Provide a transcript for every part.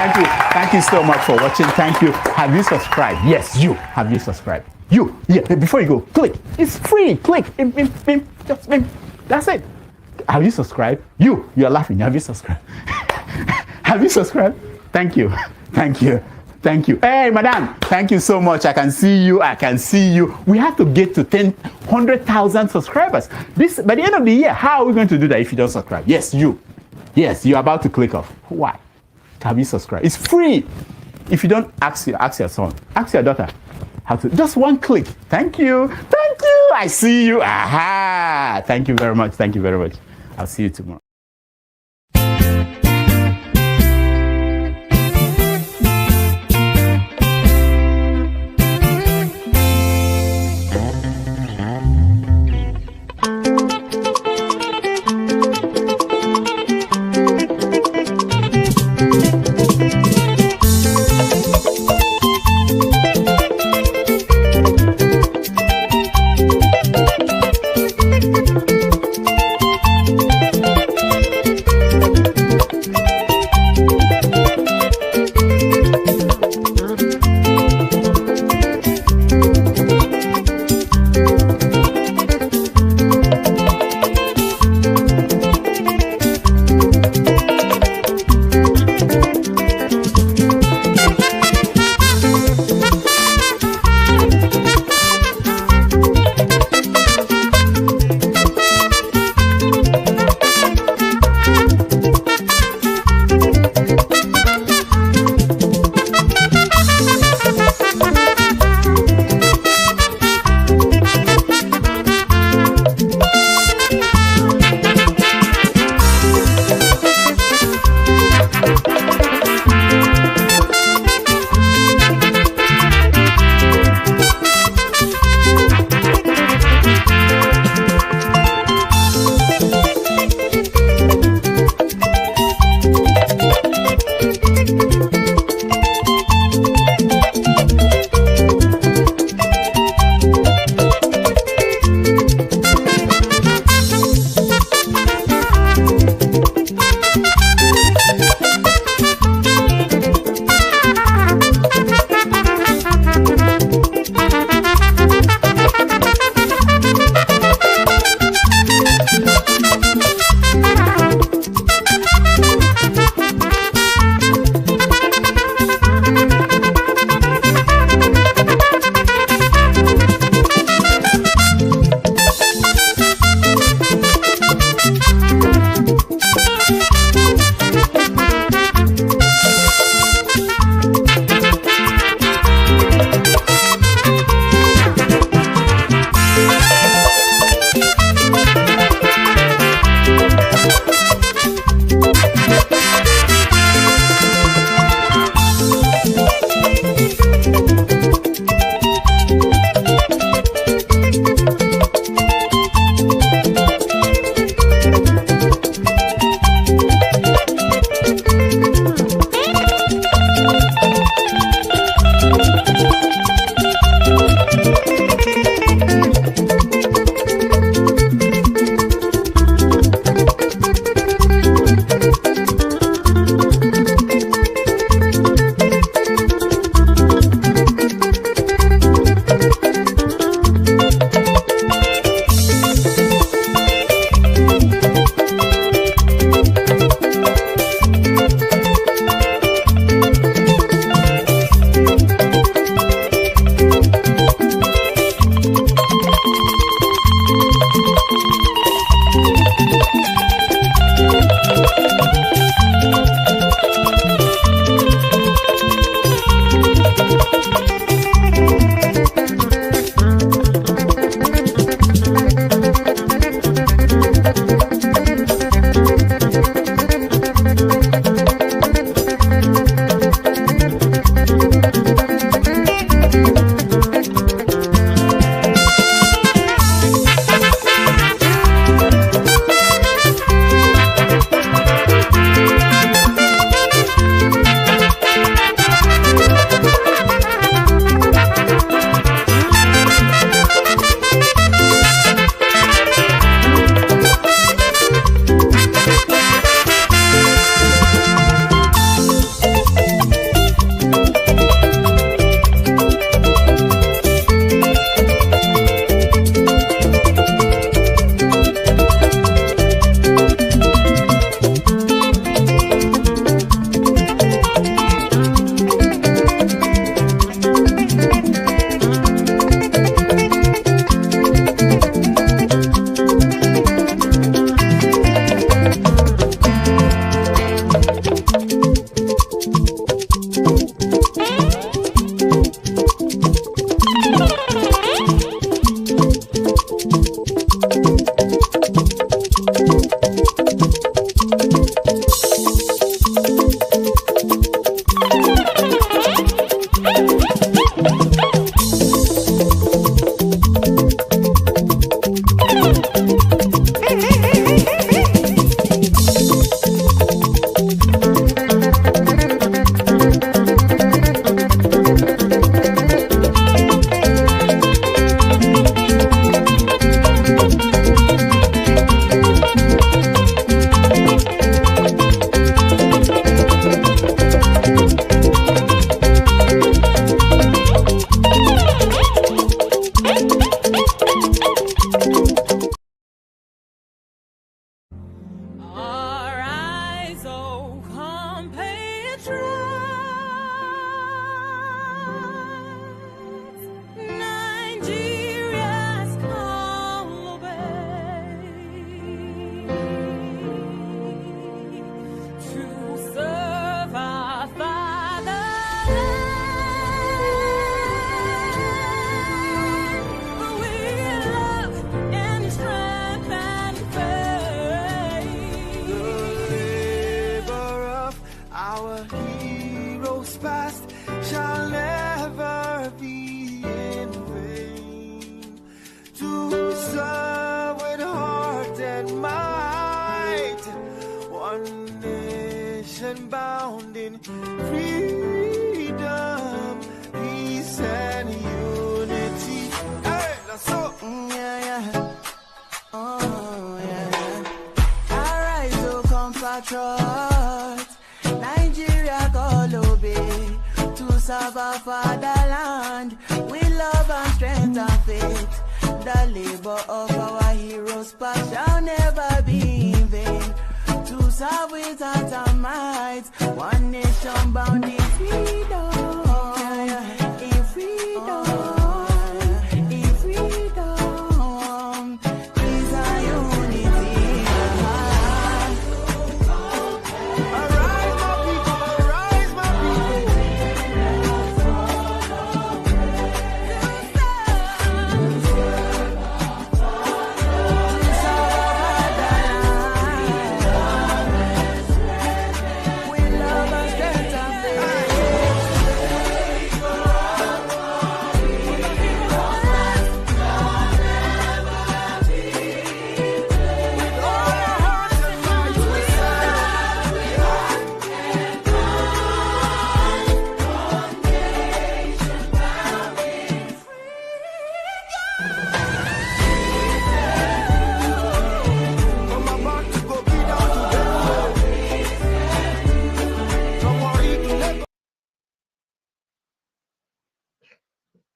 Thank you. Thank you so much for watching. Thank you. Have you subscribed? Yes, you. Have you subscribed? You. Yeah, before you go, click. It's free. Click. Just that's it. Have you subscribed? You are laughing. Have you subscribed? Have you subscribed? Thank you. Thank you. Thank you. Hey, madam, thank you so much. I can see you. I can see you. We have to get to 100,000 subscribers. This by the end of the year. How are we going to do that if you don't subscribe? Yes, you. Yes, you're about to click off. Why? Have you subscribed? It's free. If you don't, ask your son. Ask your daughter. How to? Just one click. Thank you. Thank you. I see you. Aha. Thank you very much. Thank you very much. I'll see you tomorrow. bound in freedom, peace and unity. Hey, that's so. Oh, yeah. Arise, O compatriots, Nigeria call obey, to serve our fatherland with love and strength and faith. The labor of our heroes past shall never be in vain. To serve with heart and might, one nation bound in freedom, in freedom, in freedom, peace and unity. Arise, my people, arise, my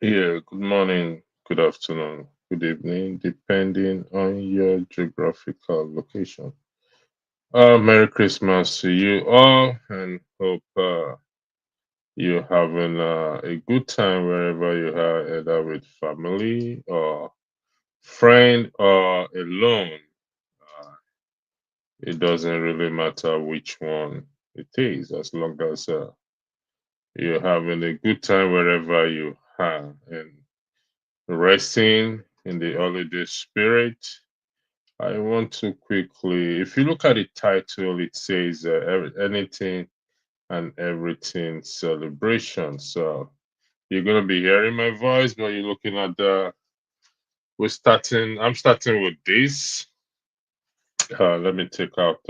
Yeah, good morning, good afternoon, good evening, depending on your geographical location. Merry Christmas to you all, and hope you're having a good time wherever you are, either with family or friend or alone. Uh, it doesn't really matter which one it is, as long as you're having a good time wherever you are. And resting in the holiday spirit. I want to quickly, if you look at the title, it says anything and everything celebration. So you're going to be hearing my voice, but you're looking at I'm starting with this. Let me take out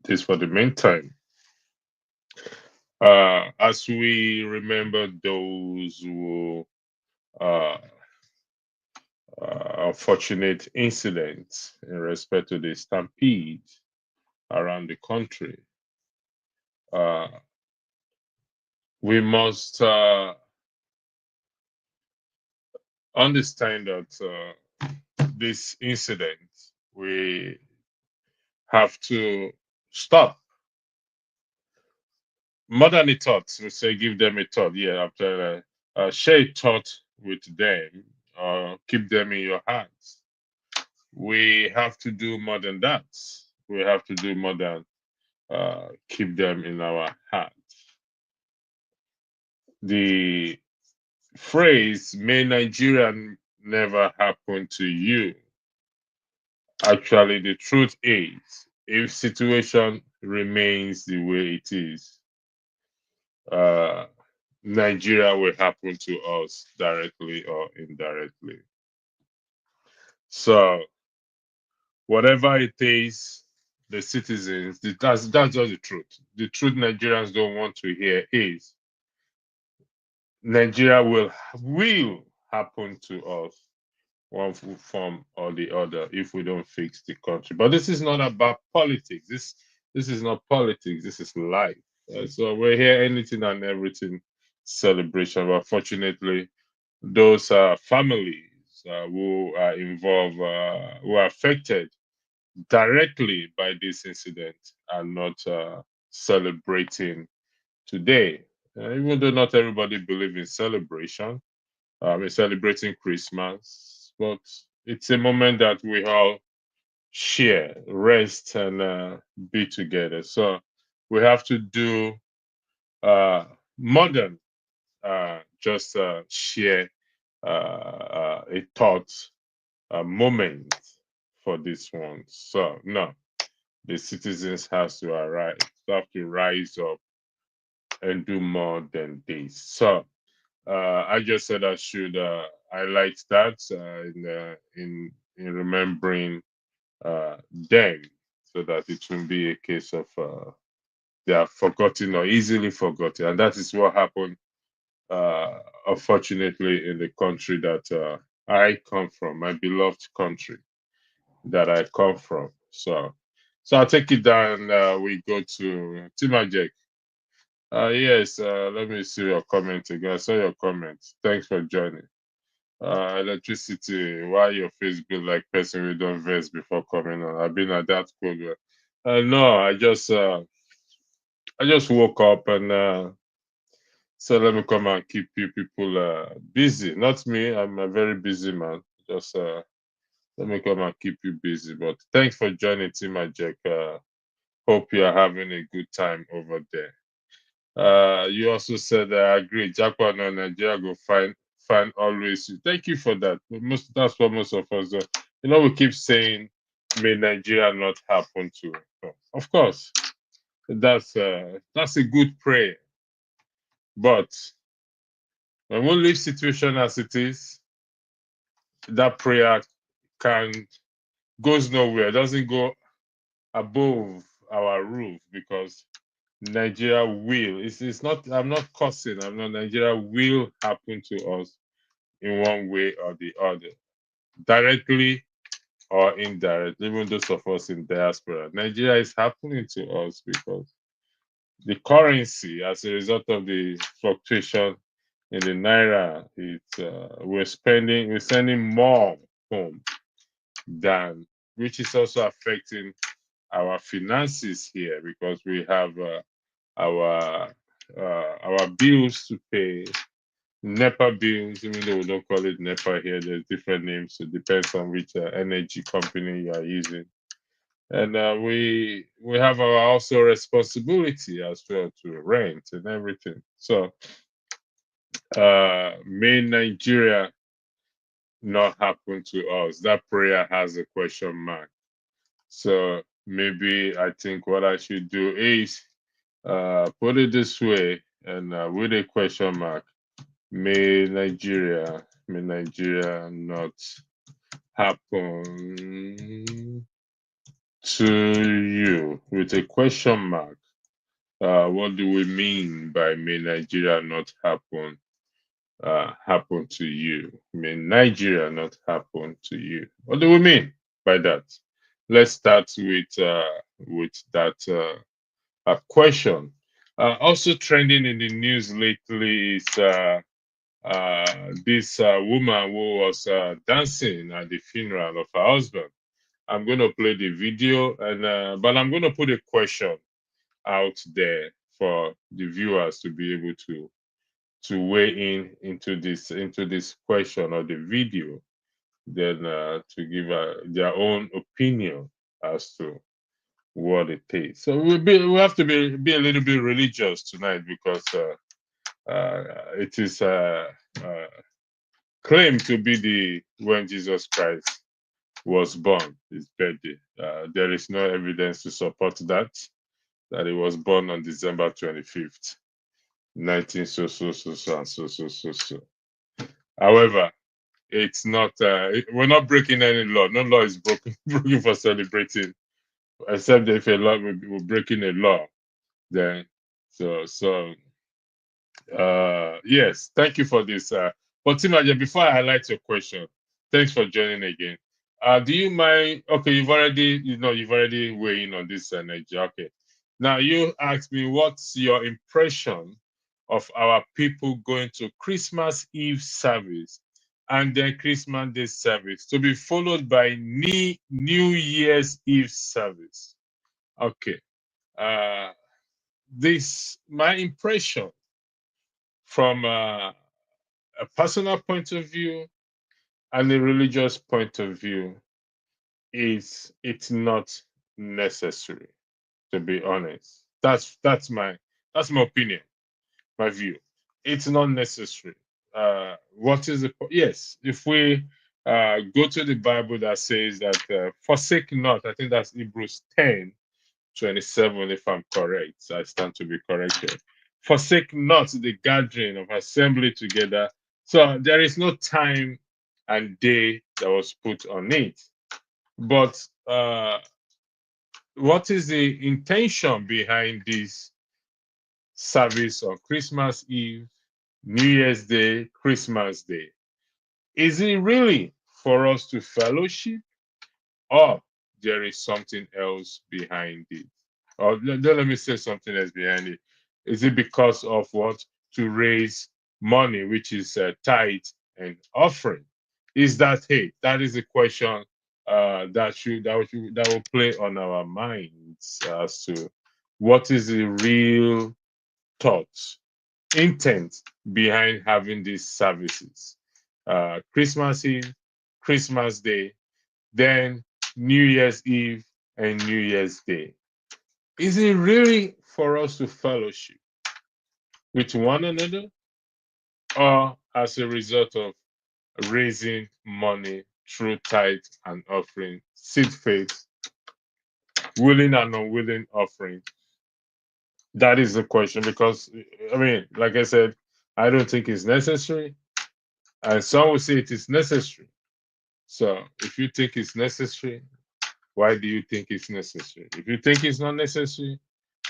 this for the meantime. As we remember those who uh, unfortunate incidents in respect to the stampede around the country. Uh, we must understand that this incident, we have to stop. Modern thoughts, we say give them a thought. Yeah, after share a thought with them, keep them in your hands. We have to do more than that. We have to do more than keep them in our hands. The phrase "May Nigeria never happen to you." Actually, the truth is, if situation remains the way it is, uh, Nigeria will happen to us directly or indirectly. So, whatever it is, the citizens, that's just the truth. The truth Nigerians don't want to hear is Nigeria will happen to us one form or the other if we don't fix the country. But this is not about politics. This is not politics. This is life. So we're here anything and everything celebration. But fortunately, those families who are involved, who are affected directly by this incident, are not celebrating today. Even though not everybody believes in celebration, we're celebrating Christmas, but it's a moment that we all share, rest, and be together. So we have to do more than just share a thought, a moment for this one. So no, the citizens has to arise, have to rise up and do more than this. So I just said I should highlight that in remembering them, so that it won't be a case of they are forgotten or easily forgotten. And that is what happened, unfortunately, in the country that I come from, my beloved country that I come from. So I'll take it down. We go to Timajek. Yes, let me see your comment again. I saw your comment. Thanks for joining. Electricity, why your face be like person we don't verse before coming on? I've been at that cold. No, I just woke up and so let me come and keep you people busy. Not me, I'm a very busy man. Just let me come and keep you busy. But thanks for joining Team Jack. Hope you are having a good time over there. You also said I agree. Japan and Nigeria go find always. Thank you for that. That's what most of us do. You know, we keep saying, may Nigeria not happen to. Of course, that's a good prayer. But when we leave situation as it is, that prayer can goes nowhere. Doesn't go above our roof because Nigeria will. It's not. I'm not cursing. I'm not. Nigeria will happen to us in one way or the other, directly or indirectly. Even those of us in diaspora, Nigeria is happening to us because the currency, as a result of the fluctuation in the naira, we're sending more home than, which is also affecting our finances here because we have our bills to pay, NEPA bills, even though we don't call it NEPA here, there's different names. It depends on which energy company you are using. And we have our also responsibility as well to rent and everything. So may Nigeria not happen to us? That prayer has a question mark. So maybe I think what I should do is put it this way and with a question mark. May Nigeria not happen to you with a question mark. What do we mean by may Nigeria not happen to you? May Nigeria not happen to you? What do we mean by that? Let's start with that question. Also trending in the news lately is this woman who was dancing at the funeral of her husband. I'm going to play the video, and but I'm going to put a question out there for the viewers to be able to weigh in into this question or the video, then to give their own opinion as to what it is. So we have to be a little bit religious tonight because it is claimed to be when Jesus Christ was born, his birthday. There is no evidence to support that he was born on December 25th, 19 so. However, it's not. We're not breaking any law. No law is broken for celebrating, except if a law we're breaking a law. Then yes, thank you for this. But Timaja, before I highlight your question, thanks for joining again. Do you mind? Okay, you've already weighed in on this, Nigeria. Okay, now you asked me what's your impression of our people going to Christmas Eve service and then Christmas Day service to be followed by New Year's Eve service. Okay, this my impression from a personal point of view and a religious point of view is it's not necessary, to be honest. That's my opinion, my view. It's not necessary. What is the yes? If we go to the Bible that says that forsake not, I think that's Hebrews 10:27, if I'm correct. I stand to be corrected. Forsake not the gathering of assembly together. So there is no time and day that was put on it. But what is the intention behind this service on Christmas Eve, New Year's Day, Christmas Day. Is it really for us to fellowship, or there is something else behind it? Or let me say something else behind it. Is it because of what? To raise money, which is tithe and offering? Is that, hey, that is a question that will play on our minds as to what is the real thought, intent behind having these services. Christmas Eve, Christmas Day, then New Year's Eve and New Year's Day. Is it really for us to fellowship with one another, or as a result of raising money through tithe and offering, seed faith, willing and unwilling offering? That is the question, because I mean, like I said, I don't think it's necessary, and some will say it is necessary. So if you think it's necessary, why do you think it's necessary? If you think it's not necessary,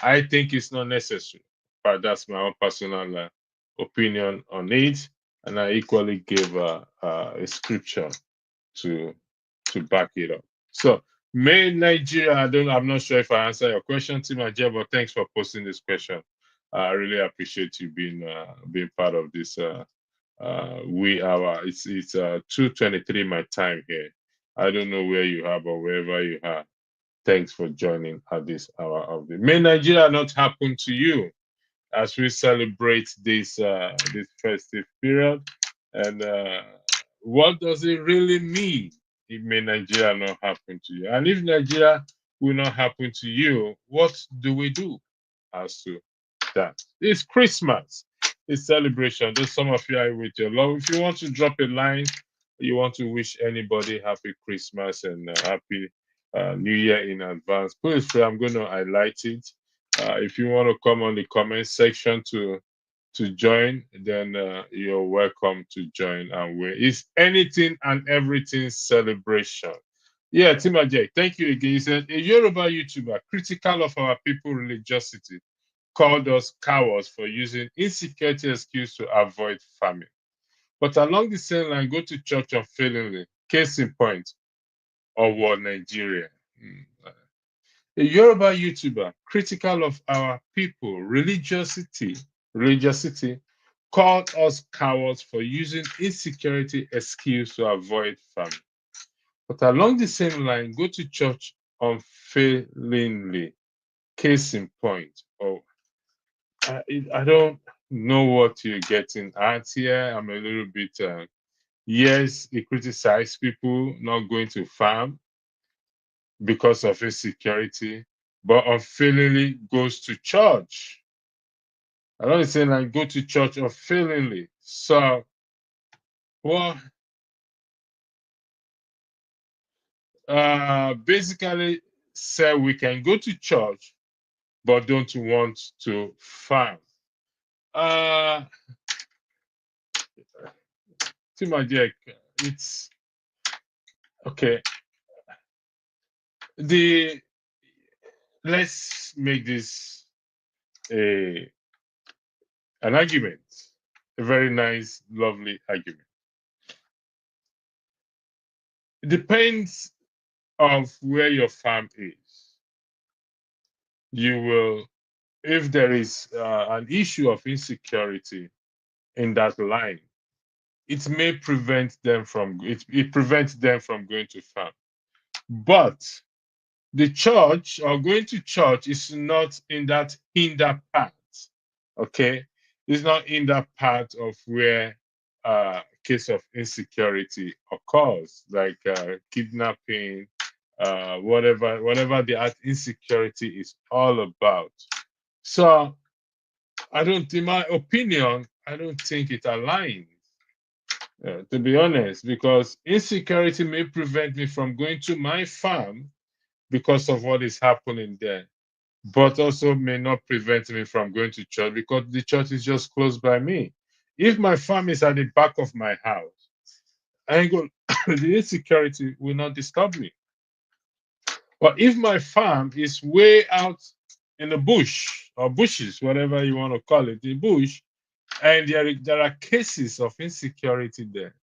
I think it's not necessary. But that's my own personal opinion on it, and I equally give a scripture to back it up. So, may Nigeria, I'm not sure if I answer your question, Tim Ajay, but thanks for posting this question. I really appreciate you being part of this wee hour. It's 2:23 my time here. I don't know where you are, but wherever you are, thanks for joining at this hour of the. May Nigeria not happen to you as we celebrate this festive period, and what does it really mean? It may Nigeria not happen to you, and if Nigeria will not happen to you, what do we do as to that? It's Christmas, it's celebration. There's some of you are with your love. If you want to drop a line, you want to wish anybody happy Christmas and happy New Year in advance, please feel I'm going to highlight it. If you want to come on the comment section to join, then you're welcome to join. And it's anything and everything celebration. Yeah, Timajay, thank you again. He said a Yoruba YouTuber critical of our people religiosity called us cowards for using insecurity excuse to avoid famine. But along the same line, go to church unfailingly. Case in point, or Nigeria. A Yoruba YouTuber critical of our people religiosity called us cowards for using insecurity excuse to avoid famine. But along the same line, go to church unfailingly. Case in point. Oh, I don't know what you're getting at here. I'm a little bit. Yes, he criticized people not going to farm because of insecurity, but unfailingly goes to church. I don't say like go to church unfailingly. So, well, basically say we can go to church, but don't want to farm. Timajek, it's okay. Let's make this an argument, a very nice, lovely argument. It depends of where your farm is. You will, if there is an issue of insecurity in that line, it may prevent them from it prevents them from going to farm. But the church or going to church is not in that hinder part. Okay, it's not in that part of where case of insecurity occurs, like kidnapping, whatever the insecurity is all about. So in my opinion, I don't think it aligns. To be honest, because insecurity may prevent me from going to my farm because of what is happening there, but also may not prevent me from going to church because the church is just close by me. If my farm is at the back of my house, I ain't going, the insecurity will not disturb me. But if my farm is way out in the bush or bushes, whatever you want to call it, the bush, and there are cases of insecurity there,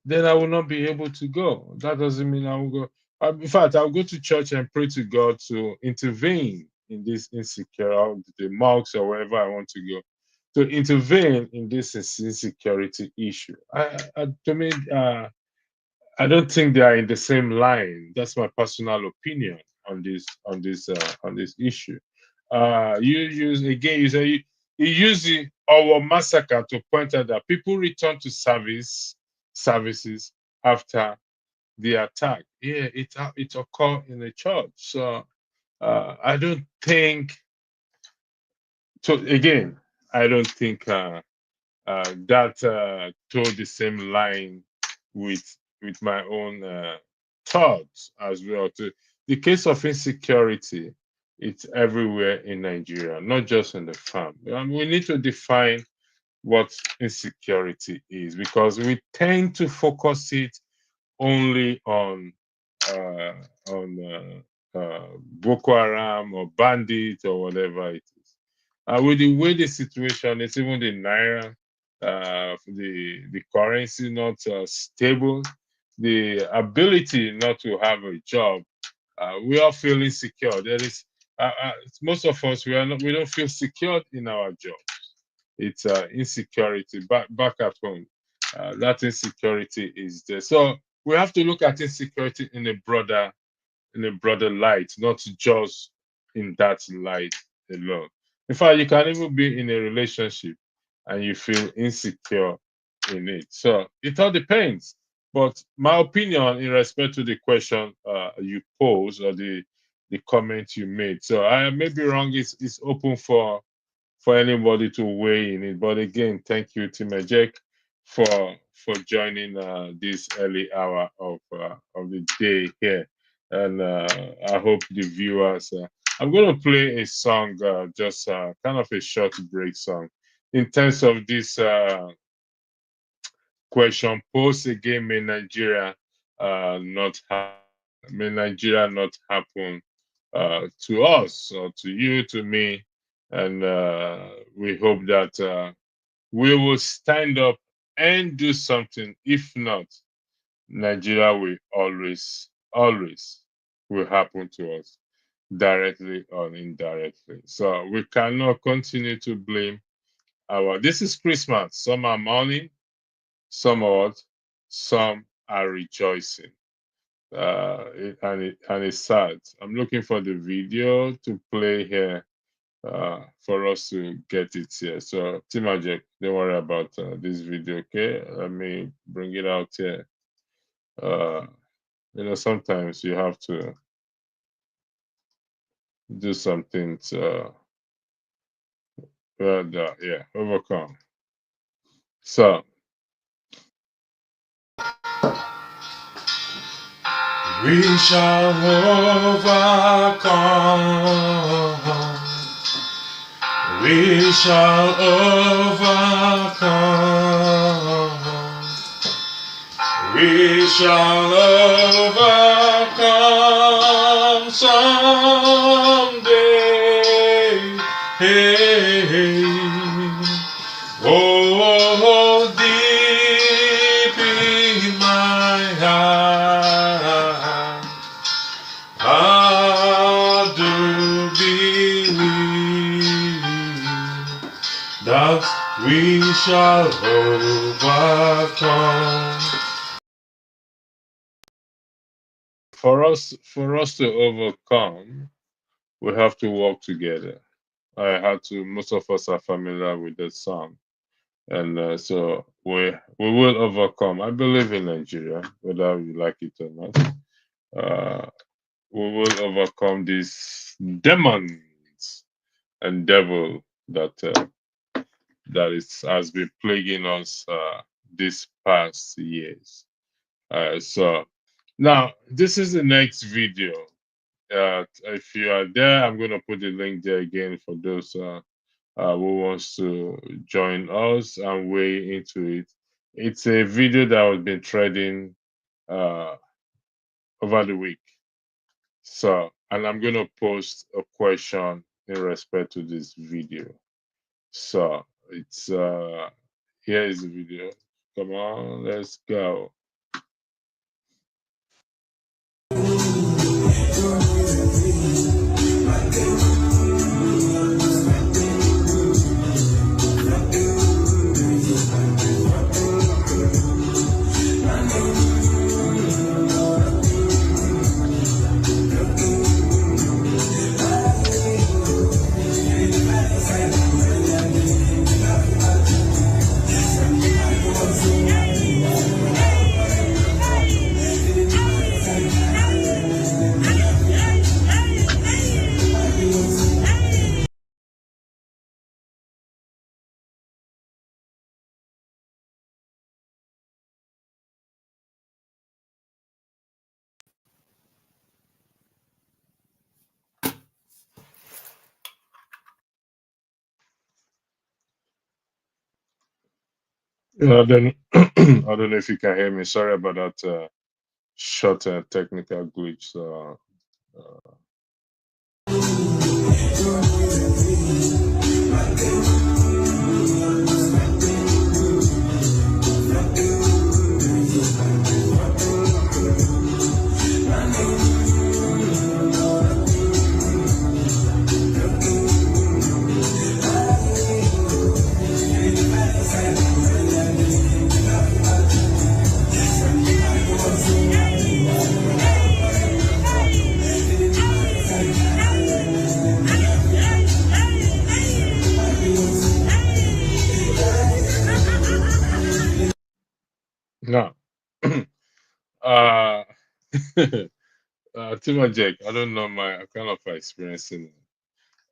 then I will not be able to go. That doesn't mean I will go. In fact, I'll go to church and pray to God to intervene in this insecurity, the mosques or wherever I want to go, to intervene in this insecurity issue. To me, I don't think they are in the same line. That's my personal opinion on this issue. You use again. You use our massacre to point out that people return to services after the attack. Yeah, it occurred in the church. So I don't think. So again, I don't think that told the same line with my own thoughts as well. The case of insecurity, it's everywhere in Nigeria, not just in the farm. We need to define what insecurity is, because we tend to focus it only uh, on Boko Haram or bandits or whatever it is. With the way the situation is, even the naira, the currency not stable, the ability not to have a job, we all feel insecure. There is most of us, we don't feel secured in our job. It's insecurity back at home. That insecurity is there. So we have to look at insecurity in a broader light, not just in that light alone. In fact, you can even be in a relationship and you feel insecure in it. So it all depends. But my opinion in respect to the question you posed, or the comment you made, so I may be wrong. It's open for anybody to weigh in it. But again, thank you, Timajek, for joining this early hour of the day here, and I hope the viewers. I'm going to play a song, just kind of a short break song, in terms of this question posed again. May Nigeria not happen to us or to you, to me, and we hope that we will stand up and do something. If not, Nigeria will always will happen to us, directly or indirectly. So we cannot continue to blame our. This is Christmas. Some are mourning, some are what? Some are rejoicing. And it's sad. I'm looking for the video to play here for us to get it here. So, Timajek, don't worry about this video, okay? Let me bring it out here. Uh, sometimes you have to do something to, yeah, overcome. So, we shall overcome. We shall overcome. We shall overcome someday. Hey, oh, deep in my heart, I do believe that we shall overcome. For us to overcome, we have to work together. Most of us are familiar with the song, and so we will overcome. I believe in Nigeria, whether you like it or not. We will overcome these demons and devil that has been plaguing us these past years. So now this is the next video. If you are there, I'm going to put the link there again for those who wants to join us and weigh into it. It's a video that has been trending uh, over the week. So, and I'm going to post a question in respect to this video. So it's here is the video. Come on, let's go. I don't, I don't know if you can hear me. Sorry about that short technical glitch. So, now, uh, Tima Jake, I don't know my kind of experiencing.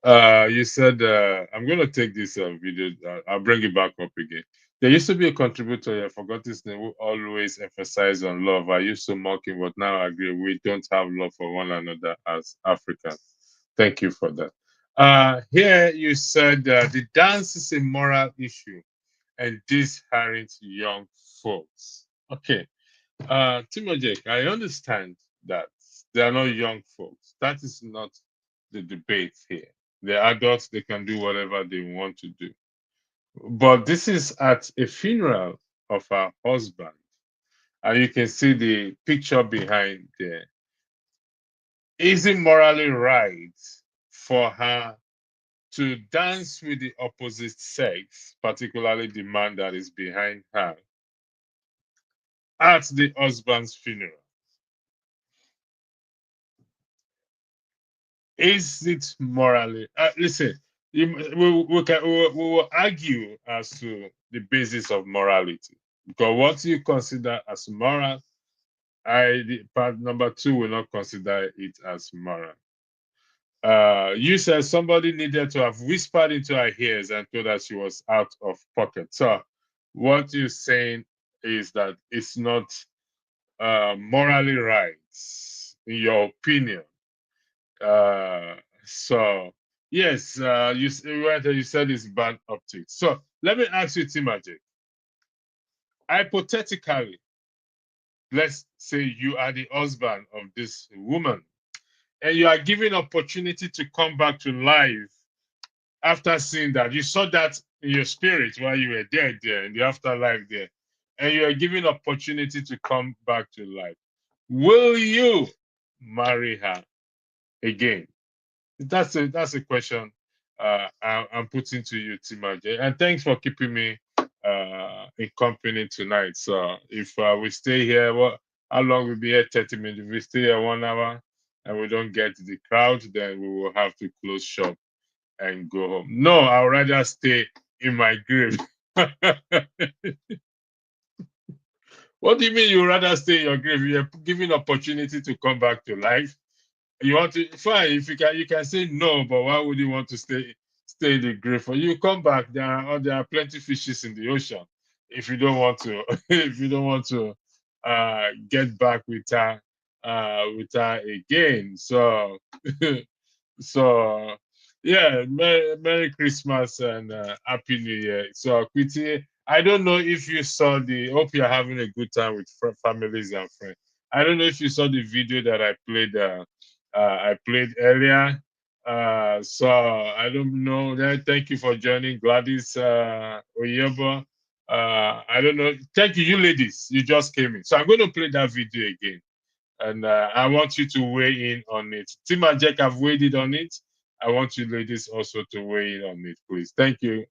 You said I'm gonna take this video. I'll bring it back up again. There used to be a contributor. I forgot his name. Who always emphasized on love. I used to mock him, but now I agree. We don't have love for one another as Africans. Thank you for that. Here you said the dance is a moral issue, and this aren't young folks. Okay, Timojek, I understand that they are not young folks. That is not the debate here. They're adults, they can do whatever they want to do. But this is at a funeral of her husband. And you can see the picture behind there. Is it morally right for her to dance with the opposite sex, particularly the man that is behind her, at the husband's funeral? Is it morally? Listen, we will argue as to the basis of morality, because what you consider as moral, part number two will not consider it as moral. You said somebody needed to have whispered into her ears and told her she was out of pocket. So, what you're saying is that it's not morally right, in your opinion. So yes, you said it's bad optics. So let me ask you, Timaji. Hypothetically, let's say you are the husband of this woman, and you are given opportunity to come back to life after seeing that. You saw that in your spirit while you were there in the afterlife there, and you are given opportunity to come back to life. Will you marry her again? That's a question I'm putting to you, Timaje. And thanks for keeping me in company tonight. So if we stay here, how long will be here? 30 minutes. If we stay here 1 hour and we don't get the crowd, then we will have to close shop and go home. No, I'd rather stay in my grave. What do you mean you'd rather stay in your grave? You're given opportunity to come back to life. You want to, fine, if you can say no, but why would you want to stay in the grave? For you come back, there are plenty fishes in the ocean. If you don't want to, if you don't want to get back with her again. So so yeah, Merry Christmas and Happy New Year. So Quitty, I don't know if you saw hope you're having a good time with families and friends. I don't know if you saw the video that I played earlier. So I don't know. Thank you for joining, Gladys Oyebo. I don't know. Thank you, you ladies. You just came in. So I'm going to play that video again. And I want you to weigh in on it. Tim and Jack have weighed in on it. I want you ladies also to weigh in on it, please. Thank you.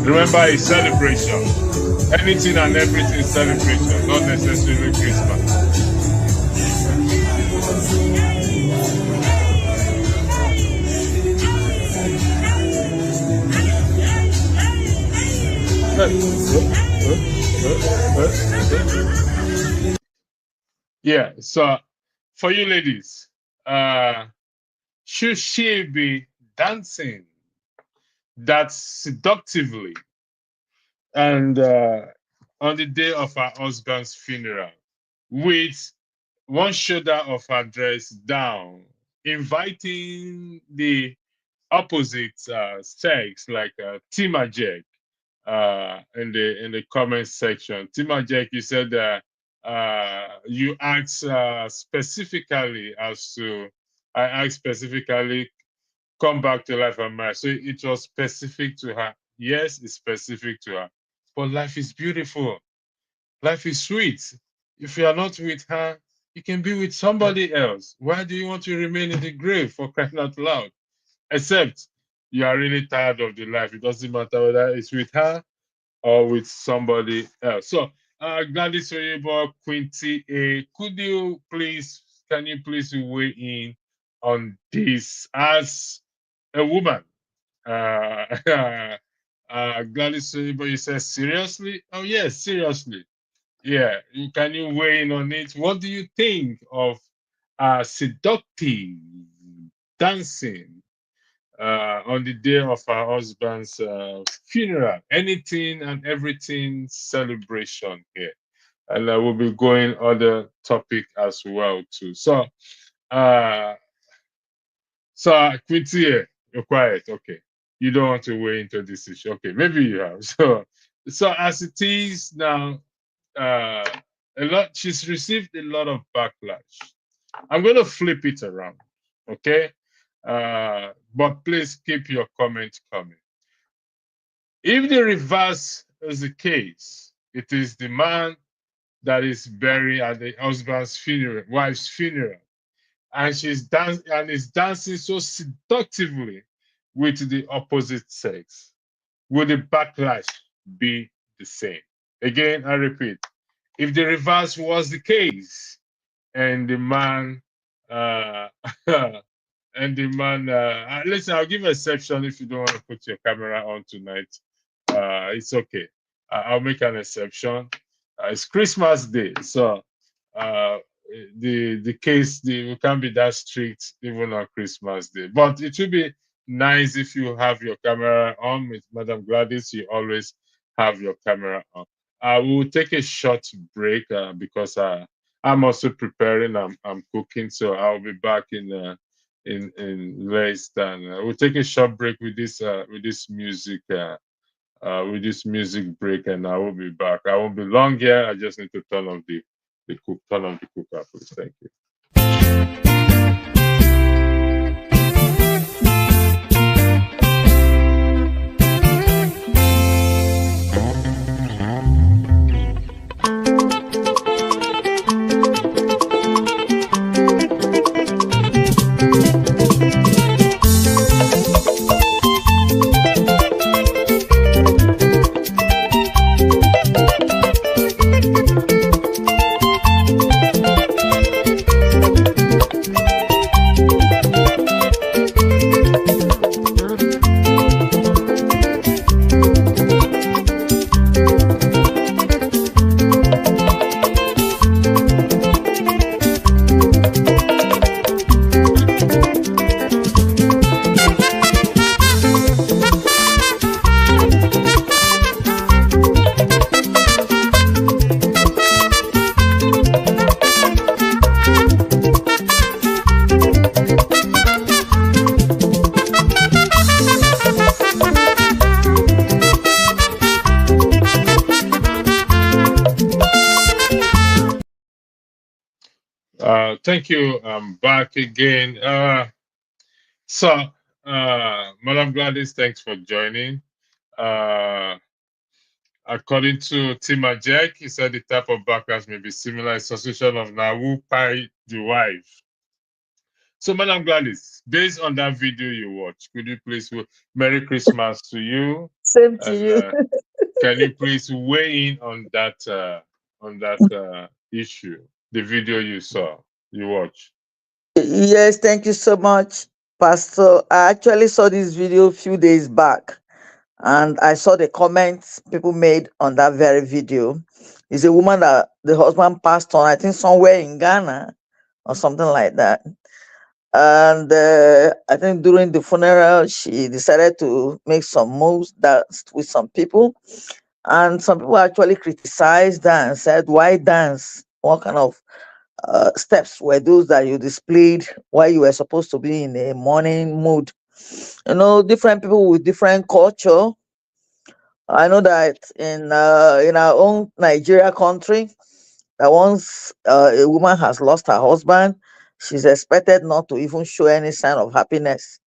Remember, it's celebration. Anything and everything celebration, not necessarily Christmas. Yeah, so for you ladies, should she be dancing that seductively and on the day of her husband's funeral with one shoulder of her dress down, inviting the opposite sex, like Timajek, in the comment section. Timajek, you said that you asked specifically as to, I asked specifically, come back to life and marriage. So it was specific to her. Yes, it's specific to her. But life is beautiful. Life is sweet. If you are not with her, you can be with somebody else. Why do you want to remain in the grave, for crying out loud? Except you are really tired of the life. It doesn't matter whether it's with her or with somebody else. So, Gladys Oyebo, Quinty A, can you please weigh in on this as a woman? Gladys Oyebo, you said seriously? Oh yes, seriously. Yeah, can you weigh in on it? What do you think of seductive dancing on the day of her husband's funeral? Anything and everything celebration here. And we'll be going other topic as well too. So, Quinty, you're quiet. Okay, you don't want to weigh into this issue. Okay, maybe you have. So as it is now, she's received a lot of backlash. I'm going to flip it around. Okay. But please keep your comments coming. If the reverse is the case, it is the man that is buried at the husband's funeral, wife's funeral, and is dancing so seductively with the opposite sex. Will the backlash be the same? Again, I repeat, if the reverse was the case, and the man listen, I'll give a exception if you don't want to put your camera on tonight. It's okay. I'll make an exception. It's Christmas Day, so the case, we can't be that strict even on Christmas Day. But it would be nice if you have your camera on. With Madam Gladys, you always have your camera on. We will take a short break because I'm also preparing. I'm cooking, so I'll be back in less than. We'll take a short break with this music. With this music break, and I will be back. I won't be long here. I just need to turn on the cooker, please. Thank you. thank you. I'm back again. So, Madam Gladys, thanks for joining. Uh, According to Timajek, he said the type of backlash may be similar association of Nawu Pai the wife. So, Madam Gladys, based on that video you watched, could you please Merry Christmas to you? Same to And you. can you please weigh in on that issue, the video you watched? Yes, thank you so much, Pastor. I actually saw this video a few days back, and I saw the comments people made on that very video. It's a woman that the husband passed on, I think somewhere in Ghana or something like that. And I think during the funeral, she decided to make some moves that with some people, and some people actually criticized that and said, "Why dance? What kind of steps were those that you displayed while you were supposed to be in a mourning mood?" You know, different people with different culture. I know that in our own Nigeria country, that once a woman has lost her husband, she's expected not to even show any sign of happiness.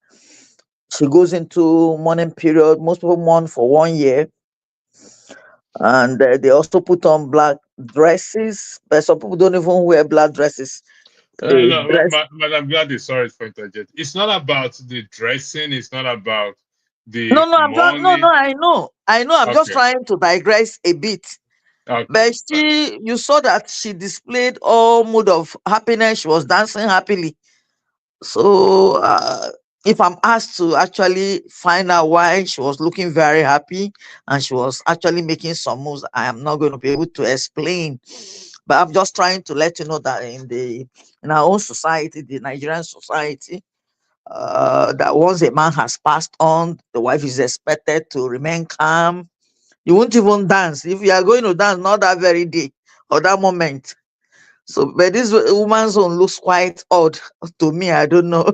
She goes into mourning period. Most people mourn for 1 year, and they also put on black dresses. But some people don't even wear black dresses. They No, dress. Madam Gladys, sorry for interjecting. It's not about the dressing. It's not about No, the no, I'm just no, no. morning. I know. I'm just Okay, trying to digress a bit. okay, But fine. you saw that she displayed all mood of happiness. She was dancing happily. So, if I'm asked to actually find out why she was looking very happy and she was actually making some moves, I am not going to be able to explain. But I'm just trying to let you know that in our own society, the Nigerian society, that once a man has passed on, the wife is expected to remain calm. You won't even dance if you are going to dance, not that very day or that moment. So, but this woman's own looks quite odd to me. I don't know.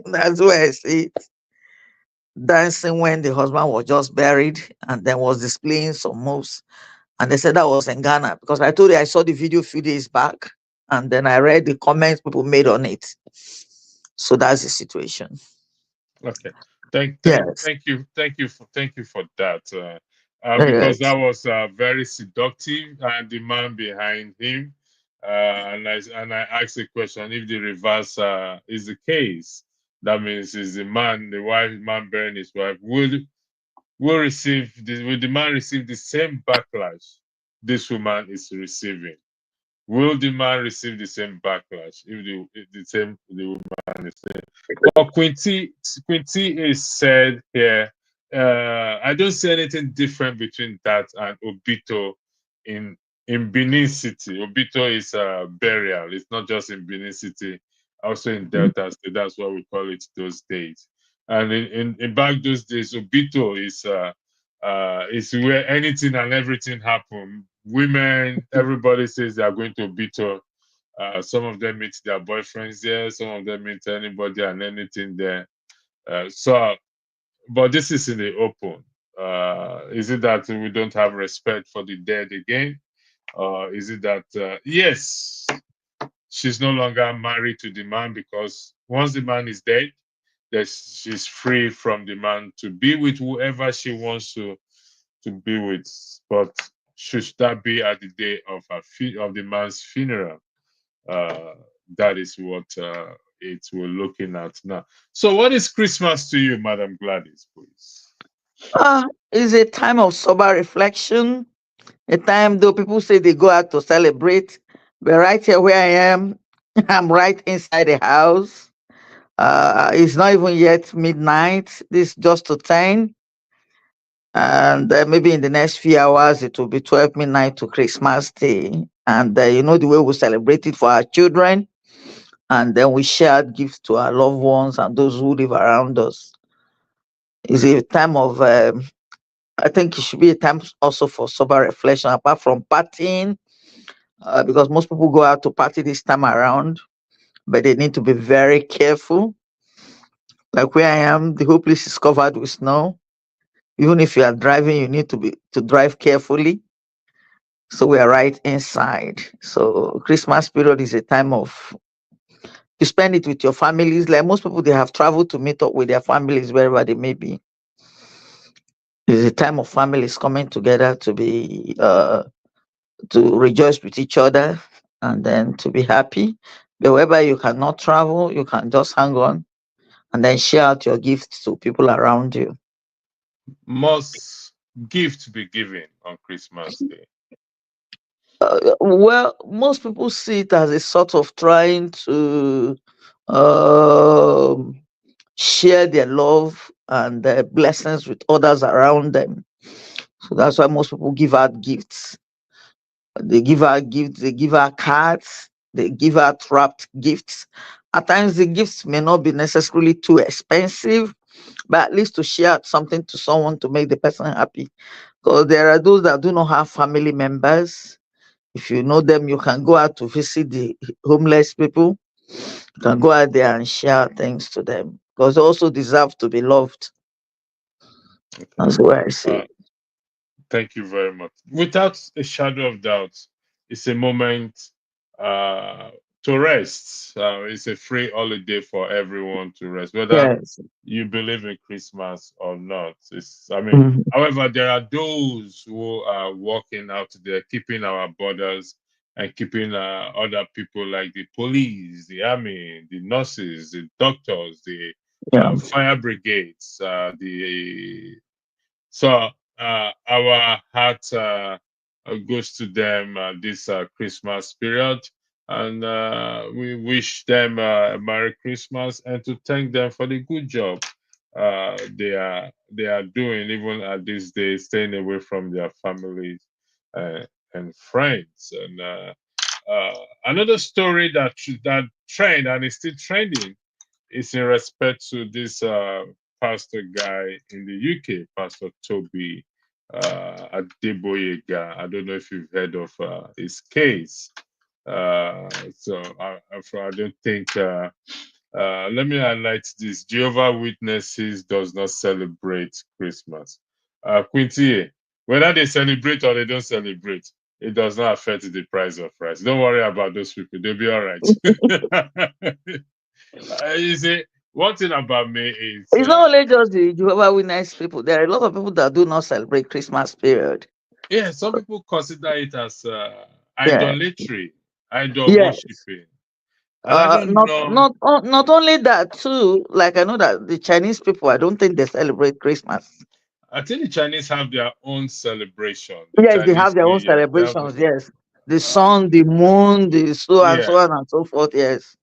That's why I see it. Dancing when the husband was just buried and then was displaying some moves. And they said that was in Ghana because I told you I saw the video a few days back and then I read the comments people made on it. So that's the situation. Okay. Yes. Thank you for that. Because that Yes. was very seductive, and the man behind him. And I asked the question: if the reverse is the case, that means is the man burying his wife, will the man receive the same backlash this woman is receiving? Will the man receive the same backlash if the woman is saying? Well, Quinty is said here. I don't see anything different between that and Obito in Benin City. Obito is burial. It's not just in Benin City, also in Delta State. That's what we call it those days. And in back those days, Obito is where anything and everything happen. Women, everybody says they are going to Obito. Some of them meet their boyfriends there. Some of them meet anybody and anything there. But this is in the open. Is it that we don't have respect for the dead again? Is it that, yes, she's no longer married to the man because once the man is dead, that she's free from the man to be with whoever she wants to be with. But should that be at the day of of the man's funeral? Uh, that is what we're looking at now. So, what is Christmas to you, Madam Gladys, please? It's a time of sober reflection, a time though people say they go out to celebrate, but right here where I am, I'm right inside the house. It's not even yet midnight. This is just to 10. And maybe in the next few hours, it will be 12 midnight to Christmas Day. And you know the way we celebrate it for our children. And then we share gifts to our loved ones and those who live around us. It's a time of, I think it should be a time also for sober reflection, apart from partying, because most people go out to party this time around, but they need to be very careful. Like where I am, the whole place is covered with snow. Even if you are driving, you need to drive carefully. So we are right inside. So Christmas period is a time of You spend it with your families. Like most people, they have traveled to meet up with their families wherever they may be. It's a time of families coming together to be to rejoice with each other and then to be happy. But wherever you cannot travel, you can just hang on and then share out your gifts to people around you. Must gifts be given on Christmas Day? Well, most people see it as a sort of trying to um, share their love and their blessings with others around them. So that's why most people give out gifts. They give out gifts, they give out cards, they give out wrapped gifts. At times, the gifts may not be necessarily too expensive, but at least to share something to someone to make the person happy. Because there are those that do not have family members. If you know them, you can go out to visit the homeless people. You can go out there and share things to them because they also deserve to be loved. Okay. That's what I see. Uh, Thank you very much. Without a shadow of doubt, it's a moment uh, to rest. It's a free holiday for everyone to rest, whether Yes. you believe in Christmas or not. I mean, Mhm. however, there are those who are working out there, keeping our borders and keeping other people like the police, the army, the nurses, the doctors, the Yeah. fire brigades, the so our heart goes to them this Christmas period, and we wish them a Merry Christmas and to thank them for the good job they are doing even at this day, staying away from their families uh, and friends. And another story that trend and is still trending is in respect to this pastor guy in the UK, Pastor Toby Adeboyega. I don't know if you've heard of his case. So I don't think. Let me highlight this: Jehovah Witnesses does not celebrate Christmas. Quinty, whether they celebrate or they don't celebrate, it does not affect the price of rice. Don't worry about those people; they'll be all right. You see, one thing about me is, It's not only just the Jehovah Witness people. There are a lot of people that do not celebrate Christmas period. yeah, some people consider it as Yeah. idolatry, idol Yes. worshiping, and I don't know. Not only that too. Like I know that the Chinese people, I don't think they celebrate Christmas. I think the Chinese have their own celebration. The Yes, they Chinese have their New own Year, they have celebrations. Yes, the sun, the moon, the so yeah. on and so forth. Yes.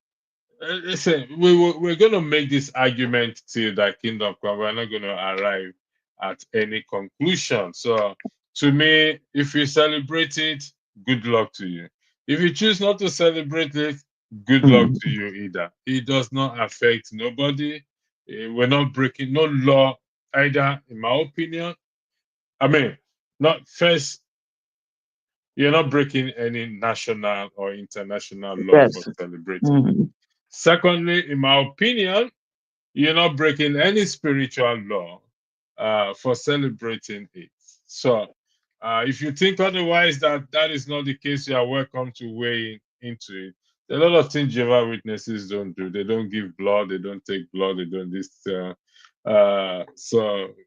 Listen, we're going to make this argument till that kingdom come. We're not going to arrive at any conclusion. So, to me, if you celebrate it, good luck to you. If you choose not to celebrate it, good luck Mm. to you either. It does not affect nobody. We're not breaking no law either, in my opinion. I mean, not first, you're not breaking any national or international law for Yes. celebrating it. Mhm. Secondly, in my opinion, you're not breaking any spiritual law for celebrating it. So, if you think otherwise, that is not the case, you are welcome to weigh into it. There are a lot of things Jehovah Witnesses don't do. They don't give blood. They don't take blood. They don't this.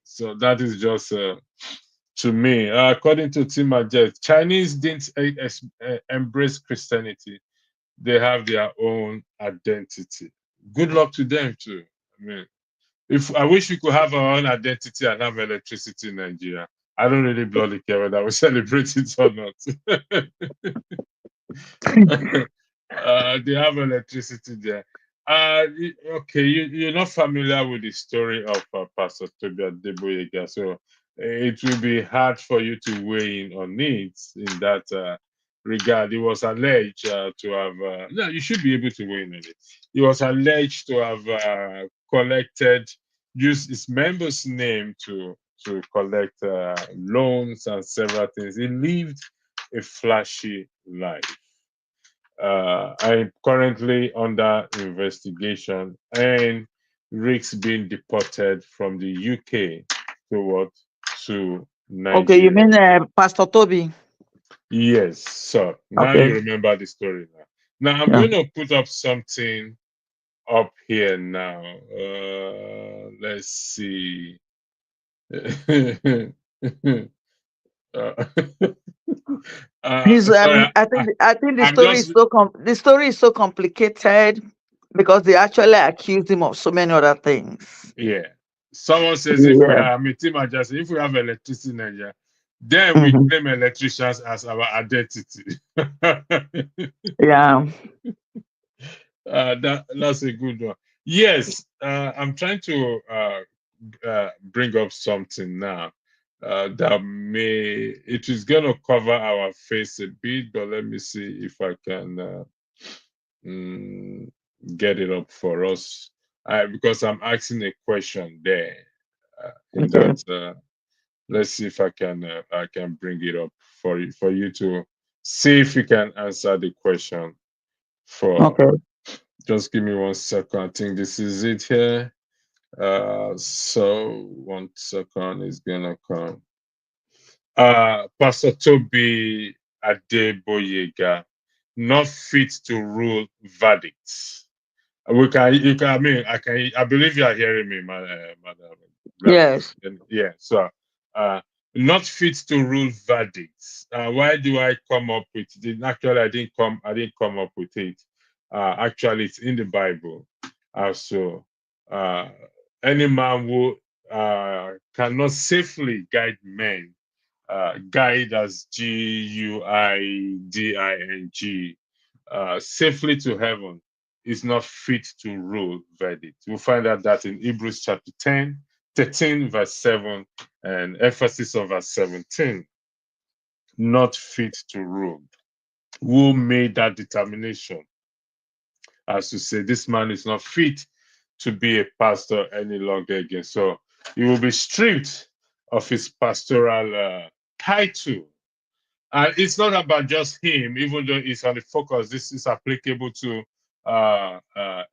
So that is just to me. According to Tim Jet, Chinese didn't embrace Christianity. They have their own identity. Good luck to them too. I mean, if I wish we could have our own identity and have electricity in Nigeria. I don't really bloody care whether we celebrate it or not. They have electricity there. Okay, you're not familiar with the story of Pastor Toby Adeboyega, so it will be hard for you to weigh in on it in that regard. He was alleged to have, no, you should be able to weigh in on it. He was alleged to have used his member's name to collect loans and several things. He lived a flashy life. I'm currently under investigation and risks being deported from the UK to what? To Okay, you Nigeria. mean Pastor Toby? Yes, so now Okay. you remember the story now. Now I'm Yeah. going to put up something up here now. Let's see. uh, He's, sorry, I think the I'm story just is the story is so complicated because they actually accused him of so many other things. yeah. Someone says if we Yeah. have, I mean, Tim just if we have electricity in Nigeria, then we Mhm. claim electricians as our identity. Yeah. That's a good one. Yes, I'm trying to bring up something now that may it is going to cover our face a bit, but let me see if I can mm, get it up for us. Because I'm asking a question there. In Okay. that, let's see if I can bring it up for you to see if you can answer the question. For Okay. just give me 1 second. I think this is it here. So 1 second is gonna come. Pastor Toby Adeboyega, not fit to rule verdicts. We can, you can, I mean, I believe you are hearing me, Madam. Yes. Yeah, so, uh, not fit to rule verdicts. Why do I come up with it? Actually, I didn't come up with it. Actually, it's in the Bible. So, uh, any man who cannot safely guide men, guide as GUIDING, safely to heaven is not fit to rule verdict. We'll find out that in Hebrews chapter 10, 13, verse 7, and emphasis on verse 17. Not fit to rule. Who made that determination? As to say, this man is not fit to be a pastor any longer again. So he will be stripped of his pastoral title. And it's not about just him, even though it's on the focus. This is applicable to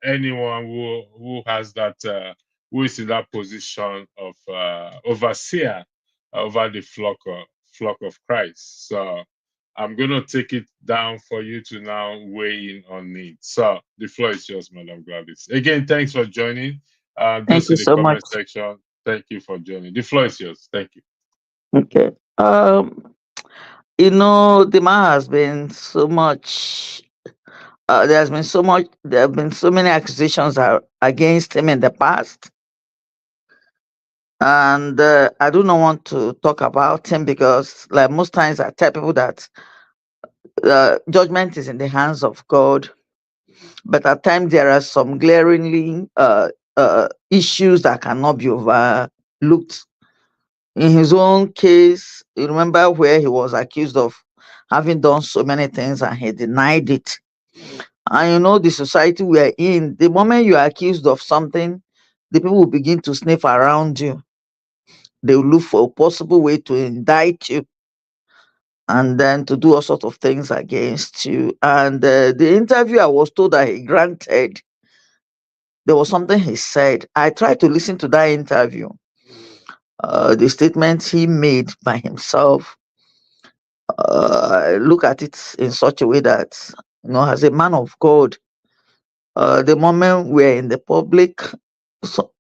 anyone who has that, who is in that position of overseer over the flock of Christ. So I'm going to take it down for you to now weigh in on it. So the floor is yours, Madam Gladys. Again, thanks for joining. Thank Those you in the so much. comment section, thank you for joining. The floor is yours. Thank you. Okay. You know, the man has been so much. There have been so many accusations against him in the past, and I do not want to talk about him because, like most times, I tell people that judgment is in the hands of God. But at times, there are some glaringly issues that cannot be overlooked. In his own case, you remember where he was accused of having done so many things and he denied it. And you know, the society we are in, the moment you are accused of something, the people will begin to sniff around you. They will look for a possible way to indict you and then to do all sorts of things against you. And the interview, I was told that he granted, there was something he said. I tried to listen to that interview, the statements he made by himself. Look at it in such a way that, you know, as a man of God, the moment we're in the public, so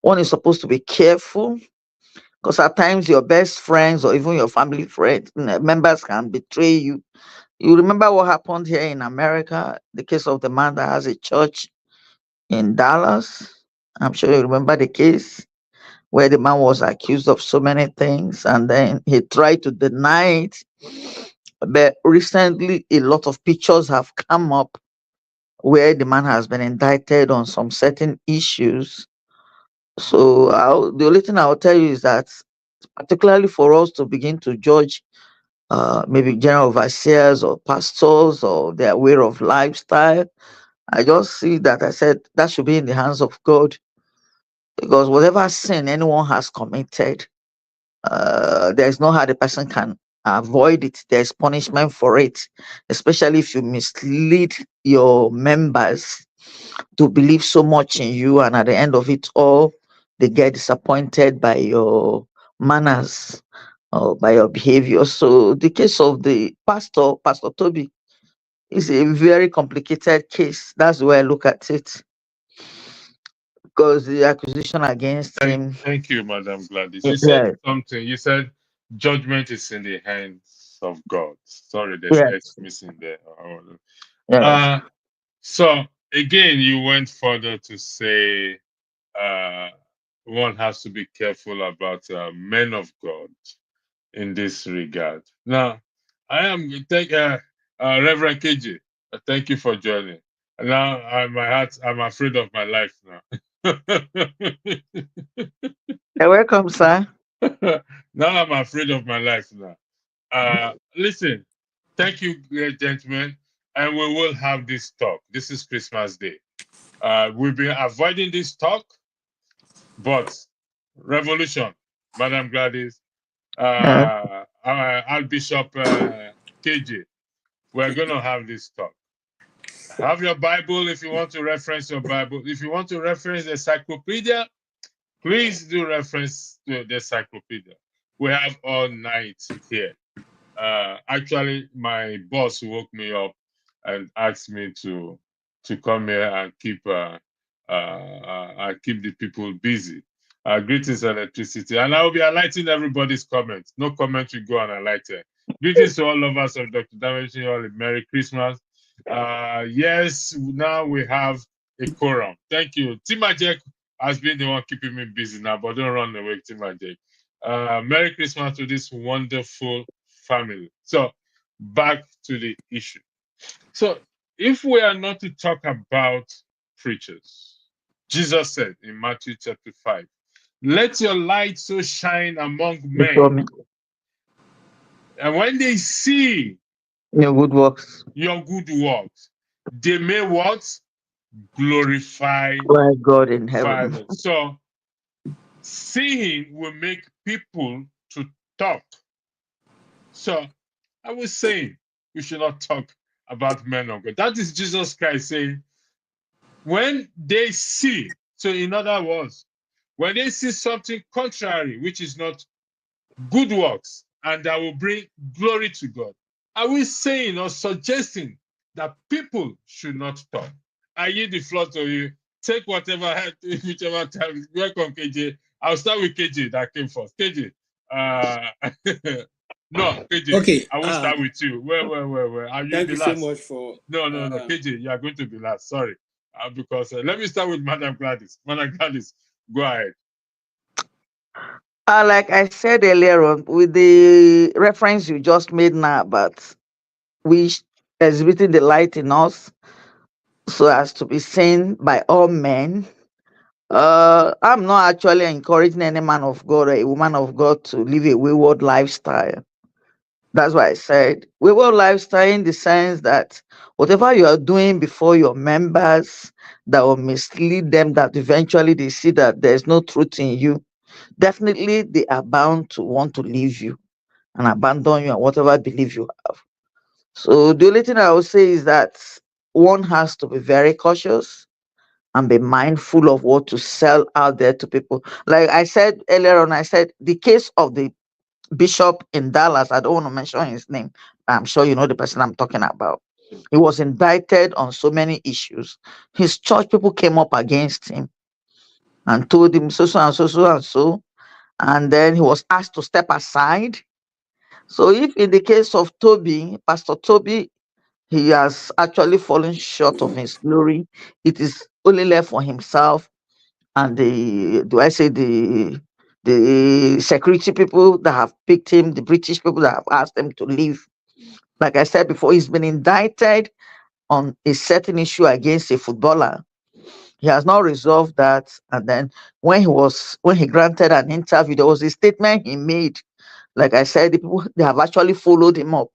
one is supposed to be careful because at times your best friends or even your family friends members can betray you. You remember what happened here in America, the case of the man that has a church in Dallas. I'm sure you remember the case where the man was accused of so many things and then he tried to deny it. But recently, a lot of pictures have come up where the man has been indicted on some certain issues. So the only thing I'll tell you is that, particularly for us to begin to judge maybe general overseers or pastors or their way of lifestyle, I just see that I said that should be in the hands of God because whatever sin anyone has committed, there's no how the person can avoid it. There's punishment for it, especially if you mislead your members to believe so much in you, and at the end of it all, they get disappointed by your manners or by your behavior. So the case of the Pastor Toby, is a very complicated case. That's the way I look at it. because the accusation against him. Thank you, Madam Gladys. You said Yes, something. You said judgment is in the hands of God. Sorry, there's S yes, missing there. yes. Uh, so again, you went further to say uh, one has to be careful about men of God in this regard. Now, I am thank Reverend KJ. Thank you for joining. Now, I'm afraid of my life now. You're welcome, sir. Now I'm afraid of my life now. Listen, thank you, gentlemen, and we will have this talk. This is Christmas Day. We've been avoiding this talk, but revolution, Madam Gladys, Yeah. Archbishop KJ, we're going to have this talk. Have your Bible if you want to reference your Bible. If you want to reference the encyclopedia, please do reference to the encyclopedia. We have all night here. Actually, my boss woke me up and asked me to come here and keep the people busy. Greetings, electricity, and I will be highlighting everybody's comments. No comment will go unhighlighted. Greetings to all lovers of Dr. Damage. All a Merry Christmas. Yes, now we have a quorum. Thank you. Timajek has been the one keeping me busy now, but don't run away, Timajek. Merry Christmas to this wonderful family. So, back to the issue. So, if we are not to talk about preachers, Jesus said in Matthew chapter 5, let your light so shine among Before men. me. And when they see Your good works. your good works, they may what? Glorify My God in heaven. Father. So, seeing will make people to talk. So, I was saying we should not talk about men of God. That is Jesus Christ saying, when they see, so in other words, when they see something contrary, which is not good works, and that will bring glory to God, are we saying or suggesting that people should not talk? I yield the floor to you. Take whichever time. Welcome, KJ. I'll start with KJ that came first. KJ. No, KJ. Okay. I will start with you. Where? Are you Thank the you so last? much for. No. KJ, you are going to be last. Sorry. Because let me start with Madam Gladys. Madam Gladys, go ahead. Like I said earlier on, with the reference you just made now about we exhibiting the light in us so as to be seen by all men. I'm not actually encouraging any man of God or a woman of God to live a wayward lifestyle. That's why I said wayward lifestyle in the sense that whatever you are doing before your members that will mislead them, that eventually they see that there's no truth in you, definitely they are bound to want to leave you and abandon you and whatever belief you have. So the only thing I would say is that one has to be very cautious and be mindful of what to sell out there to people. Like I said earlier on, I said the case of the bishop in Dallas, I don't want to mention his name. I'm sure you know the person I'm talking about. He was indicted on so many issues. His church people came up against him and told him so and so and so. And then he was asked to step aside. So if in the case of Toby, Pastor Toby, he has actually fallen short of his glory, it is only left for himself and the security people that have picked him, the British people that have asked him to leave. Like I said before, he's been indicted on a certain issue against a footballer. He has not resolved that. And then when he granted an interview, there was a statement he made. Like I said, the people they have actually followed him up.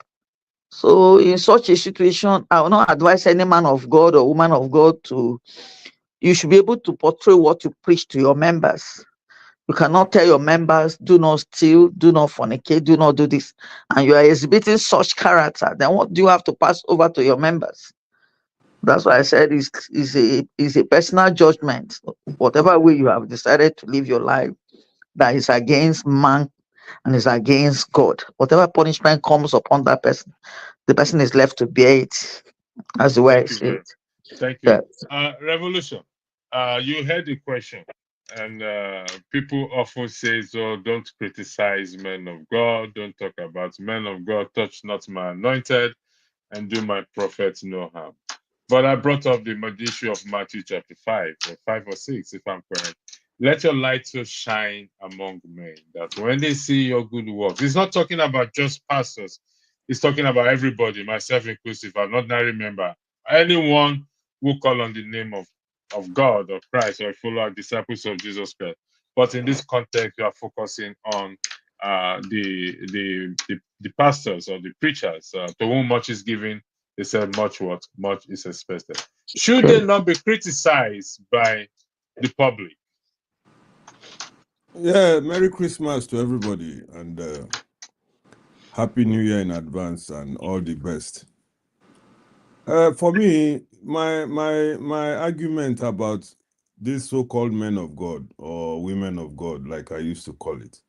So in such a situation, I will not advise any man of God or woman of God to. You should be able to portray what you preach to your members. You cannot tell your members, do not steal, do not fornicate, do not do this. And you are exhibiting such character. Then what do you have to pass over to your members? That's why I said is a personal judgment. Whatever way you have decided to live your life that is against man and is against God. Whatever punishment comes upon that person, the person is left to bear it. That's the way I Thank you see very it. Thank you. Yeah. Revolution. you heard the question, and people often say, "So don't criticize men of God. Don't talk about men of God. Touch not my anointed, and do my prophets no harm." But I brought up the issue of Matthew chapter 5, or 5 or 6, if I'm correct. Let your light so shine among men that when they see your good works, it's not talking about just pastors, it's talking about everybody, myself inclusive, an ordinary member, anyone who call on the name of God or Christ or follow disciples of Jesus Christ. But in this context, we are focusing on the pastors or the preachers, to whom much is given, they said much what much is expected. Should they not be criticized by the public? Yeah, Merry Christmas to everybody, and Happy New Year in advance, and all the best. For me, my argument about these so-called men of God or women of God, like I used to call it,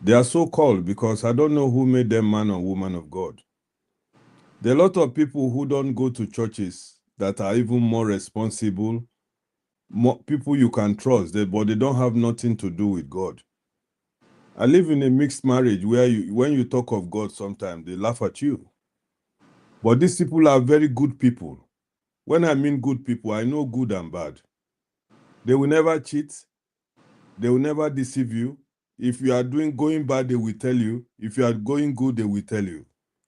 they are so-called because I don't know who made them man or woman of God. There are a lot of people who don't go to churches that are even more responsible, more people you can trust, but they don't have nothing to do with God. I live in a mixed marriage where when you talk of God, sometimes they laugh at you. But these people are very good people. When I mean good people, I know good and bad. They will never cheat. They will never deceive you. If you are going bad, they will tell you. If you are going good, they will tell you.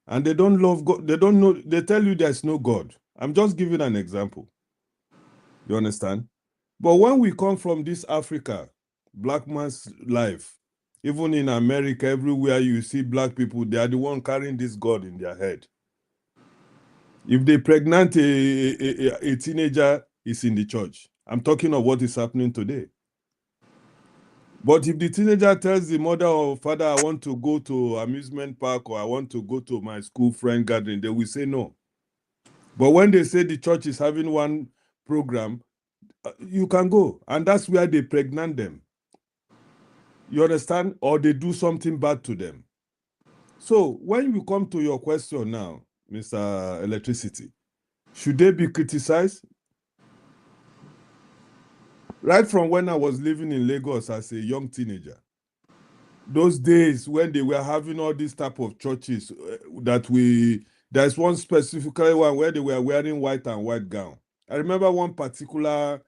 And they don't love God. They don't know. They tell you there's no God. I'm just giving an example. You understand? But when we come from this Africa, black man's life, even in America, everywhere you see black people, they are the one carrying this God in their head. If they pregnant a teenager, it's in the church. I'm talking of what is happening today. But if the teenager tells the mother or father, I want to go to amusement park or I want to go to my school friend gathering, they will say no. But when they say the church is having one program, you can go. And that's where they pregnant them. You understand? Or they do something bad to them. So when you come to your question now, Mr. Electricity, should they be criticized? Right from when I was living in Lagos as a young teenager, those days when they were having all these type of churches there's one specifically one where they were wearing white and white gown. I remember one particular,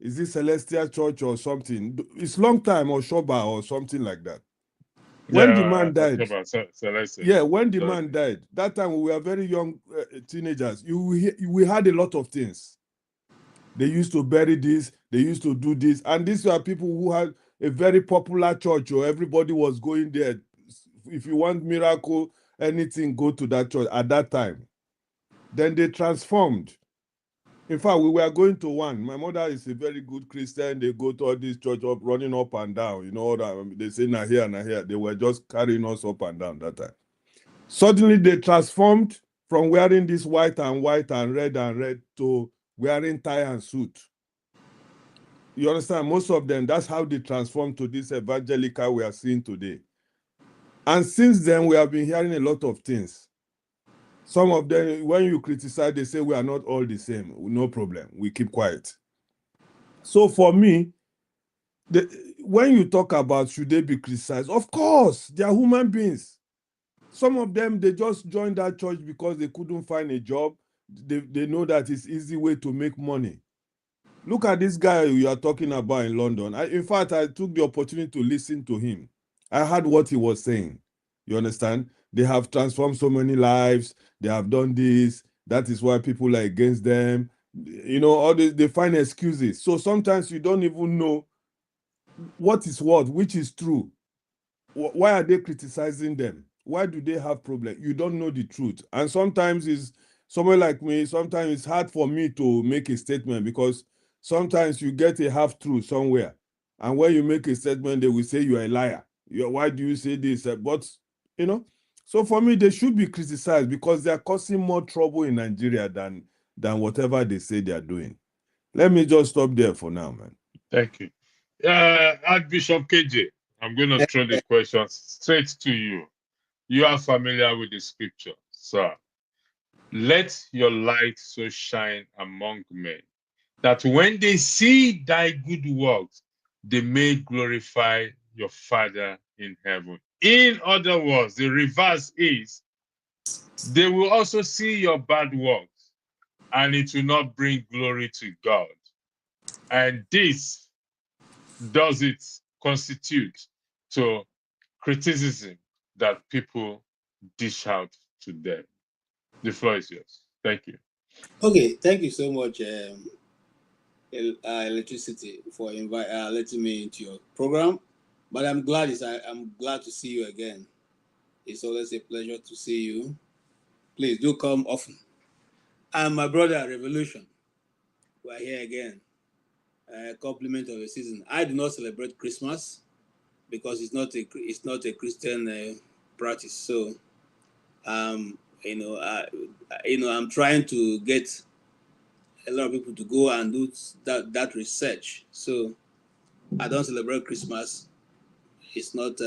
is it Celestial Church or something? It's long time, or Shoba or something like that. When the man died, when the man died, that time we were very young teenagers. We had a lot of things. They used to bury this, they used to do this, and these were people who had a very popular church, or everybody was going there. If you want miracle, anything, go to that church at that time. Then they transformed. In fact, we were going to one. My mother is a very good Christian. They go to all this church up, running up and down. You know, they say, nah here, nah here. They were just carrying us up and down that time. Suddenly, they transformed from wearing this white and red to wearing tie and suit. You understand? Most of them, that's how they transformed to this evangelical we are seeing today. And since then, we have been hearing a lot of things. Some of them, when you criticize, they say we are not all the same. No problem. We keep quiet. So for me, when you talk about should they be criticized, of course, they are human beings. Some of them, they just joined that church because they couldn't find a job. They know that it's easy way to make money. Look at this guy you are talking about in London. In fact, I took the opportunity to listen to him. I heard what he was saying. You understand? They have transformed so many lives. They have done this. That is why people are against them. You know, all they find excuses. So sometimes you don't even know what is what, which is true. Why are they criticizing them? Why do they have problems? You don't know the truth. And sometimes it's someone like me, sometimes it's hard for me to make a statement because sometimes you get a half truth somewhere. And when you make a statement, they will say you are a liar. Why do you say this? But, you know, so for me, they should be criticized because they are causing more trouble in Nigeria than whatever they say they are doing. Let me just stop there for now, man. Thank you. Archbishop KJ, I'm going to throw the question straight to you. You are familiar with the scripture, sir. Let your light so shine among men that when they see thy good works, they may glorify your Father in heaven. In other words, the reverse is they will also see your bad works and it will not bring glory to God. And this does it constitute to criticism that people dish out to them. The floor is yours. Thank you. Okay, thank you so much, Electricity, for letting me into your program. But I'm glad to see you again. It's always a pleasure to see you. Please do come often. And my brother, Revolution, we're here again. Compliment of the season. I do not celebrate Christmas because it's not a Christian practice. So, I'm trying to get a lot of people to go and do that research. So I don't celebrate Christmas. It's not,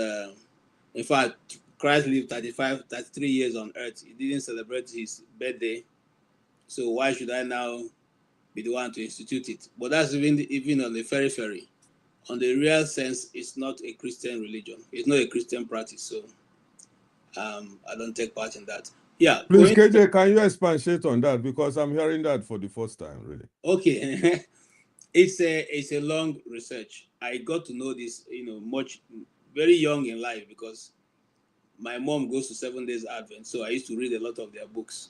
in fact, Christ lived 33 years on earth. He didn't celebrate his birthday. So why should I now be the one to institute it? But that's even on the periphery. On the real sense, it's not a Christian religion. It's not a Christian practice. So I don't take part in that. Yeah. Please, KJ, can you expatiate on that? Because I'm hearing that for the first time, really. Okay. It's a long research. I got to know this, very young in life because my mom goes to 7 Days Advent. So I used to read a lot of their books,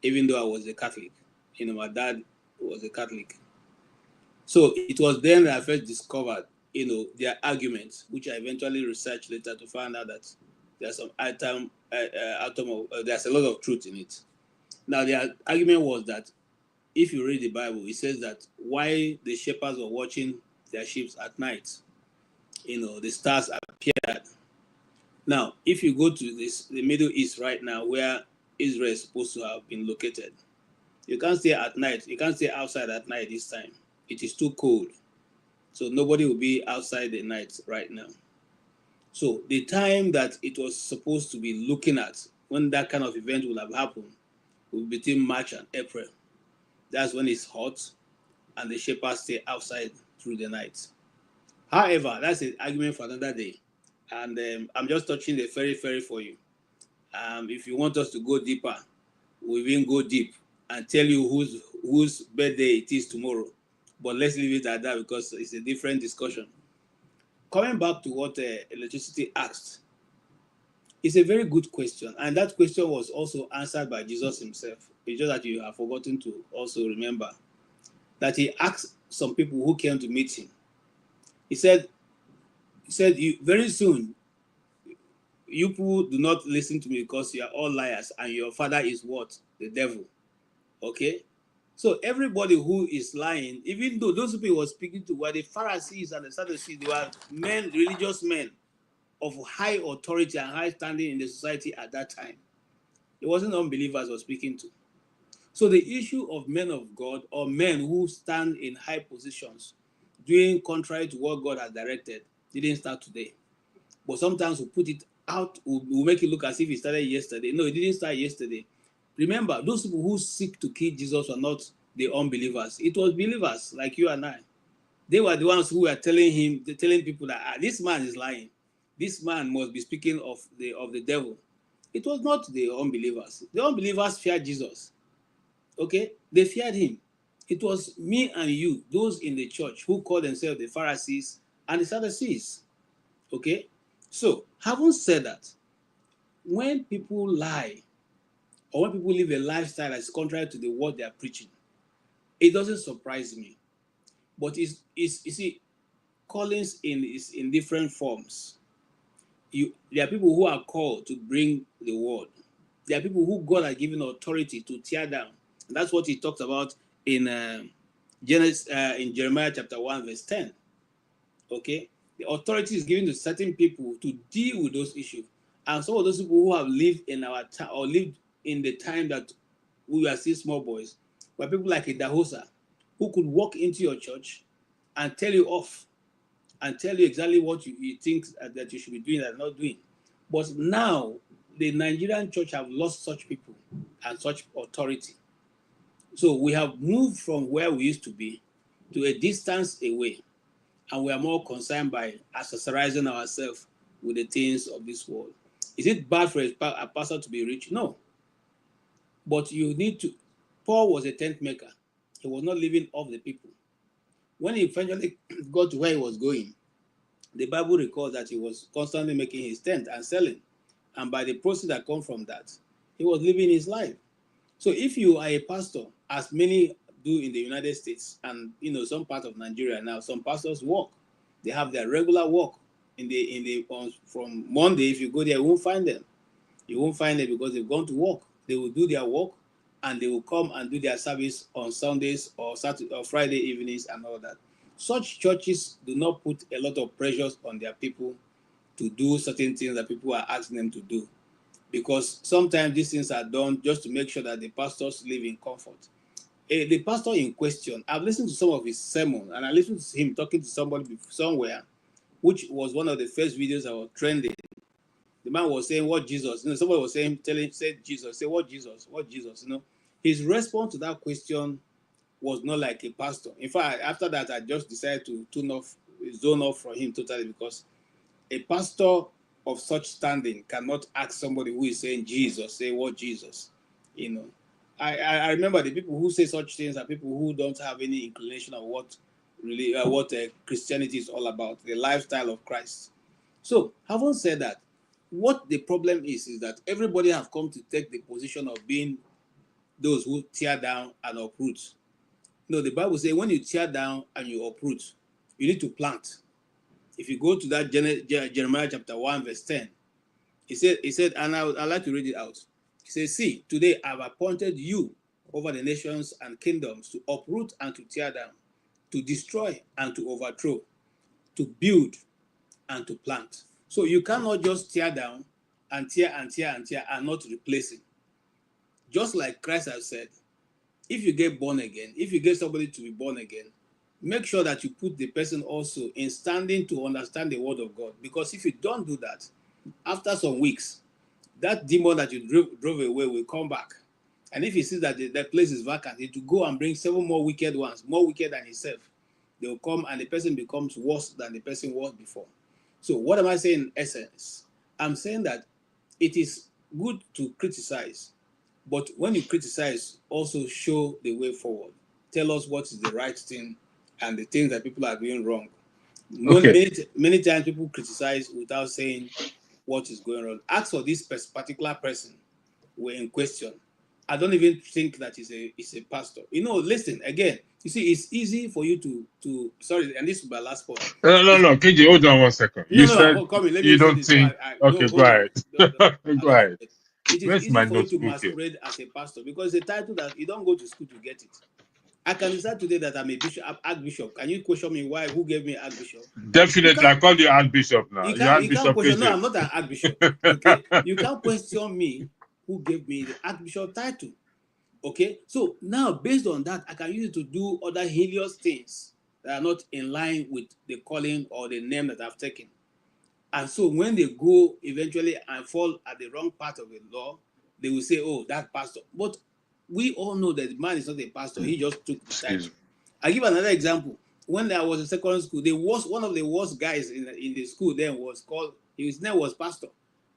even though I was a Catholic. My dad was a Catholic. So it was then that I first discovered, their arguments, which I eventually researched later to find out that there's some there's a lot of truth in it. Now, their argument was that if you read the Bible, it says that why the shepherds were watching their sheep at night, the stars appeared. Now, if you go to the Middle East right now, where Israel is supposed to have been located, you can't stay at night. You can't stay outside at night this time. It is too cold. So nobody will be outside the night right now. So the time that it was supposed to be looking at when that kind of event will have happened will be between March and April. That's when it's hot and the shepherds stay outside through the night. However, that's an argument for another day. And I'm just touching the ferry for you. If you want us to go deeper, we'll even go deep and tell you whose birthday it is tomorrow. But let's leave it at that because it's a different discussion. Coming back to what Electricity asked, it's a very good question. And that question was also answered by Jesus himself. It's just that you have forgotten to also remember that he asked some people who came to meet him. He said, very soon, you people do not listen to me because you are all liars and your father is what? The devil. Okay? So everybody who is lying, even though those people he was speaking to were the Pharisees and the Sadducees, they were men, religious men of high authority and high standing in the society at that time. It wasn't unbelievers he was speaking to. So the issue of men of God or men who stand in high positions doing contrary to what God has directed didn't start today. But sometimes we put it out, we'll make it look as if it started yesterday. No, it didn't start yesterday. Remember, those people who seek to kill Jesus were not the unbelievers. It was believers like you and I. They were the ones who were telling people that this man is lying. This man must be speaking of the devil. It was not the unbelievers. The unbelievers feared Jesus. Okay? They feared him. It was me and you, those in the church who call themselves the Pharisees and the Sadducees. Okay? So, having said that, when people lie or when people live a lifestyle that's contrary to the word they are preaching, it doesn't surprise me. But you see, callings is in different forms. There are people who are called to bring the word. There are people who God has given authority to tear down. And that's what he talked about in Jeremiah chapter 1, verse 10. Okay? The authority is given to certain people to deal with those issues. And some of those people who have lived in our time or lived in the time that we were still small boys were people like a Dahosa who could walk into your church and tell you off and tell you exactly what you think that you should be doing and not doing. But now, the Nigerian church have lost such people and such authority. So we have moved from where we used to be to a distance away, and we are more concerned by accessorizing ourselves with the things of this world. Is it bad for a pastor to be rich? No. But you need to. Paul was a tent maker. He was not living off the people. When he eventually got to where he was going, the Bible records that he was constantly making his tent and selling. And by the proceeds that come from that, he was living his life. So if you are a pastor, as many do in the United States and some part of Nigeria now, some pastors work. They have their regular work from Monday. If you go there, you won't find them. You won't find them because they've gone to work. They will do their work and they will come and do their service on Sundays or Saturday or Friday evenings and all that. Such churches do not put a lot of pressures on their people to do certain things that people are asking them to do, because sometimes these things are done just to make sure that the pastors live in comfort. The pastor in question, I've listened to some of his sermon, and I listened to him talking to somebody somewhere, which was one of the first videos that was trending. The man was saying, "What Jesus?" Somebody was said Jesus. Say, "What Jesus? What Jesus?" His response to that question was not like a pastor. In fact, after that, I just decided to zone off from him totally, because a pastor of such standing cannot ask somebody who is saying Jesus, say, "What Jesus?" I remember the people who say such things are people who don't have any inclination of what Christianity is all about, the lifestyle of Christ. So, having said that, what the problem is that everybody have come to take the position of being those who tear down and uproot. The Bible says when you tear down and you uproot, you need to plant. If you go to that Jeremiah chapter 1 verse 10, he said, and I'd like to read it out. He says, "See, today I've appointed you over the nations and kingdoms to uproot and to tear down, to destroy and to overthrow, to build and to plant." So you cannot just tear down and tear and tear and tear and not replacing. Just like Christ has said, if you get born again, if you get somebody to be born again, make sure that you put the person also in standing to understand the word of God. Because if you don't do that, after some weeks, that demon that you drove away will come back. And if he sees that that place is vacant, it will go and bring 7 more wicked ones, more wicked than himself. They will come and the person becomes worse than the person was before. So what am I saying in essence? I'm saying that it is good to criticize, but when you criticize, also show the way forward. Tell us what is the right thing and the things that people are doing wrong. Okay. Many times people criticize without saying what is going on. Ask for this particular person were in question. I don't even think that is a pastor. Listen, again, you see, it's easy for you to sorry, and this is my last point. No, KJ, hold on 1 second. No, You said I'm coming. Let you me say don't this. So think. no, Okay, go hold on. ahead. I Go don't ahead. forget. It is Where's easy my for you to notebook here? masquerade as a pastor because it's a title that you don't go to school to get it. I can decide today that I'm a bishop, archbishop. Can you question me who gave me archbishop? Definitely, I call you Archbishop now. You're You can't Archbishop question. No, KJ. I'm not an archbishop. Okay, you can't question me who gave me the archbishop title. Okay, so now based on that, I can use it to do other heinous things that are not in line with the calling or the name that I've taken. And so when they go eventually and fall at the wrong part of the law, they will say, "Oh, that pastor." But we all know that the man is not a pastor. He just took the Excuse title. me. I give another example. When I was in secondary school, one of the worst guys in the school then was called, his name was Pastor.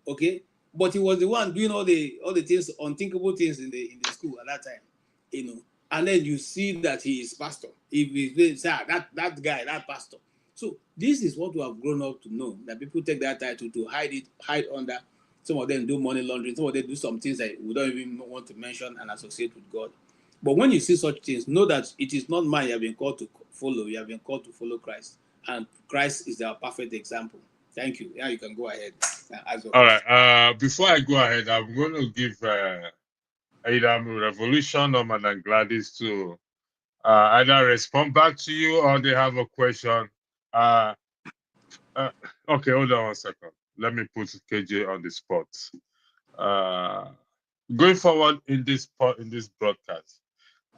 Okay? But he was the one doing all the things, unthinkable things in the school at that time. And then you see that he is pastor. If he say that guy, that pastor. So this is what we have grown up to know, that people take that title to hide under. Some of them do money laundering, some of them do some things that we don't even want to mention and associate with God. But when you see such things, know that it is not man you have been called to follow. You have been called to follow Christ. And Christ is our perfect example. Thank you. Now you can go ahead. All right. Before I go ahead, I'm going to give either Revolution or Madam Gladys to either respond back to you or they have a question. Okay, hold on 1 second. Let me put KJ on the spot. Going forward in this broadcast,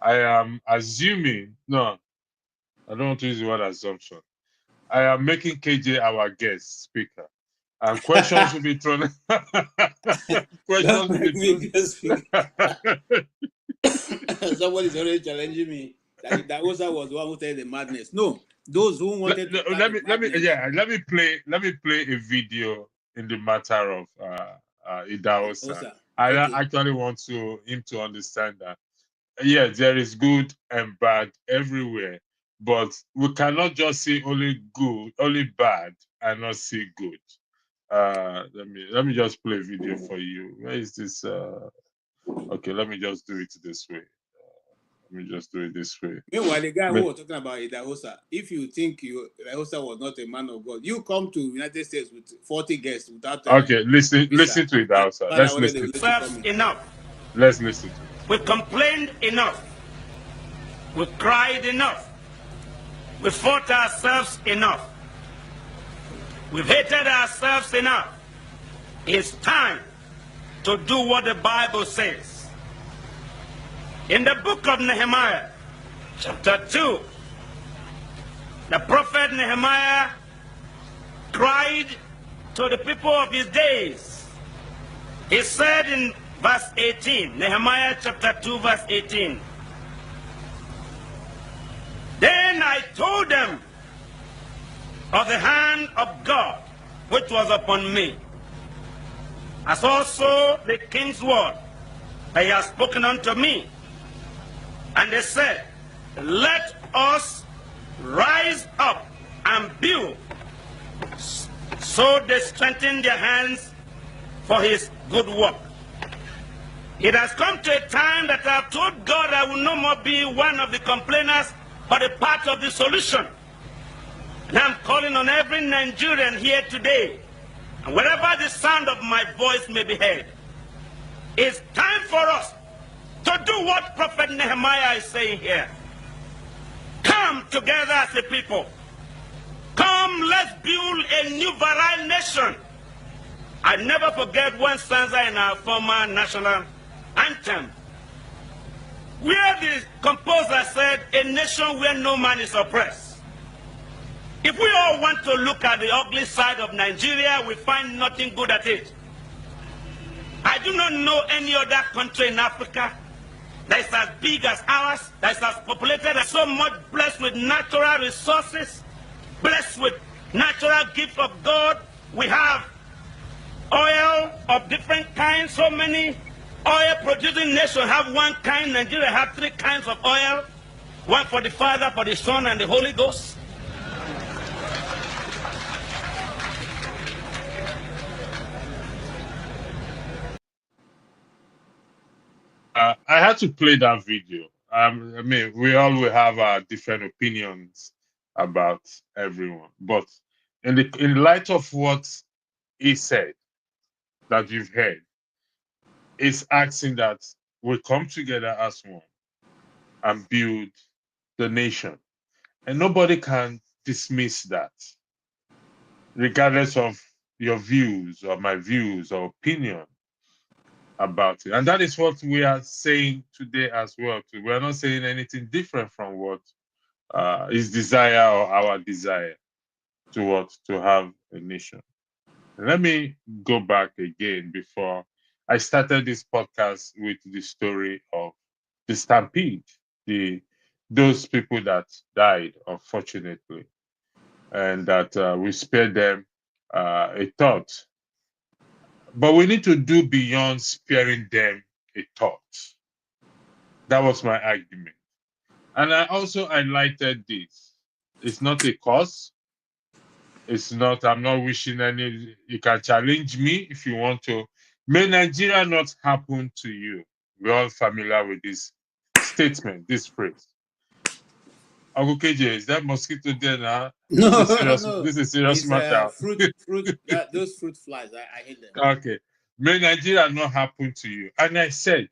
I am assuming, no, I don't want to use the word assumption. I am making KJ our guest speaker. And questions will be thrown. Questions Don't will be make me thrown. guess. Somebody's already challenging me. that the Dagosa was the one who started the madness. No, those who wanted to start the madness. Let me play a video in the matter of Idahosa. Dagosa. I Okay. actually want him to understand that there is good and bad everywhere, but we cannot just see only good, only bad, and not see good. Let me just play a video for you. Where is this? Okay, let me just do it this way. Let me just do it this way. Meanwhile, the guy who was talking about Idahosa, if you think Idahosa was not a man of God, you come to United States with 40 guests without Okay, listen visa. to Idahosa. Let's listen. Enough. Let's listen to it. We complained enough. We cried enough. We fought ourselves enough. We've hated ourselves enough. It's time to do what the Bible says. In the book of Nehemiah, chapter 2, the prophet Nehemiah cried to the people of his days. He said in verse 18, Nehemiah chapter 2, verse 18, "Then I told them of the hand of God which was upon me, as also the king's word that he has spoken unto me. And they said, Let us rise up and build. So they strengthened their hands for his good work. It has come to a time that I have told God I will no more be one of the complainers, but a part of the solution. And I'm calling on every Nigerian here today, and wherever the sound of my voice may be heard, it's time for us to do what Prophet Nehemiah is saying here. Come together as a people. Come, let's build a new virile nation. I never forget one stanza in our former national anthem, where the composer said, a nation where no man is oppressed. If we all want to look at the ugly side of Nigeria, we find nothing good at it. I do not know any other country in Africa that is as big as ours, that is as populated, and so much blessed with natural resources, blessed with natural gifts of God. We have oil of different kinds. So many oil-producing nations have one kind. Nigeria has 3 kinds of oil, one for the Father, for the Son, and the Holy Ghost. I had to play that video. I mean, we all will have our different opinions about everyone, but in light of what he said that you've heard, it's asking that we come together as one and build the nation, and nobody can dismiss that, regardless of your views or my views or opinion about it. And that is what we are saying today as well. We're not saying anything different from what his desire or our desire to have a nation. Let me go back again before I started this podcast with the story of the stampede, those people that died, unfortunately, and that we spared them a thought. But we need to do beyond sparing them a thought. That was my argument. And I also highlighted this. It's not a cause. It's not, I'm not wishing any, you can challenge me if you want to. May Nigeria not happen to you. We're all familiar with this statement, this phrase. Uncle KJ, is that mosquito there now? No, this is serious it's, matter. those fruit flies, I hate them. Okay. May Nigeria not happen to you. And I said,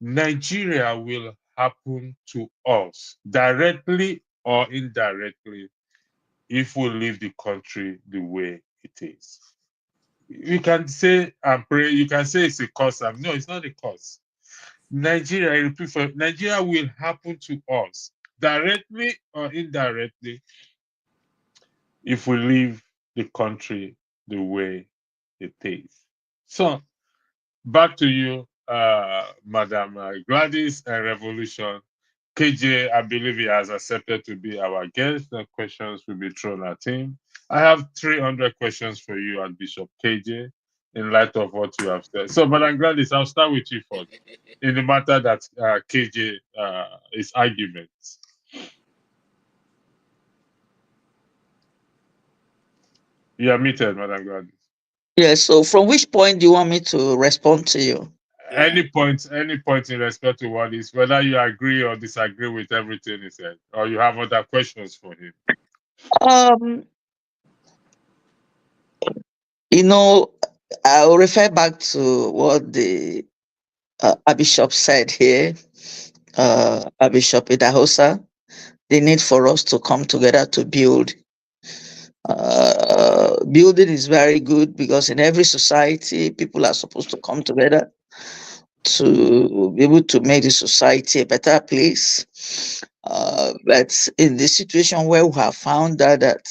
Nigeria will happen to us, directly or indirectly, if we leave the country the way it is. You can say and pray, you can say it's a cause. No, it's not a cause. Nigeria, I repeat, Nigeria will happen to us, directly or indirectly, if we leave the country the way it is. So, back to you, Madam Gladys and Revolution. KJ, I believe he has accepted to be our guest. The questions will be thrown at him. I have 300 questions for you, Archbishop KJ, in light of what you have said. So, Madam Gladys, I'll start with you first. In the matter that KJ is arguments. You are muted, Madam Gladys. Yeah, so from which point do you want me to respond to you? Yeah. Any point in respect to what is, whether you agree or disagree with everything he said, or you have other questions for him. You know, I'll refer back to what the Bishop said here, Bishop Idahosa. The need for us to come together to build. Building is very good because in every society, people are supposed to come together to be able to make the society a better place. But in the situation where we have found that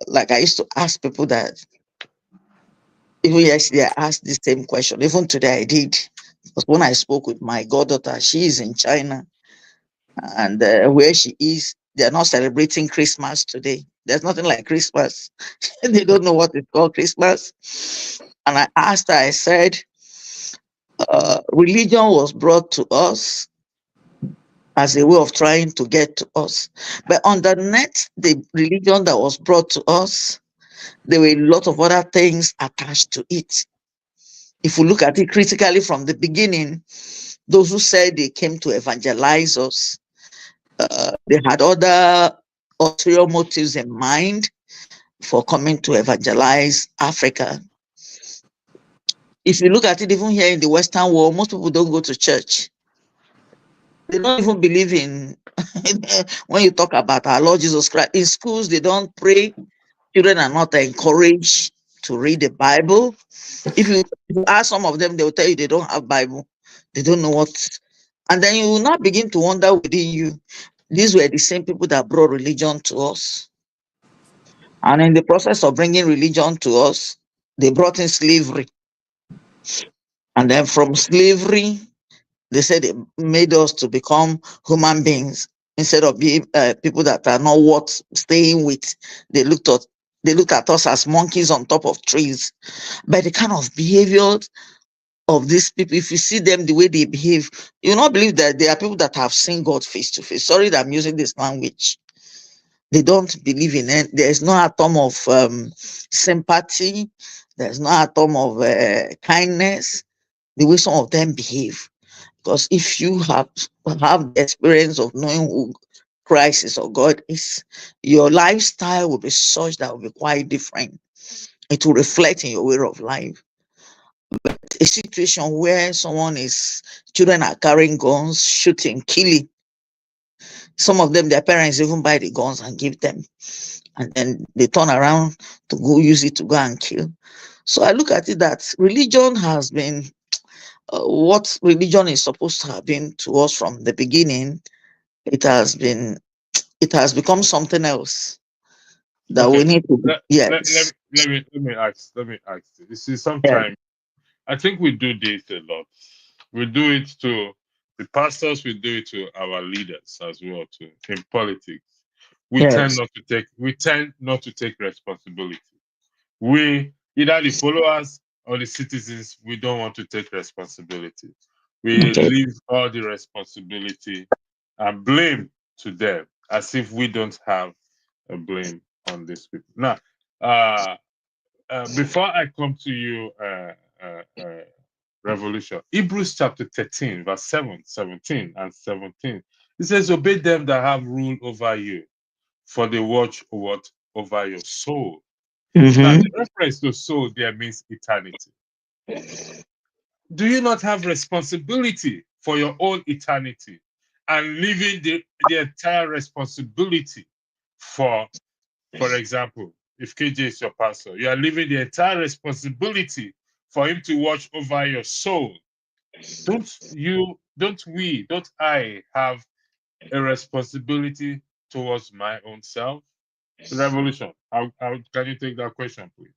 like I used to ask people that, even yesterday I asked the same question, even today I did. Because when I spoke with my goddaughter, she is in China, and where she is, they're not celebrating Christmas today. There's nothing like Christmas. They don't know what it's called Christmas. And I asked her, I said, religion was brought to us as a way of trying to get to us. But underneath the religion that was brought to us, there were a lot of other things attached to it. If we look at it critically from the beginning, those who said they came to evangelize us, they had other ulterior motives in mind for coming to evangelize Africa. If you look at it, even here in the Western world, most people don't go to church. They don't even believe in, when you talk about our Lord Jesus Christ, in schools, they don't pray. Children are not encouraged to read the Bible. If you ask some of them, they will tell you they don't have Bible. They don't know what. And then you will not begin to wonder within you, these were the same people that brought religion to us. And in the process of bringing religion to us, they brought in slavery. And then from slavery, they said they made us to become human beings instead of being people that are not worth staying with. They looked at us as monkeys on top of trees. But the kind of behavior of these people, if you see them the way they behave, you will not believe that they are people that have seen God face to face. Sorry that I'm using this language. They don't believe in it. There's no atom of sympathy. There's no atom of kindness. The way some of them behave. Because if you have the experience of knowing who Christ is or God is, your lifestyle will be such that will be quite different. It will reflect in your way of life. But a situation where children are carrying guns, shooting, killing. Some of them, their parents even buy the guns and give them. And then they turn around to go use it to go and kill. So I look at it that religion has been what religion is supposed to have been to us from the beginning. It has become something else that we Okay. need to. Let Yes. me ask. You see, Yeah. sometimes I think we do this a lot. We do it to the pastors. We do it to our leaders as well too. In politics, we tend Yes. not to take responsibility. We, either the followers or the citizens, we don't want to take responsibility. We Okay. leave all the responsibility and blame to them, as if we don't have a blame on these people. Now, before I come to you, Revolution, Hebrews chapter 13, verse 17 and 17, it says, "Obey them that have rule over you, for they watch what over your soul." Now, Mm-hmm. the reference to soul there means eternity. Do you not have responsibility for your own eternity and leaving the entire responsibility for example, if KJ is your pastor, you are leaving the entire responsibility for him to watch over your soul. Don't I have a responsibility towards my own self? Revolution, how can you take that question, please?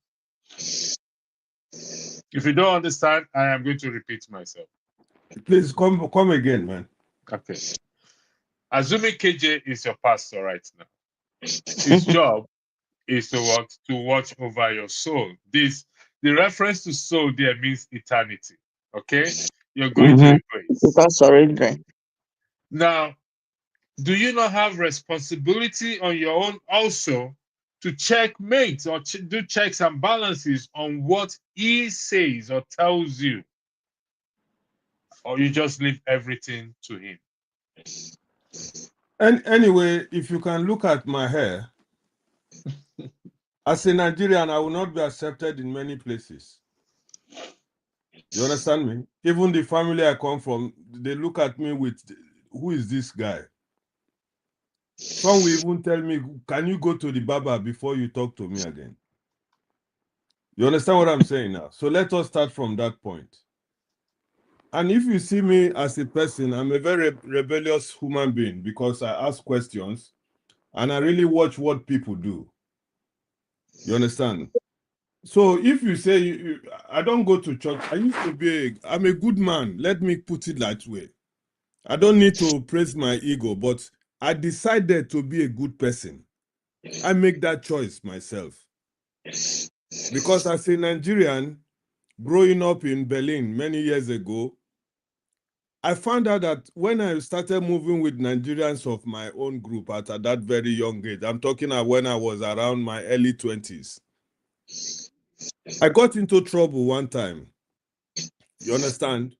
If you don't understand, I am going to repeat myself. Please come again, man. Okay. Assuming KJ is your pastor right now, his job is to watch over your soul. The reference to soul there means eternity. Okay, you're going to a place. That's already. Now, do you not have responsibility on your own also to checkmate or do checks and balances on what he says or tells you, or you just leave everything to him? And anyway, if you can look at my hair, as a Nigerian, I will not be accepted in many places. You understand me? Even the family I come from, they look at me with, who is this guy? Some will even tell me, can you go to the barber before you talk to me again? You understand what I'm saying now? So let us start from that point. And if you see me as a person, I'm a very rebellious human being because I ask questions and I really watch what people do. You understand? So if you say, I don't go to church, I'm a good man. Let me put it that way. I don't need to praise my ego, but I decided to be a good person. I make that choice myself. Because as a Nigerian, growing up in Berlin many years ago, I found out that when I started moving with Nigerians of my own group at that very young age, I'm talking about when I was around my early 20s, I got into trouble one time. You understand?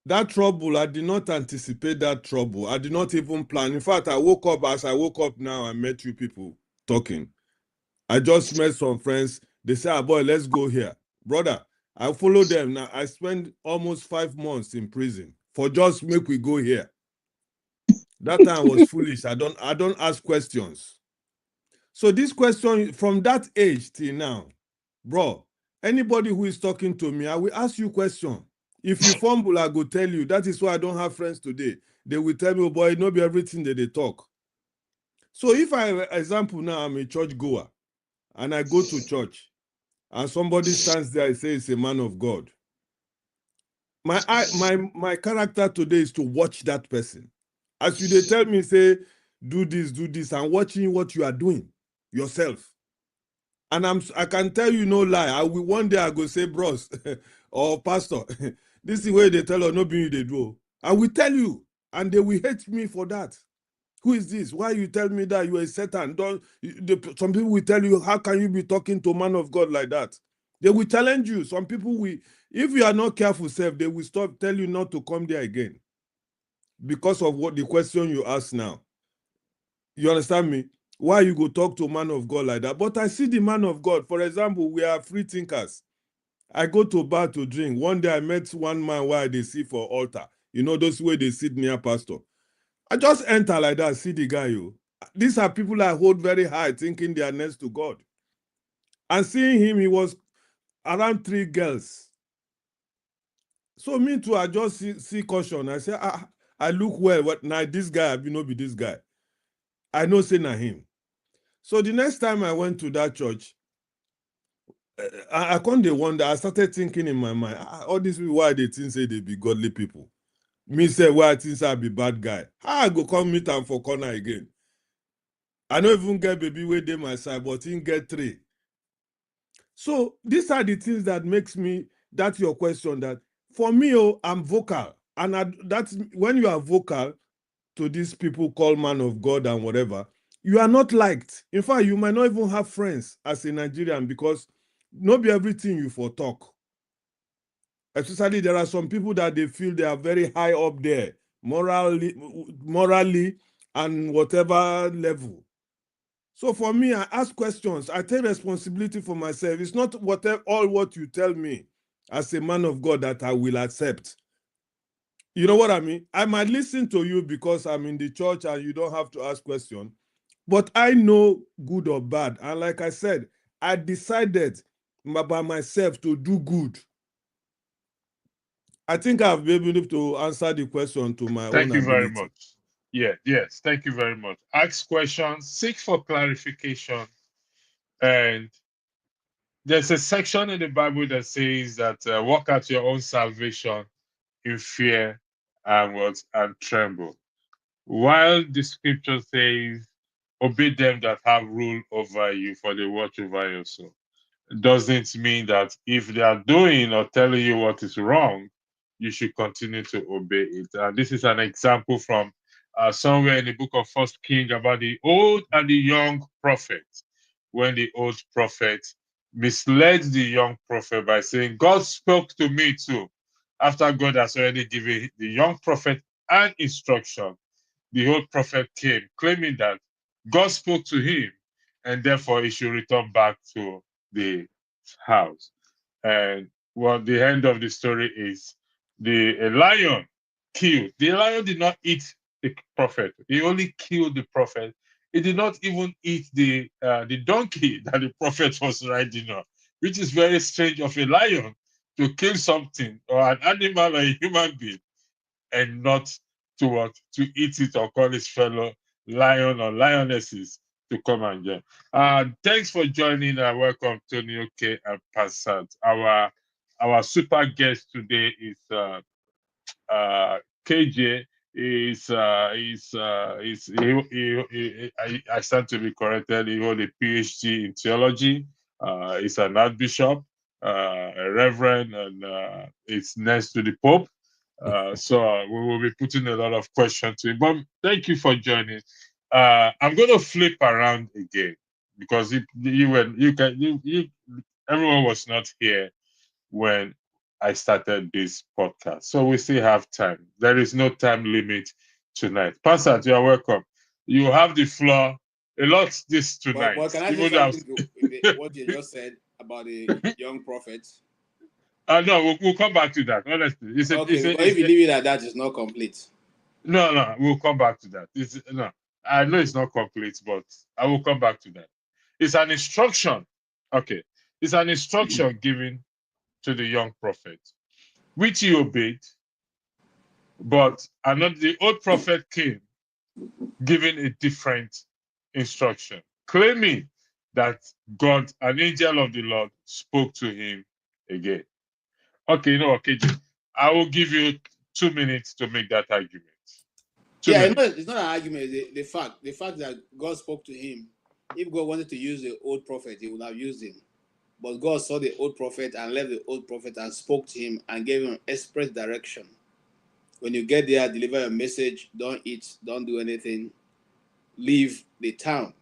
That trouble, I did not anticipate that trouble. I did not even plan. In fact, as I woke up now, I met you people talking. I just met some friends. They say, boy, let's go here. Brother, I follow them. Now, I spent almost 5 months in prison for just make we go here. That time I was foolish. I don't ask questions. So this question from that age till now, bro, anybody who is talking to me, I will ask you question. If you fumble, I go tell you. That is why I don't have friends today. They will tell me, oh boy, not be everything that they talk. So if example now, I'm a church goer and I go to church and somebody stands there and says it's a man of God. My character today is to watch that person. As they tell me, say, do this, I'm watching what you are doing yourself. And I can tell you no lie. One day I go say, bros or pastor, this is the way they tell us, no be they do. I will tell you, and they will hate me for that. Who is this? Why you tell me that you are a Satan? Some people will tell you, how can you be talking to a man of God like that? They will challenge you. Some people will, if you are not careful, they will tell you not to come there again because of what the question you ask now. You understand me? Why you go talk to a man of God like that? But I see the man of God. For example, we are free thinkers. I go to bar to drink. One day I met one man while they sit for altar. You know, those way they sit near pastor. I just enter like that, see the guy. These are people I hold very high, thinking they are next to God. And seeing him, he was around 3 girls. So me too, I just see caution. I say, I look well. What now? This guy, I not be this guy. I know say na him. So the next time I went to that church, I can't wonder. I started thinking in my mind, all these people, why they think say they be godly people? Me say, why I think I be bad guy? How I go come meet them for corner again? I don't even get baby where they my side, but he get 3. So these are the things that makes me, that's your question, that for me, I'm vocal. And that's when you are vocal to these people called man of God and whatever, you are not liked. In fact, you might not even have friends as a Nigerian because not be everything you for talk. Especially there are some people that they feel they are very high up there, morally and whatever level. So for me, I ask questions. I take responsibility for myself. It's not all what you tell me as a man of God that I will accept. You know what I mean? I might listen to you because I'm in the church and you don't have to ask questions. But I know good or bad. And like I said, I decided by myself to do good. I think I've been able to answer the question to my own Thank you very ability. much. Yes, thank you very much. Ask questions, seek for clarification, and there's a section in the Bible that says that work out your own salvation in fear and tremble. While the scripture says, obey them that have rule over you, for they watch over your soul, doesn't mean that if they are doing or telling you what is wrong, you should continue to obey it. And this is an example from somewhere in the book of First King about the old and the young prophet. When the old prophet misled the young prophet by saying, God spoke to me too. After God has already given the young prophet an instruction, the old prophet came claiming that God spoke to him and therefore he should return back to the house. And what the end of the story is, a lion killed. The lion did not eat the prophet. He only killed the prophet. He did not even eat the donkey that the prophet was riding on, which is very strange of a lion to kill something or an animal or a human being and not to what, to eat it or call his fellow lion or lionesses to come and join. Thanks for joining. Welcome Tony K and Passat. Our super guest today is KJ. I stand to be corrected. He holds a PhD in theology. He's an archbishop, a reverend, and it's next to the Pope. So we will be putting a lot of questions to him. But thank you for joining. I'm going to flip around again because everyone was not here when I started this podcast. So we still have time. There is no time limit tonight. Pastor, you are welcome. You have the floor a lot this tonight. But can I say something to what you just said about the young prophets? No, we'll come back to that. Honestly, if you leave it at that, it's not complete. No, we'll come back to that. I know it's not complete, but I will come back to that. It's an instruction. Okay, it's an instruction given to the young prophet, which he obeyed. But the old prophet came, giving a different instruction, claiming that God, an angel of the Lord, spoke to him again. Okay, I will give you 2 minutes to make that argument. It's not an argument. The fact that God spoke to him. If God wanted to use the old prophet, he would have used him. But God saw the old prophet and left the old prophet and spoke to him and gave him express direction. When you get there, deliver your message. Don't eat. Don't do anything. Leave the town.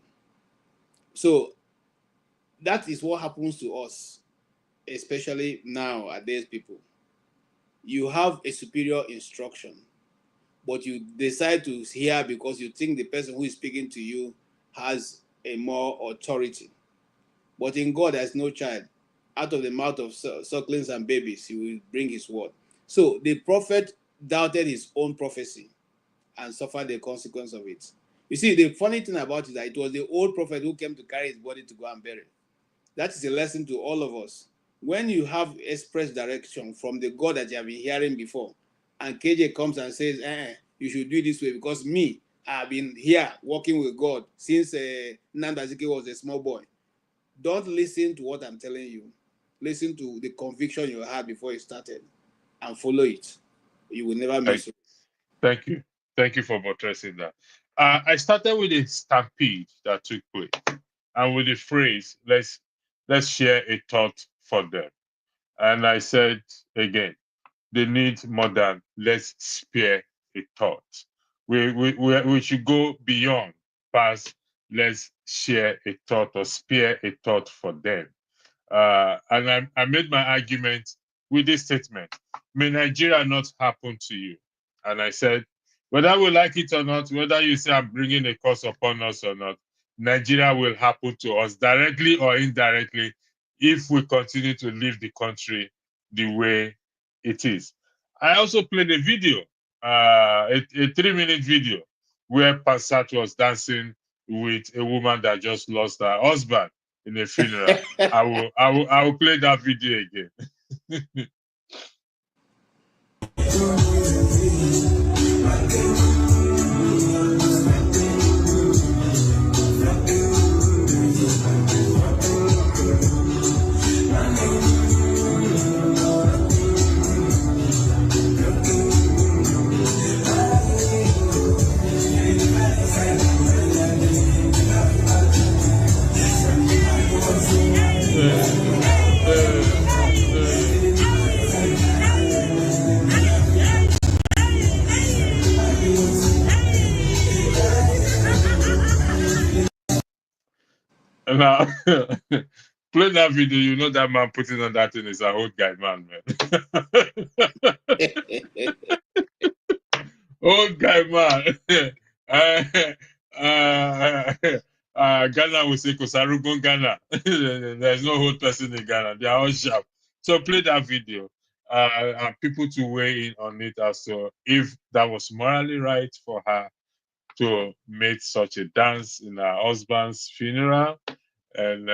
So that is what happens to us, especially nowadays, people. You have a superior instruction, but you decide to hear because you think the person who is speaking to you has a more authority. But in God, there's no child. Out of the mouth of sucklings and babies, he will bring his word. So the prophet doubted his own prophecy and suffered the consequence of it. You see, the funny thing about it is that it was the old prophet who came to carry his body to go and bury. That is a lesson to all of us. When you have express direction from the God that you have been hearing before, and KJ comes and says, you should do it this way because I've been here working with God since Nandazike was a small boy. Don't listen to what I'm telling you. Listen to the conviction you had before you started and follow it. You will never miss it. Thank you. Thank you for buttressing that. I started with a stampede that took place and with the phrase, let's share a thought for them. And I said again, they need more than let's spare a thought. We should go beyond past let's share a thought or spare a thought for them. And I made my argument with this statement: may Nigeria not happen to you. And I said, whether we like it or not, whether you say I'm bringing a curse upon us or not, Nigeria will happen to us directly or indirectly if we continue to live the country the way it is. I also played a video, a 3-minute video, where Passat was dancing with a woman that just lost her husband in a funeral. I will play that video again. Now, play that video. You know that man putting on that thing is a old guy man. Old guy man. Ghana will say Kosarugon Ghana. There's no old person in Ghana. They are all sharp. So play that video. And people to weigh in on it as to if that was morally right for her to make such a dance in her husband's funeral. And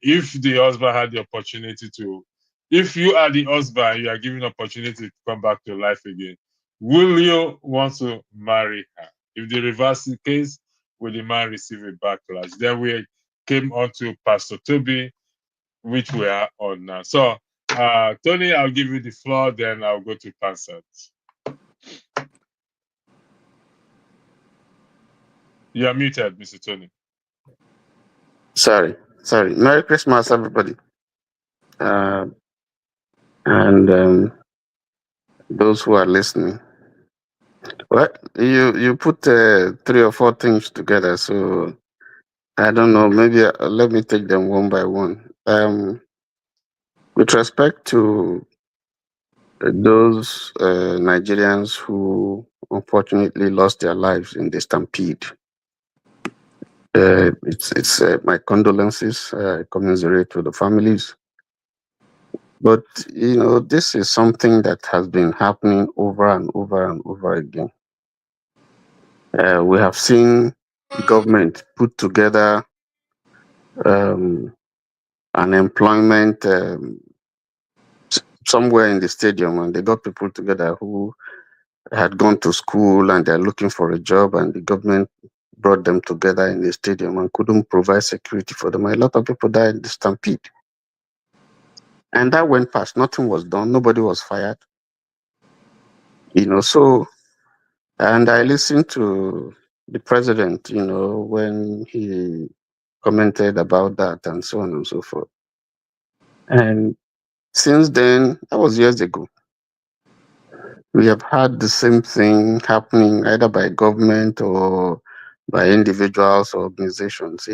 if the husband had the opportunity to, if you are the husband, you are given opportunity to come back to life again, will you want to marry her? If the reverse the case, will the man receive a backlash? Then we came on to Pastor Toby, which we are on now. So, Tony, I'll give you the floor, then I'll go to Pansat. You are muted, Mr. Tony. Sorry. Merry Christmas, everybody. And those who are listening. Well, you put 3 or 4 things together, so I don't know. Maybe let me take them one by one. With respect to those Nigerians who unfortunately lost their lives in the stampede, it's my condolences. I commiserate with the families. But this is something that has been happening over and over and over again. We have seen the government put together an employment somewhere in the stadium, and they got people together who had gone to school and they're looking for a job, and the government brought them together in the stadium and couldn't provide security for them. A lot of people died in the stampede. And that went past. Nothing was done. Nobody was fired. So, and I listened to the president, when he commented about that and so on and so forth. And since then, that was years ago, we have had the same thing happening either by government or by individuals or organizations,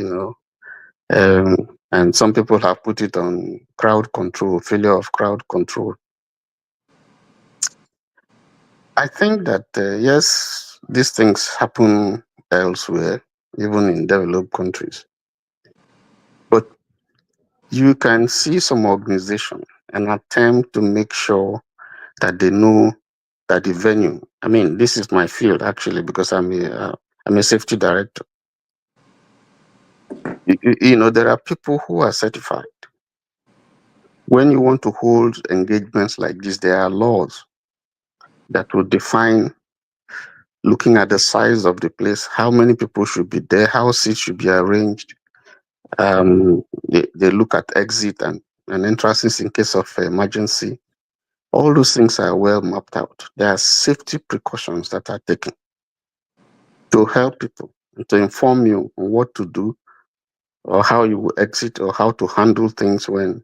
and some people have put it on crowd control, failure of crowd control. I think that, yes, these things happen elsewhere, even in developed countries. But you can see some organization and attempt to make sure that they know that the venue, I mean, this is my field actually, because I'm a safety director. There are people who are certified. When you want to hold engagements like this, there are laws that will define, looking at the size of the place, how many people should be there, how seats should be arranged. They look at exit and entrances in case of emergency. All those things are well mapped out. There are safety precautions that are taken to help people, to inform you on what to do or how you will exit or how to handle things when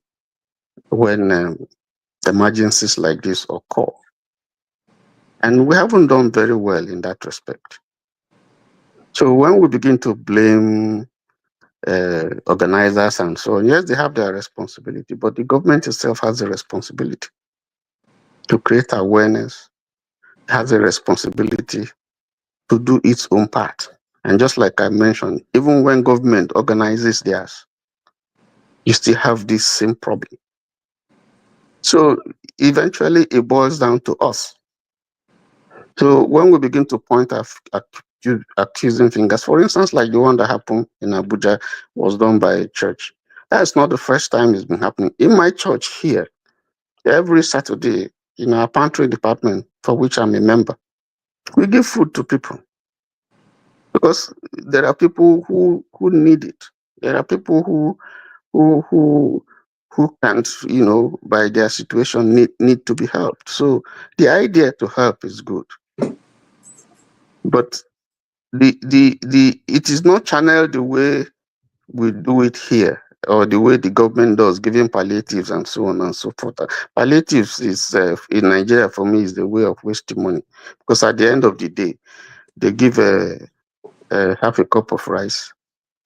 emergencies like this occur. And we haven't done very well in that respect. So when we begin to blame organizers and so on, yes, they have their responsibility, but the government itself has a responsibility to create awareness, has a responsibility to do its own part. And just like I mentioned, even when government organizes theirs, you still have this same problem. So eventually it boils down to us. So when we begin to point at accusing fingers, for instance, like the one that happened in Abuja was done by a church. That's not the first time it's been happening. In my church here, every Saturday, in our pantry department, for which I'm a member, we give food to people. Because there are people who need it. There are people who can't, by their situation, need to be helped. So the idea to help is good. But it is not channeled the way we do it here, or the way the government does, giving palliatives and so on and so forth. Palliatives is in Nigeria, for me, is the way of wasting money, because at the end of the day, they give half a cup of rice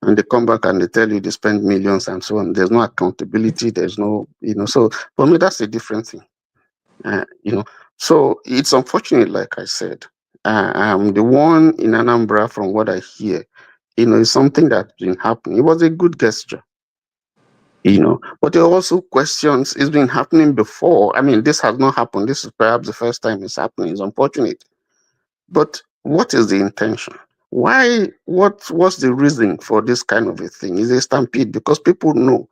and they come back and they tell you they spend millions and so on. There's no accountability. There's no, so for me, that's a different thing. So it's unfortunate, like I said. The one in Anambra, from what I hear, it's something that's been happening. It was a good gesture, but there are also questions. It's been happening before. I mean, this has not happened. This is perhaps the first time it's happening. It's unfortunate. But what is the intention? Why? What's the reason for this kind of a thing? Is a stampede because people know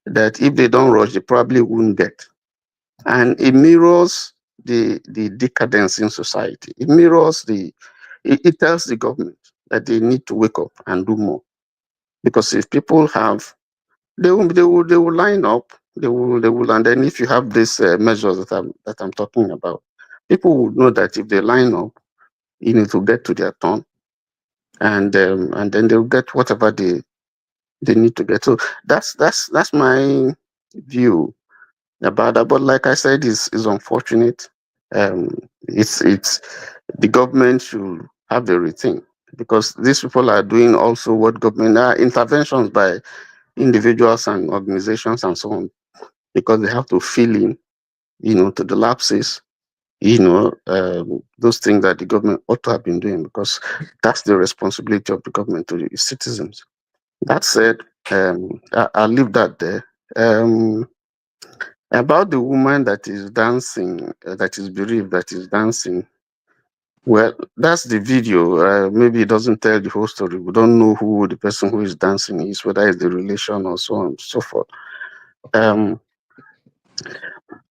that if they don't rush, they probably won't get. And it mirrors the decadence in society. It mirrors it tells the government that they need to wake up and do more. Because if people have, they will line up, they will, and then if you have these measures that I'm talking about, people would know that if they line up, to get to their turn, and then they'll get whatever they need to get. So that's my view about that. But like I said, is unfortunate. It's the government should have the rethink, because these people are doing also what government interventions by individuals and organizations and so on, because they have to fill in, to the lapses, those things that the government ought to have been doing, because that's the responsibility of the government to its citizens. That said, I'll leave that there. About the woman that is dancing, that is bereaved, that is dancing. Well, that's the video. Maybe it doesn't tell the whole story. We don't know who the person who is dancing is, whether it's the relation or so on and so forth.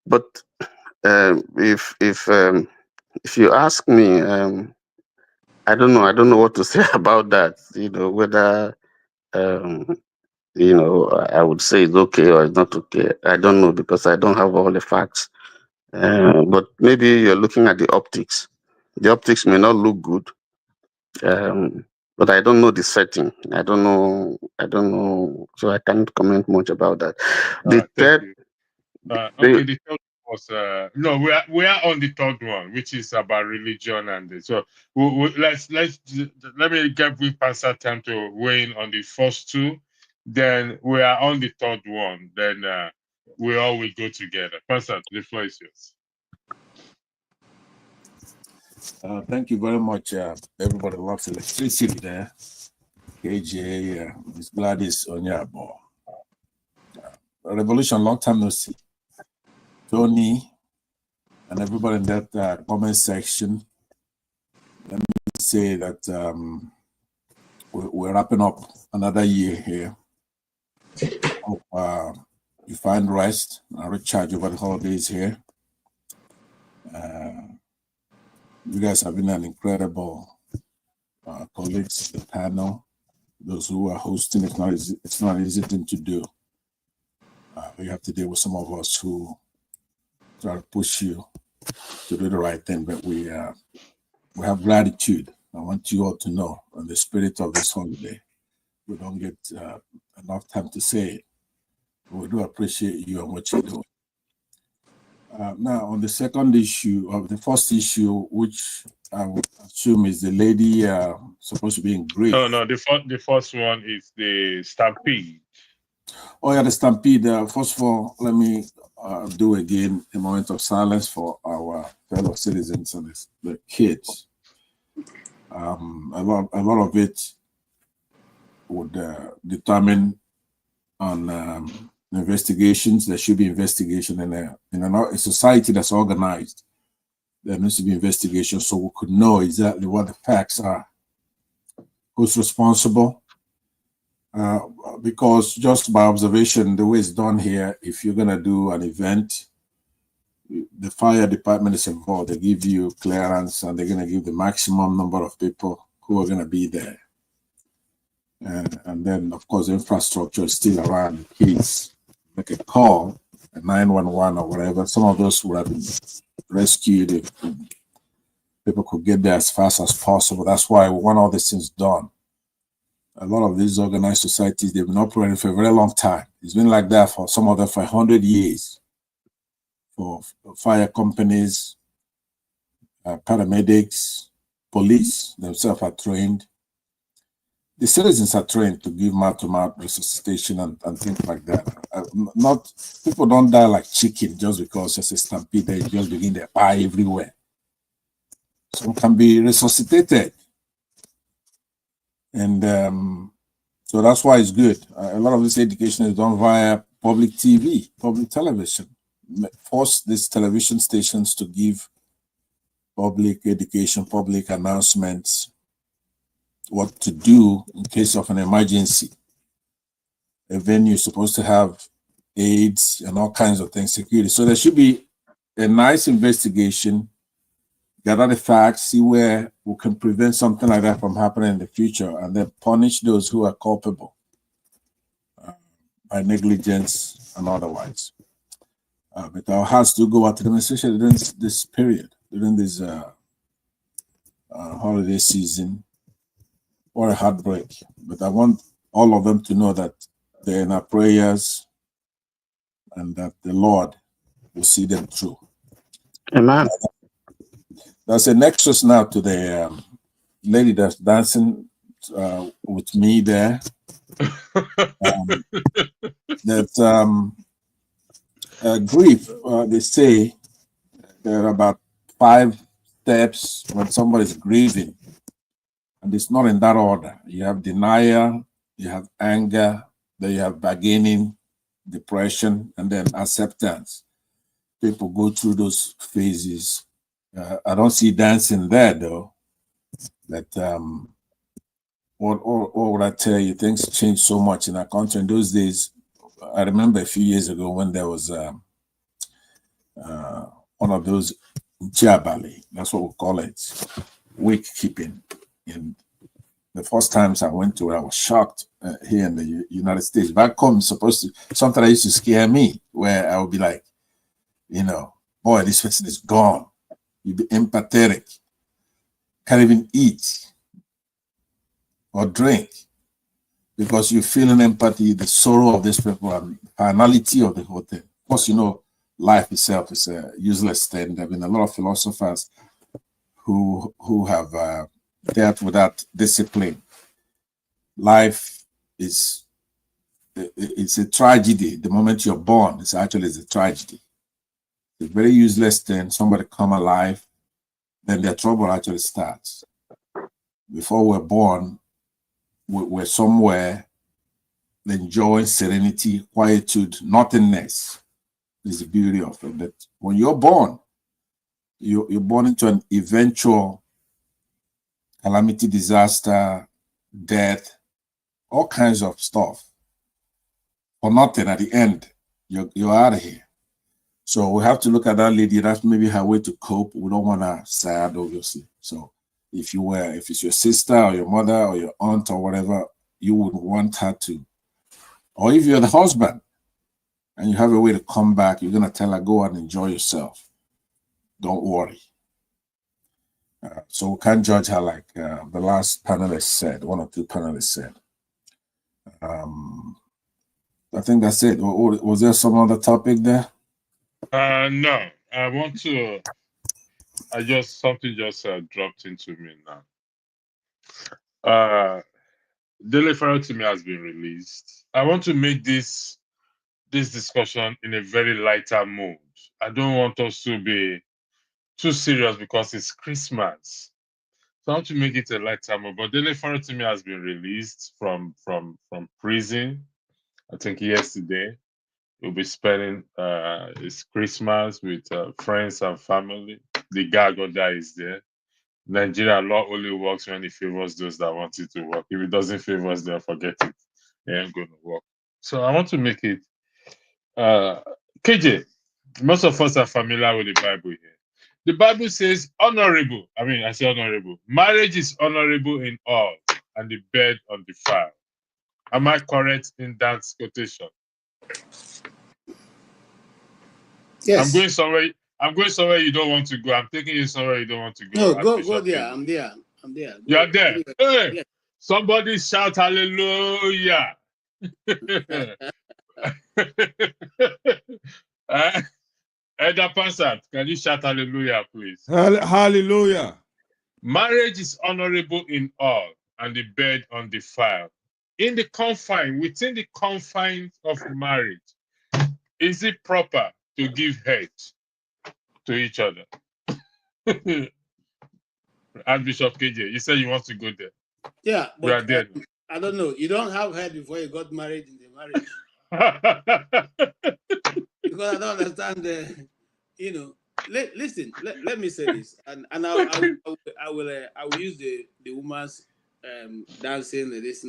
But if you ask me, I don't know. I don't know what to say about that. Whether I would say it's okay or it's not okay. I don't know, because I don't have all the facts. But maybe you're looking at the optics. The optics may not look good, but I don't know the setting. I don't know. So I can't comment much about that. The third. Okay, the third was no, we are on the third one, which is about religion, and so let me give Pastor time to weigh in on the first two. Then we are on the third one. Then we all will go together. Pastor, the floor is yours. Thank you very much. Everybody loves electricity there. KJ, Miss Gladys Onyabo. Revolution, long time no see. Tony, and everybody in that comment section. Let me say that we're wrapping up another year here. Hope you find rest and recharge over the holidays here. You guys have been an incredible colleagues in the panel. Those who are hosting, it's not an easy thing to do. You have to deal with some of us who try to push you to do the right thing, but we have gratitude. I want you all to know, in the spirit of this holiday, we don't get enough time to say it. We do appreciate you and what you're doing. Now, on the second issue, of the first issue, which I would assume is the lady supposed to be in grief. No, the first one is the stampede. Oh yeah, the stampede. First of all, let me do again a moment of silence for our fellow citizens and the kids. A lot of it would determine on investigations. There should be investigation in a society that's organized. There needs to be investigation so we could know exactly what the facts are, who's responsible. Because just by observation, the way it's done here, if you're gonna do an event, the fire department is involved. They give you clearance and they're gonna give the maximum number of people who are gonna be there. And then, of course, the infrastructure is still around. The kids make a call, a 911 or whatever. Some of those would have been rescued if people could get there as fast as possible. That's why we want all these things done. A lot of these organized societies, they've been operating for a very long time. It's been like that for some of them for 100 years. For fire companies, paramedics, police themselves are trained. the citizens are trained to give mouth-to-mouth resuscitation and things like that. Not people don't die like chicken just because there's a stampede. They just begin to die everywhere. Some can be resuscitated, and so that's why it's good. A lot of this education is done via public TV, public television. Force these television stations to give public education, public announcements, what to do in case of an emergency. A venue is supposed to have aids and all kinds of things, security. So there should be a nice investigation, gather the facts, see where we can prevent something like that from happening in the future, and then punish those who are culpable by negligence and otherwise. But our hearts do go out to them, especially during this period, during this holiday season. What a heartbreak. But I want all of them to know that they're in our prayers and that the Lord will see them through. Amen. There's a nexus now to the lady that's dancing with me there. Grief, they say there are about 5 steps when somebody's grieving. And it's not in that order. You have denial, you have anger, then you have bargaining, depression, and then acceptance. People go through those phases. I don't see dancing there though. But what would I tell you? Things change so much in our country. In those days, I remember a few years ago when there was one of those jabali, that's what we call it, wake keeping. And the first times I went to it, I was shocked here in the United States. Back home, something that used to scare me, where I would be like, boy, this person is gone. You'd be empathetic, can't even eat or drink because you're feeling empathy, the sorrow of this people, and the finality of the whole thing. Of course, life itself is a useless thing. There have been a lot of philosophers who have dealt with that discipline. Life it's a tragedy. The moment you're born, it's a tragedy. It's a very useless thing. Somebody come alive, then their trouble actually starts. Before we're born, we're somewhere enjoying serenity, quietude, nothingness. Is the beauty of it. That when you're born, you're born into an eventual calamity, disaster, death, all kinds of stuff. For nothing at the end, you're out of here. So we have to look at that lady. That's maybe her way to cope. We don't want her sad, obviously. So if it's your sister or your mother or your aunt or whatever, you would want her to. Or if you're the husband and you have a way to come back, you're going to tell her, go and enjoy yourself. Don't worry. So we can't judge her like the last panelist said, one or two panelists said. I think that's it. Was there some other topic there? No, I want to. Something just dropped into me now. Daily to me has been released. I want to make this discussion in a very lighter mood. I don't want us to be too serious because it's Christmas. So I want to make it a lighter mood. But Daily to me has been released from prison. I think yesterday. He'll be spending his Christmas with friends and family. The Gagoda is there. Nigeria law only works when it favors those that want it to work. If it doesn't favor us, then forget it. It ain't going to work. So I want to make it. KJ, most of us are familiar with the Bible here. The Bible says honorable. I say honorable. Marriage is honorable in all, and the bed undefiled. Am I correct in that quotation? Yes. I'm going somewhere you don't want to go. I'm taking you somewhere you don't want to go. No, go there. I'm there. You are there. Hey, yeah. Somebody shout hallelujah. Elder Pastor, can you shout hallelujah, please? Hallelujah. Marriage is honorable in all, and the bed undefiled. In the confine, within the confines of marriage, is it proper to give head to each other? Archbishop KJ, you said you want to go there. Yeah, We are but there. I don't know. You don't have head before you got married in the marriage. Because I don't understand the, listen, let me say this, and I will use the woman's dancing this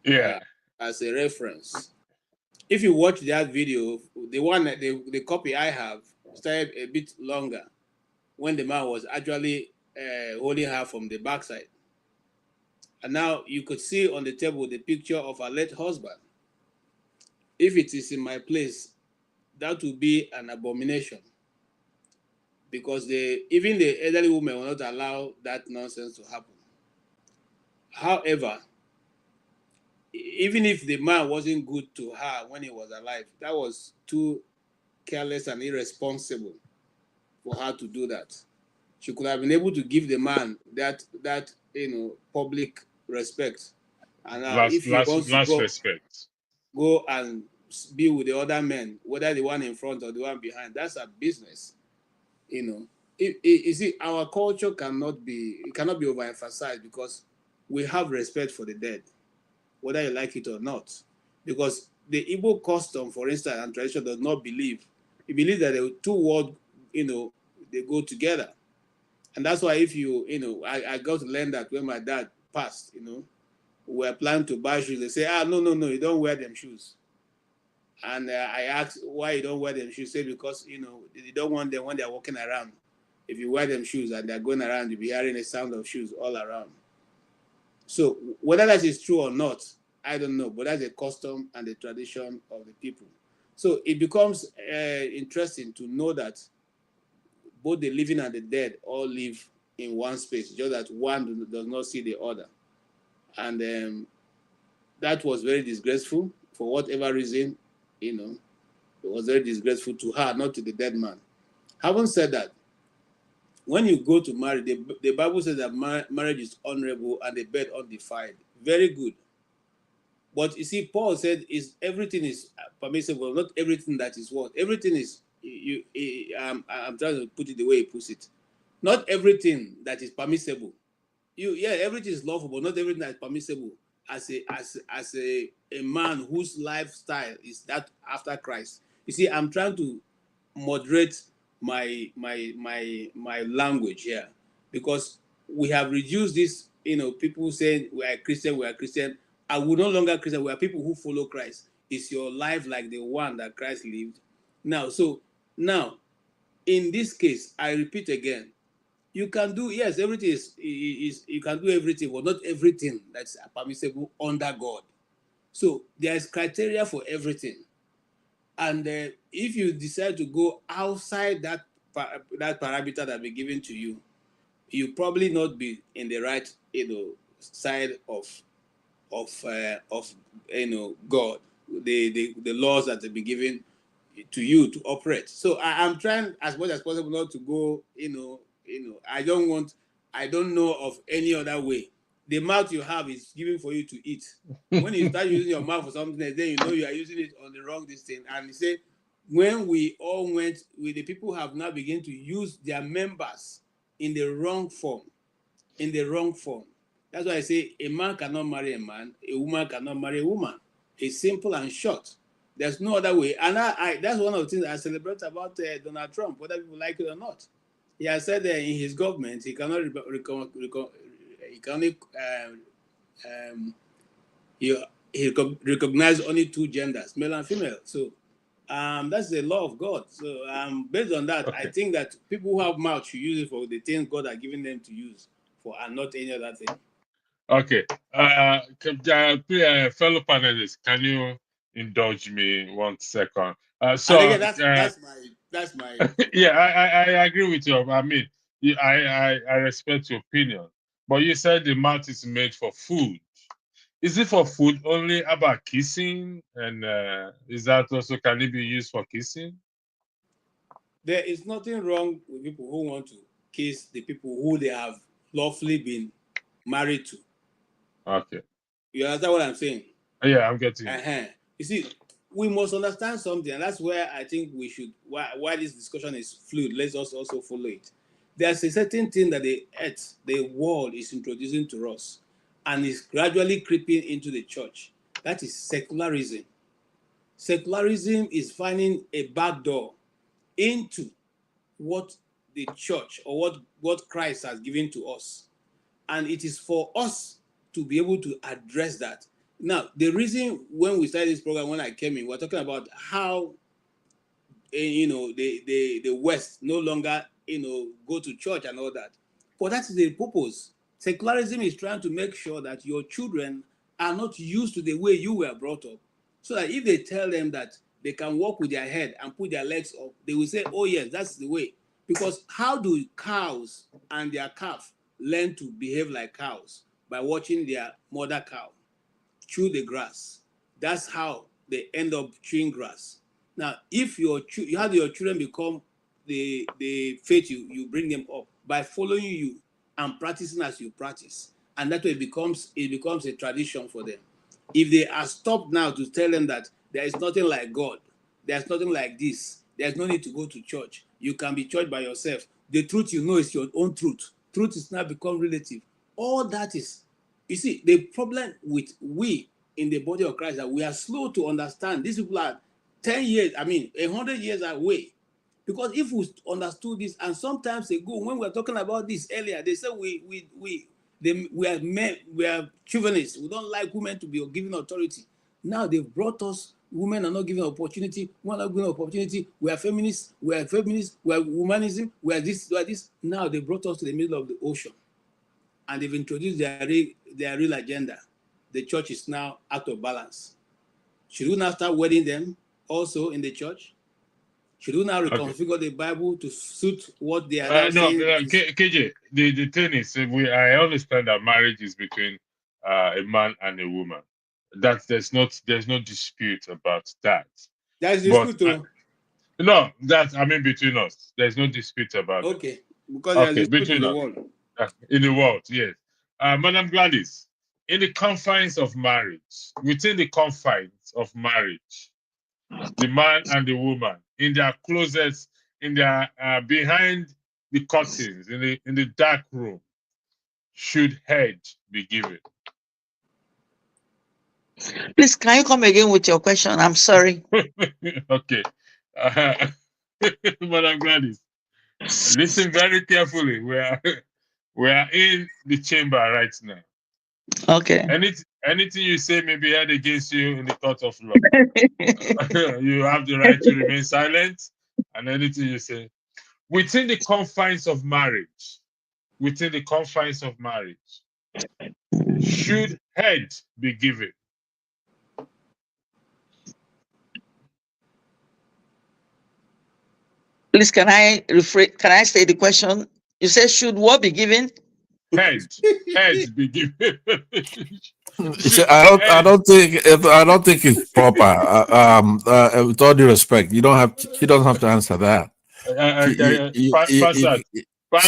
Yeah. as a reference. If you watch that video, the copy I have started a bit longer when the man was actually holding her from the backside, and now you could see on the table the picture of her late husband. If it is in my place, that would be an abomination, because even the elderly woman will not allow that nonsense to happen. However, even if the man wasn't good to her when he was alive, that was too careless and irresponsible for her to do that. She could have been able to give the man that public respect. And now, if he wants to respect. go and be with the other men, whether the one in front or the one behind, that's a business. You see, our culture cannot be overemphasized, because we have respect for the dead, whether you like it or not. Because the Igbo custom, for instance, and tradition does not believe. It believes that the two worlds, they go together. And that's why if I got to learn that when my dad passed, we were planning to buy shoes. They say, no, you don't wear them shoes. And I asked why you don't wear them shoes. Say because, they don't want them when they're walking around. If you wear them shoes and they're going around, you'll be hearing the sound of shoes all around. So whether that is true or not, I don't know. But that's a custom and the tradition of the people. So it becomes interesting to know that both the living and the dead all live in one space, just that one does not see the other. And that was very disgraceful for whatever reason, it was very disgraceful to her, not to the dead man. Having said that, when you go to marry, the Bible says that marriage is honorable and the bed undefiled. Very good. But you see, Paul said everything is permissible, not everything that is what. Everything is, I'm trying to put it the way he puts it. Not everything that is permissible. Everything is lawful, but not everything that is permissible. As a man whose lifestyle is that after Christ. You see, I'm trying to moderate my language here, because we have reduced this, people saying we are Christian. I will no longer Christian. We are people who follow Christ. Is your life like the one that Christ lived? Now, in this case, I repeat again, you can do, yes, everything is you can do everything, but not everything that's permissible under God. So there is criteria for everything. And if you decide to go outside that parameter that be given to you, you probably not be in the right side of God, the laws that have been given to you to operate. So I'm trying as much as possible not to go, I don't know of any other way. The mouth you have is given for you to eat. When you start using your mouth for something, then you know you are using it on the wrong distance. And he said, when we all went, the people have now begun to use their members in the wrong form. That's why I say a man cannot marry a man, a woman cannot marry a woman. It's simple and short. There's no other way. And that's one of the things I celebrate about Donald Trump, whether people like it or not. He has said that in his government, he cannot recognize only two genders, male and female. So that's the law of God. So based on that, I think that people who have mouth should use it for the things God has given them to use for, and not any other thing. Okay. Fellow panelists, can you indulge me 1 second? So and again, that's my yeah, I agree with you. I mean, I respect your opinion, but you said the mouth is made for food. Is it for food only about kissing? And is that also, can it be used for kissing? There is nothing wrong with people who want to kiss the people who they have lawfully been married to. Okay. You understand what I'm saying? Yeah, I'm getting you. You see, we must understand something, and that's where I think we should. Why this discussion is fluid. Let's also follow it. There's a certain thing that the earth, the world, is introducing to us, and is gradually creeping into the church. That is secularism. Secularism is finding a back door into what the church or what Christ has given to us. And it is for us to be able to address that. Now, the reason when we started this program, when I came in, we're talking about how the West no longer go to church and all that. But that's the purpose. Secularism is trying to make sure that your children are not used to the way you were brought up. So that if they tell them that they can walk with their head and put their legs up, they will say, oh yes, that's the way. Because how do cows and their calf learn to behave like cows? By watching their mother cow chew the grass. That's how they end up chewing grass. Now, if you have your children become the faith you bring them up by following you and practicing as you practice, and that way it becomes a tradition for them. If they are stopped now to tell them that there is nothing like God, there's nothing like this, there's no need to go to church, you can be church by yourself, the truth you know is your own truth. Truth is now become relative. All that is, you see, the problem with we in the body of Christ that we are slow to understand. These people are 10 years, 100 years away. Because if we understood this, and sometimes ago, when we were talking about this earlier, they said we are men, we are chauvinists. We don't like women to be given authority. Now they've brought us, women are not given opportunity, women are not given opportunity, we are feminists, we are womanism, we are this. Now they brought us to the middle of the ocean. And they've introduced their real agenda. The church is now out of balance. Should we now start wedding them also in the church? Should we now reconfigure the Bible to suit what they are now saying? KJ, the thing is, I understand that marriage is between a man and a woman. That there's no dispute about that. There's dispute too. No, between us. There's no dispute about it. Okay, because there's dispute in the world. In the world, yes. Madam Gladys, in the confines of marriage, within the confines of marriage, the man and the woman, in their closets, in their behind the curtains, in the dark room, should head be given? Please, can you come again with your question? I'm sorry. Okay. Madam Gladys, listen very carefully. We are in the chamber right now. Okay. Anything you say may be held against you in the court of law. You have the right to remain silent, and anything you say within the confines of marriage, should head be given? Please, can I say the question? You said should what be given? Head be given. I don't think it's proper. With all due respect, she doesn't have to answer that.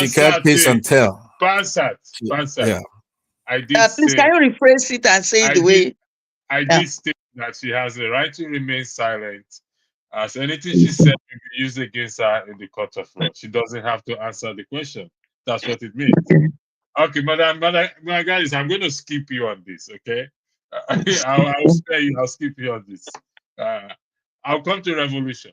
She can't piss and tell. Pansat. Yeah. Please, can you rephrase it and say it the way? I did state that she has the right to remain silent, as anything she said will be used against her in the court of law. She doesn't have to answer the question. That's what it means. Okay, madam, guys, I'm going to skip you on this, okay? I'll spare you. I'll skip you on this. I'll come to revolution.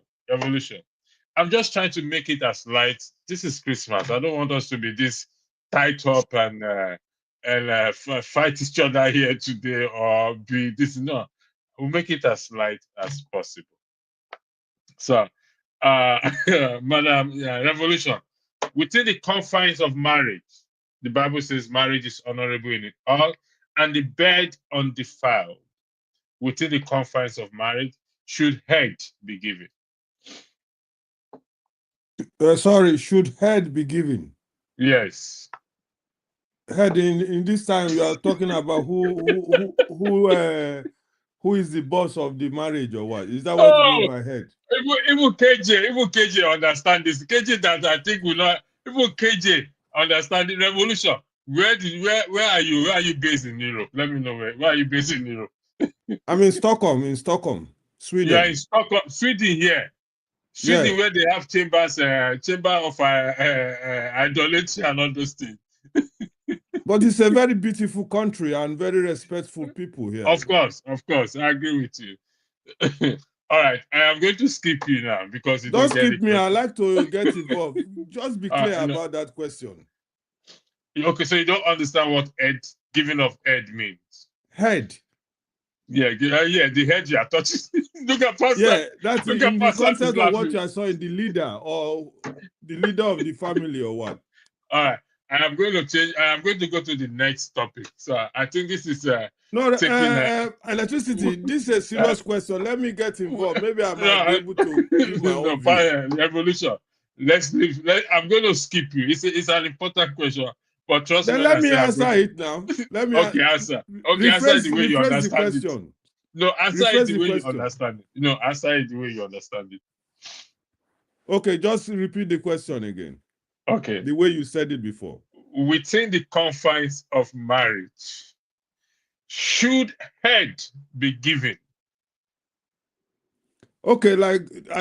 I'm just trying to make it as light. This is Christmas. I don't want us to be this tight up and fight each other here today or be this. No, we'll make it as light as possible. So, madam, revolution. Within the confines of marriage, the Bible says marriage is honorable in it all, and the bed undefiled. Within the confines of marriage, should head be given? Should head be given? Yes. Head in this time you are talking about who is the boss of the marriage or what? Is that what you mean by head? Even KJ understand this. KJ that I think will not. Even KJ understand the revolution. Where are you? Where are you based in Europe? Let me know where are you based in Europe? I'm in Stockholm, Sweden. You are in Stockholm, Sweden here. Sweden, Yeah. where they have chambers, chamber of idolatry and all those things. But it's a very beautiful country and very respectful people here. Of course, I agree with you. All right, I am going to skip you now because you Don't don't get skip me. I like to get involved. Just be clear no. about that question. Okay, so you don't understand what giving of head means. Head. Yeah, the head you are touching. Look at Pastor. Yeah, that's Look in at the Pastor context is of what laughing. I saw in the leader or the leader of the family or what. All right, I am going to change. I am going to go to the next topic. So I think this is no taking electricity. This is a serious question. Let me get involved. Maybe I might be able to give my own view. Fine, evolution. Let's leave. I'm going to skip you. It's an important question, but trust then me. Let me answer it now. Let me okay, answer. Okay, answer it the way you understand the question. it. No, answer it the way you question. understand it. No, answer it the way you understand it. Okay, just repeat the question again. Okay. The way you said it before. Within the confines of marriage, should head be given? Okay,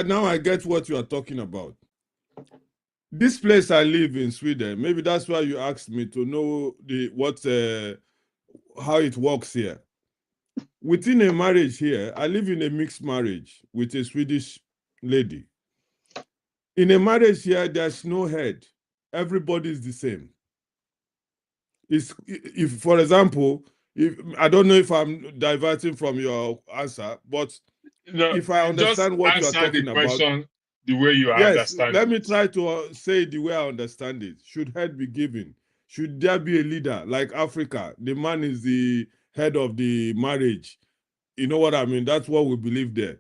now I get what you are talking about. This place I live in Sweden, maybe that's why you asked me to know how it works here. Within a marriage here, I live in a mixed marriage with a Swedish lady. In a marriage here, there's no head. Everybody is the same. If, for example, I don't know if I'm diverting from your answer, but no, if I understand what you are talking the question about, the way you understand let it. me try to say the way I understand it. Should head be given? Should there be a leader like Africa? The man is the head of the marriage. You know what I mean? That's what we believe there.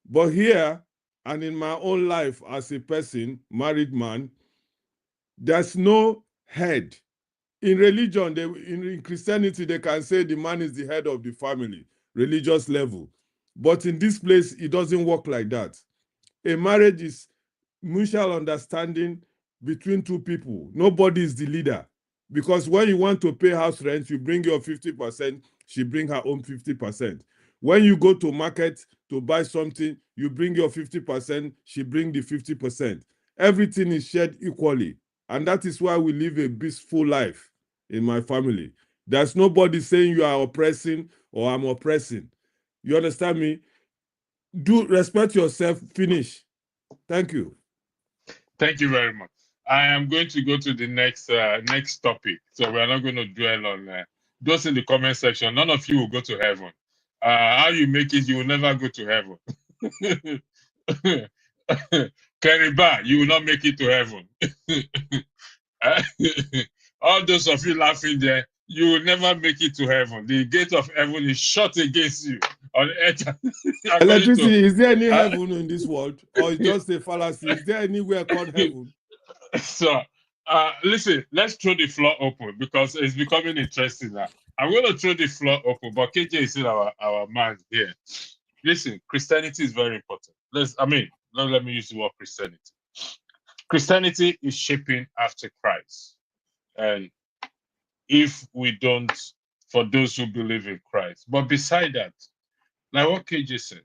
But here, and in my own life as a person, married man, there's no head. In religion, in Christianity, they can say the man is the head of the family, religious level. But in this place, it doesn't work like that. A marriage is mutual understanding between two people. Nobody is the leader. Because when you want to pay house rent, you bring your 50%, she bring her own 50%. When you go to market to buy something, you bring your 50%, she bring the 50%. Everything is shared equally. And that is why we live a peaceful life in my family. There's nobody saying you are oppressing or I'm oppressing. You understand me? Do respect yourself, finish. Thank you. Thank you very much. I am going to go to the next topic. So we're not going to dwell on those in the comment section. None of you will go to heaven. How you make it, you will never go to heaven. Keriba, you will not make it to heaven. All those of you laughing there, you will never make it to heaven. The gate of heaven is shut against you on earth. Electricity, is there any heaven in this world? Or it's just a fallacy? Is there anywhere called heaven? So, listen, let's throw the floor open because it's becoming interesting now. I'm going to throw the floor open, but KJ is still our man here. Listen, Christianity is very important. Let me use the word Christianity. Christianity is shaping after Christ. And if we don't, for those who believe in Christ. But beside that, like what KJ said,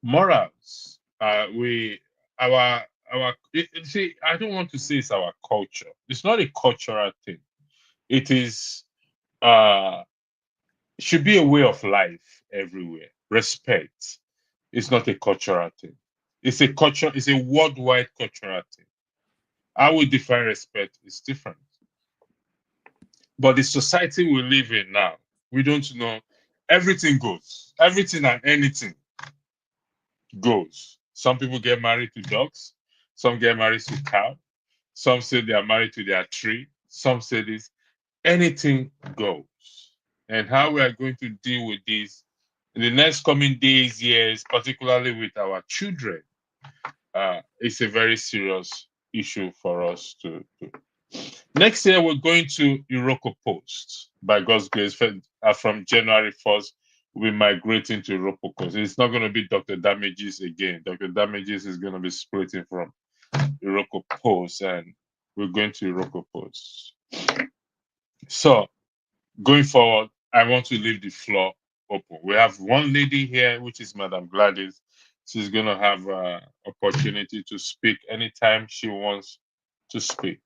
morals, see, I don't want to say it's our culture. It's not a cultural thing. It is should be a way of life everywhere. Respect is not a cultural thing. It's a worldwide cultural thing. How we define respect is different. But the society we live in now, we don't know. Everything goes. Everything and anything goes. Some people get married to dogs. Some get married to cow. Some say they are married to their tree. Some say this. Anything goes. And how we are going to deal with this in the next coming days, years, particularly with our children, it's a very serious issue for us to do. Next year, we're going to Iroko Post. By God's grace, from January 1st, we'll be migrating to Iroko Post. It's not going to be Dr. Damages again. Dr. Damages is going to be splitting from Iroko Post, and we're going to Iroko Post. So going forward, I want to leave the floor open. We have one lady here, which is Madam Gladys. She's going to have opportunity to speak anytime she wants to speak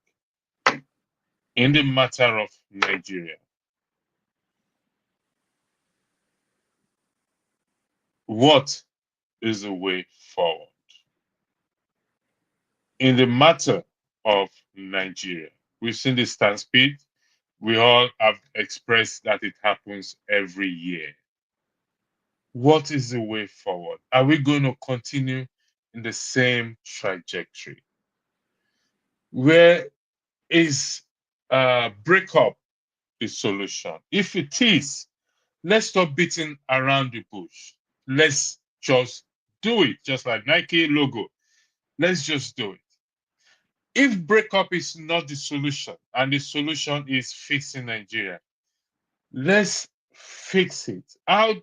in the matter of Nigeria. What is the way forward in the matter of Nigeria? We've seen the stampede. We all have expressed that it happens every year. What is the way forward? Are we going to continue in the same trajectory? Where is breakup the solution? If it is, let's stop beating around the bush. Let's just do it, just like Nike logo. Let's just do it. If breakup is not the solution and the solution is fixing Nigeria, let's fix it. How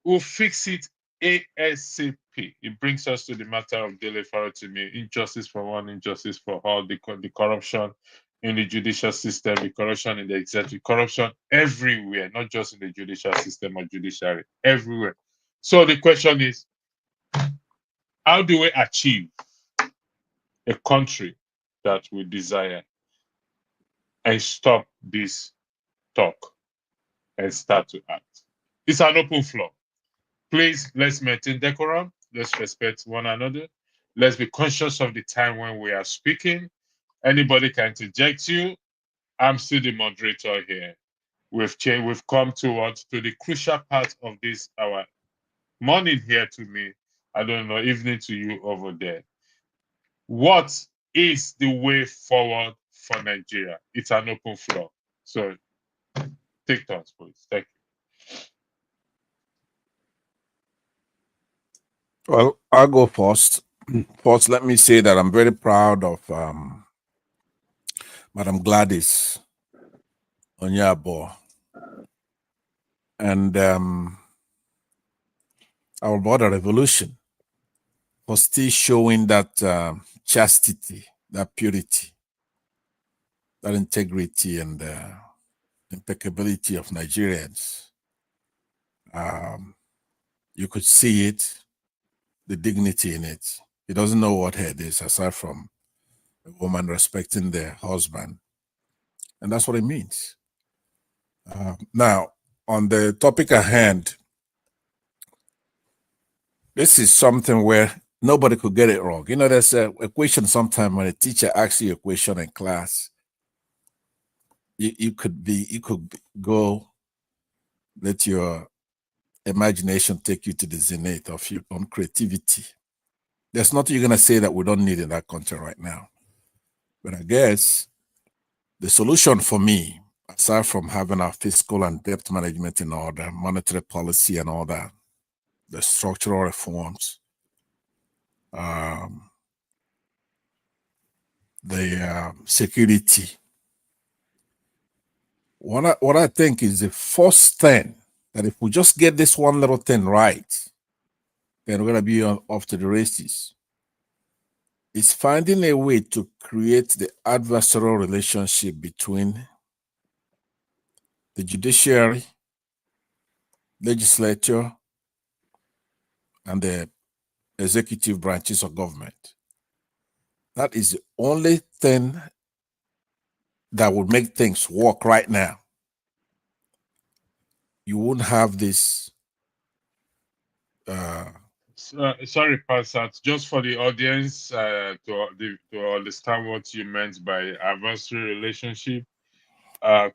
we'll fix it ASAP. It brings us to the matter of daily me. Injustice for one, injustice for all, the corruption in the judicial system, the corruption in the executive, corruption everywhere, not just in the judicial system or judiciary, everywhere. So the question is, how do we achieve a country that we desire and stop this talk and start to act? It's an open floor. Please, let's maintain decorum. Let's respect one another. Let's be conscious of the time when we are speaking. Anybody can interject you. I'm still the moderator here. We've come to the crucial part of this our morning here to me. I don't know, evening to you over there. What is the way forward for Nigeria? It's an open floor. So take turns, please. Thank you. Well, I'll go first. First, let me say that I'm very proud of Madam Gladys Onyabo and our border revolution for still showing that chastity, that purity, that integrity and impeccability of Nigerians. You could see it, the dignity in it. He doesn't know what head is aside from a woman respecting their husband. And that's what it means. Now, on the topic at hand, this is something where nobody could get it wrong. You know, there's a question sometimes when a teacher asks you a question in class, you could go, let your imagination take you to the zenith of your own creativity. There's nothing you're going to say that we don't need in that country right now. But I guess the solution for me, aside from having our fiscal and debt management in order, monetary policy and all that, the structural reforms, the security. What I think is the first thing that if we just get this one little thing right, then we're going to be off to the races. It's finding a way to create the adversarial relationship between the judiciary, legislature, and the executive branches of government. That is the only thing that would make things work right now. You wouldn't have this. Sorry, Pastor. Just for the audience to understand what you meant by adversary relationship,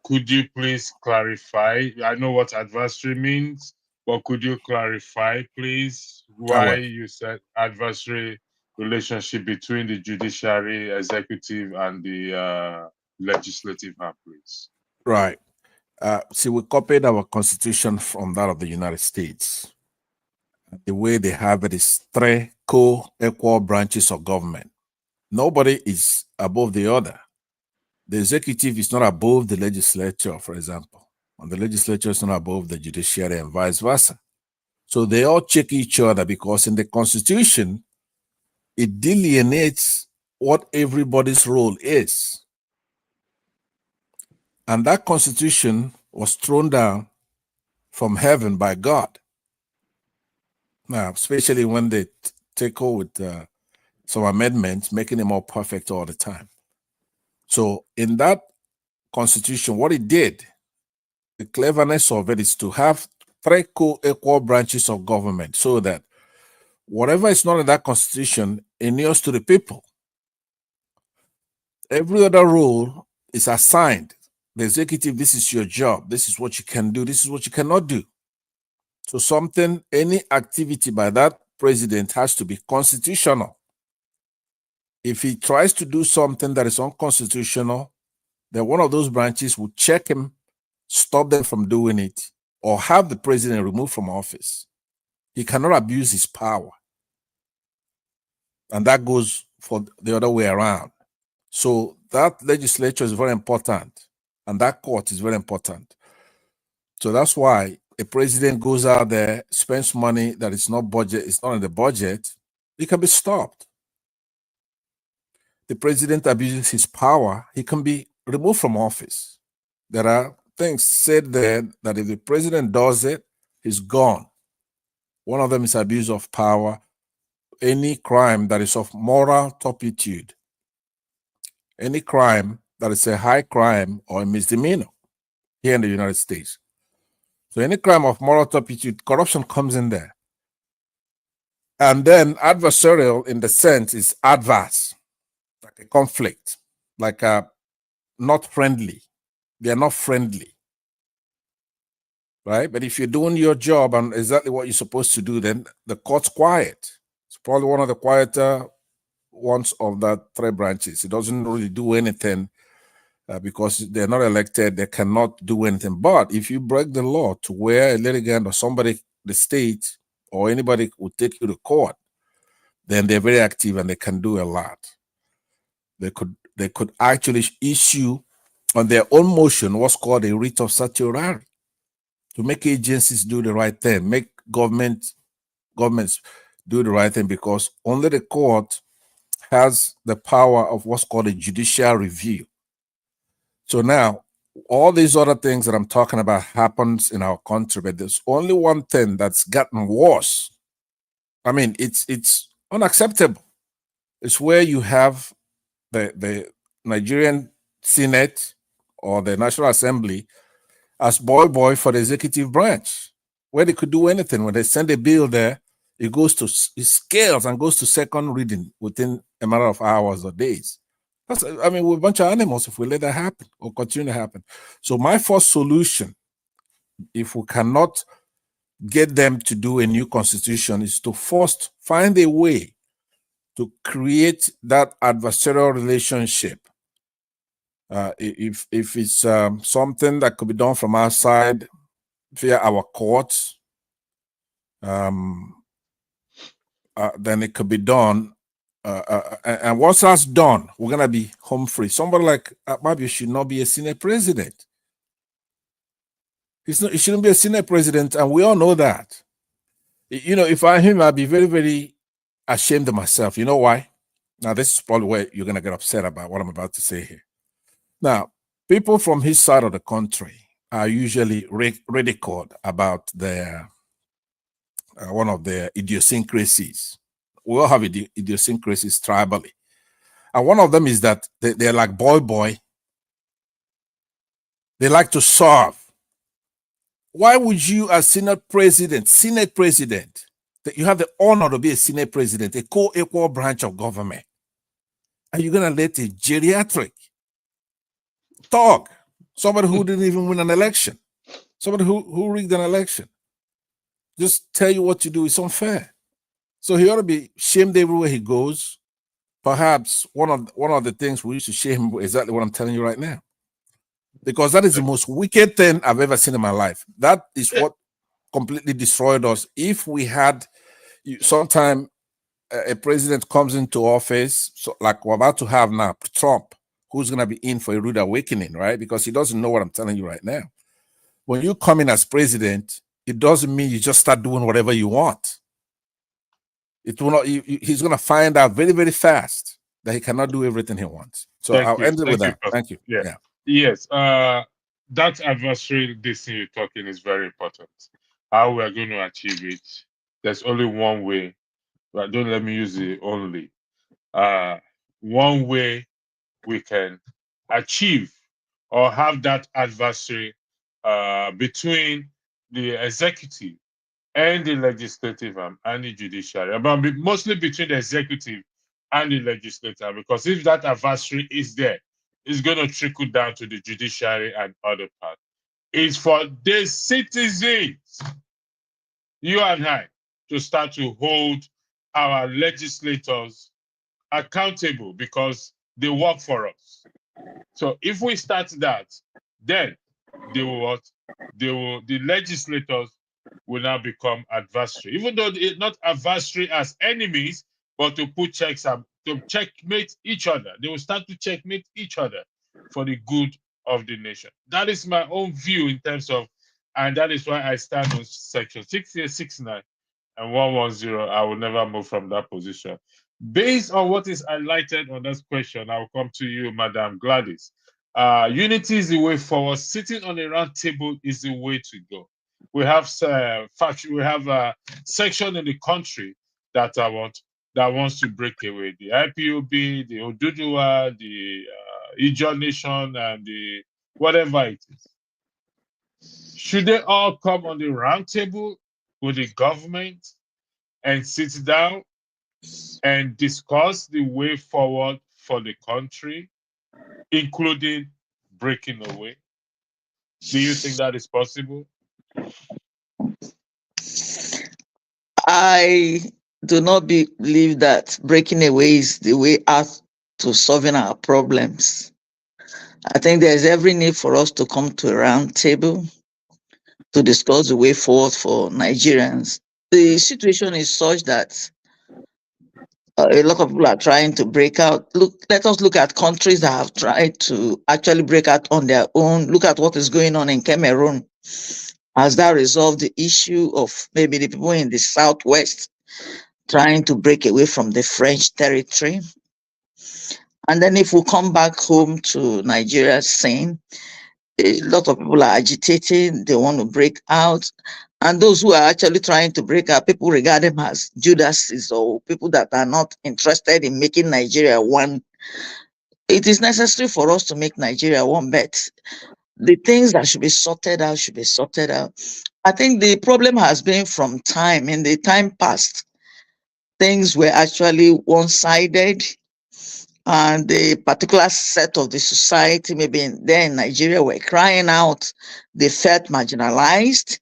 could you please clarify? I know what adversary means, but could you clarify, please, why you said adversary relationship between the judiciary, executive, and the legislative arm, please? Right. See, we copied our constitution from that of the United States. The way they have it is 3 co-equal branches of government. Nobody is above the other. The executive is not above the legislature, for example, and the legislature is not above the judiciary and vice versa. So they all check each other because in the Constitution, it delineates what everybody's role is. And that constitution was thrown down from heaven by God. Now, especially when they take over with some amendments, making it more perfect all the time. So in that constitution, what it did, the cleverness of it is to have three co-equal branches of government so that whatever is not in that constitution inures to the people. Every other role is assigned. The executive, this is your job. This is what you can do. This is what you cannot do. So something, any activity by that president has to be constitutional. If he tries to do something that is unconstitutional, then one of those branches will check him, stop them from doing it, or have the president removed from office. He cannot abuse his power. And that goes for the other way around. So that legislature is very important, and that court is very important. So that's why a president goes out there, spends money that is not budget, it's not in the budget, it can be stopped. The president abuses his power, he can be removed from office. There are things said there that if the president does it, he's gone. One of them is abuse of power, any crime that is of moral turpitude, any crime that is a high crime or a misdemeanor here in the United States. So any crime of moral turpitude, corruption comes in there. And then adversarial in the sense is adverse, like a conflict, like a not friendly. They are not friendly, right? But if you're doing your job and exactly what you're supposed to do, then the court's quiet. It's probably one of the quieter ones of that three branches. It doesn't really do anything because they're not elected. They cannot do anything. But if you break the law to where a litigant or somebody, the state or anybody will take you to court, then they're very active and they can do a lot. They could actually issue on their own motion what's called a writ of certiorari to make agencies do the right thing, make governments do the right thing, because only the court has the power of what's called a judicial review. So now, all these other things that I'm talking about happens in our country, but there's only one thing that's gotten worse. I mean, it's unacceptable. It's where you have the Nigerian Senate or the National Assembly as boy for the executive branch, where they could do anything. When they send a bill there, it scales and goes to second reading within a matter of hours or days. We're a bunch of animals if we let that happen or continue to happen. So my first solution, if we cannot get them to do a new constitution, is to first find a way to create that adversarial relationship. If it's something that could be done from outside via our courts, then it could be done. And once that's done, we're going to be home free. Somebody like Akpabio should not be a Senate president. He shouldn't be a Senate president, and we all know that. You know, if I'm him, I'd be very, very ashamed of myself. You know why? Now, this is probably where you're going to get upset about what I'm about to say here. Now, people from his side of the country are usually ridiculed about their one of their idiosyncrasies. We all have idiosyncrasies tribally. And one of them is that they're like boy. They like to serve. Why would you, as Senate president, that you have the honor to be a Senate president, a co-equal branch of government, and you're going to let a geriatric thug, somebody who didn't even win an election, somebody who rigged an election, just tell you what to do? It's unfair. So he ought to be shamed everywhere he goes. Perhaps one of the things we used to shame him exactly what I'm telling you right now, because that is the most wicked thing I've ever seen in my life. That is what completely destroyed us. If we had sometime a president comes into office, so like we're about to have now, Trump, who's going to be in for a rude awakening, right? Because he doesn't know what I'm telling you right now. When you come in as president, it doesn't mean you just start doing whatever you want. It will not. He's going to find out very, very fast that he cannot do everything he wants. So I'll end it with that. Thank you. Yeah. Yes. that adversary, this thing you're talking is very important. How we are going to achieve it? There's only one way. But don't let me use the only. One way we can achieve or have that adversary between the executive and the legislative and the judiciary, but mostly between the executive and the legislature, because if that adversary is there, it's going to trickle down to the judiciary and other parts. It's for the citizens, you and I, to start to hold our legislators accountable because they work for us. So if we start that, then they will what? The legislators will now become adversary, even though it's not adversary as enemies, but to put checks up, to checkmate each other. They will start to checkmate each other for the good of the nation. That is my own view in terms of, and that is why I stand on section 6869 and 110. I will never move from that position. Based on what is highlighted on this question, I will come to you, Madam Gladys. Unity is the way forward. Sitting on a round table is the way to go. We have a section in the country that wants to break away. The IPOB, the Oduduwa, the Ijaw Nation, and the whatever it is. Should they all come on the round table with the government and sit down and discuss the way forward for the country, including breaking away? Do you think that is possible? I do not believe that breaking away is the way out to solving our problems. I think there's every need for us to come to a round table to discuss the way forward for Nigerians. The situation is such that a lot of people are trying to break out. Let us look at countries that have tried to actually break out on their own. Look at what is going on in Cameroon. Has that resolved the issue of maybe the people in the southwest trying to break away from the French territory? And then if we come back home to Nigeria, saying a lot of people are agitating, they want to break out. And those who are actually trying to break out, people regard them as Judases or people that are not interested in making Nigeria one. It is necessary for us to make Nigeria one, but the things that should be sorted out should be sorted out. I think the problem has been from time. In the time past, things were actually one-sided, and the particular set of the society, maybe there in Nigeria, were crying out. They felt marginalized.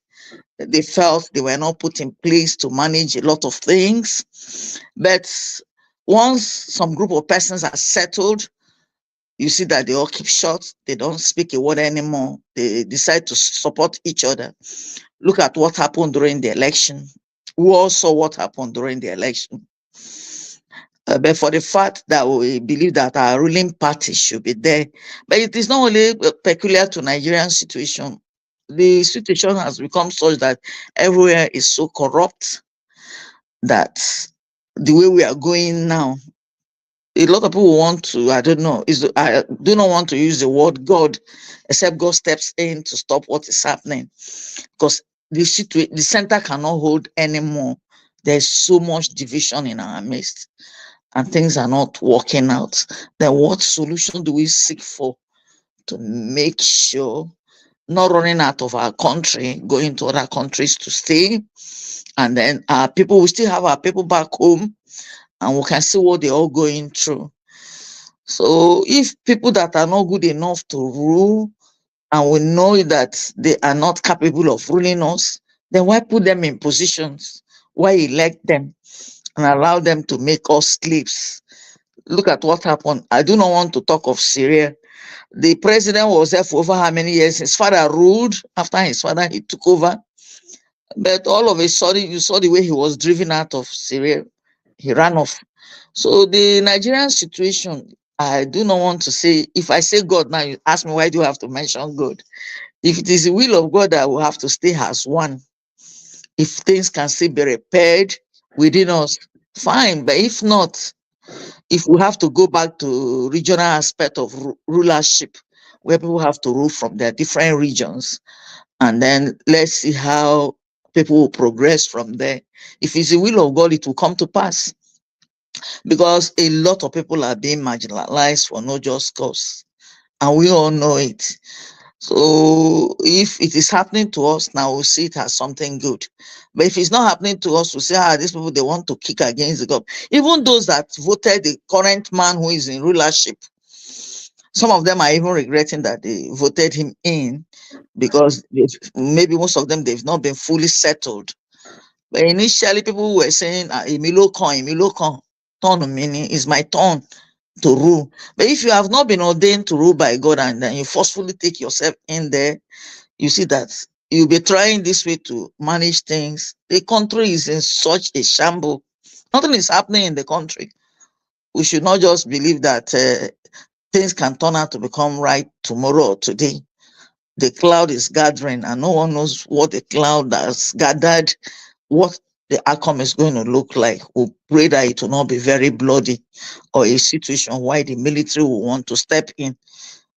They felt they were not put in place to manage a lot of things. But once some group of persons are settled, you see that they all keep short. They don't speak a word anymore. They decide to support each other. Look at what happened during the election. We all saw what happened during the election. But for the fact that we believe that our ruling party should be there, but it is not only peculiar to Nigerian situation. The situation has become such that everywhere is so corrupt that the way we are going now, a lot of people want to, I do not want to use the word God, except God steps in to stop what is happening, because the center cannot hold anymore. There's so much division in our midst, and things are not working out. Then what solution do we seek for to make sure not running out of our country, going to other countries to stay, and then our people, we still have our people back home, and we can see what they're all going through. So if people that are not good enough to rule, and we know that they are not capable of ruling us, then why put them in positions? Why elect them and allow them to make us slaves? Look at what happened. I do not want to talk of Syria. The president was there for over how many years? His father ruled. After his father, he took over. But all of a sudden, you saw the way he was driven out of Syria. He ran off. So the Nigerian situation, I do not want to say, if I say God now, you ask me, why do you have to mention God? If it is the will of God, I will have to stay as one. If things can still be repaired within us, fine. But if not, if we have to go back to regional aspect of rulership, where people have to rule from their different regions. And then let's see how people will progress from there. If it's the will of God, it will come to pass. Because a lot of people are being marginalized for no just cause. And we all know it. So if it is happening to us now, we'll see it as something good. But if it's not happening to us, we'll say, these people, they want to kick against the government. Even those that voted the current man who is in rulership, some of them are even regretting that they voted him in, because maybe most of them, they've not been fully settled. But initially, people were saying, Emilio Con, turn meaning is my turn to rule. But if you have not been ordained to rule by God, and then you forcefully take yourself in there, you see that you'll be trying this way to manage things. The country is in such a shambles. Nothing is happening in the country. We should not just believe that things can turn out to become right tomorrow or today. The cloud is gathering, and no one knows what the cloud has gathered, what the outcome is going to look like. We pray that it will not be very bloody, or a situation why the military will want to step in.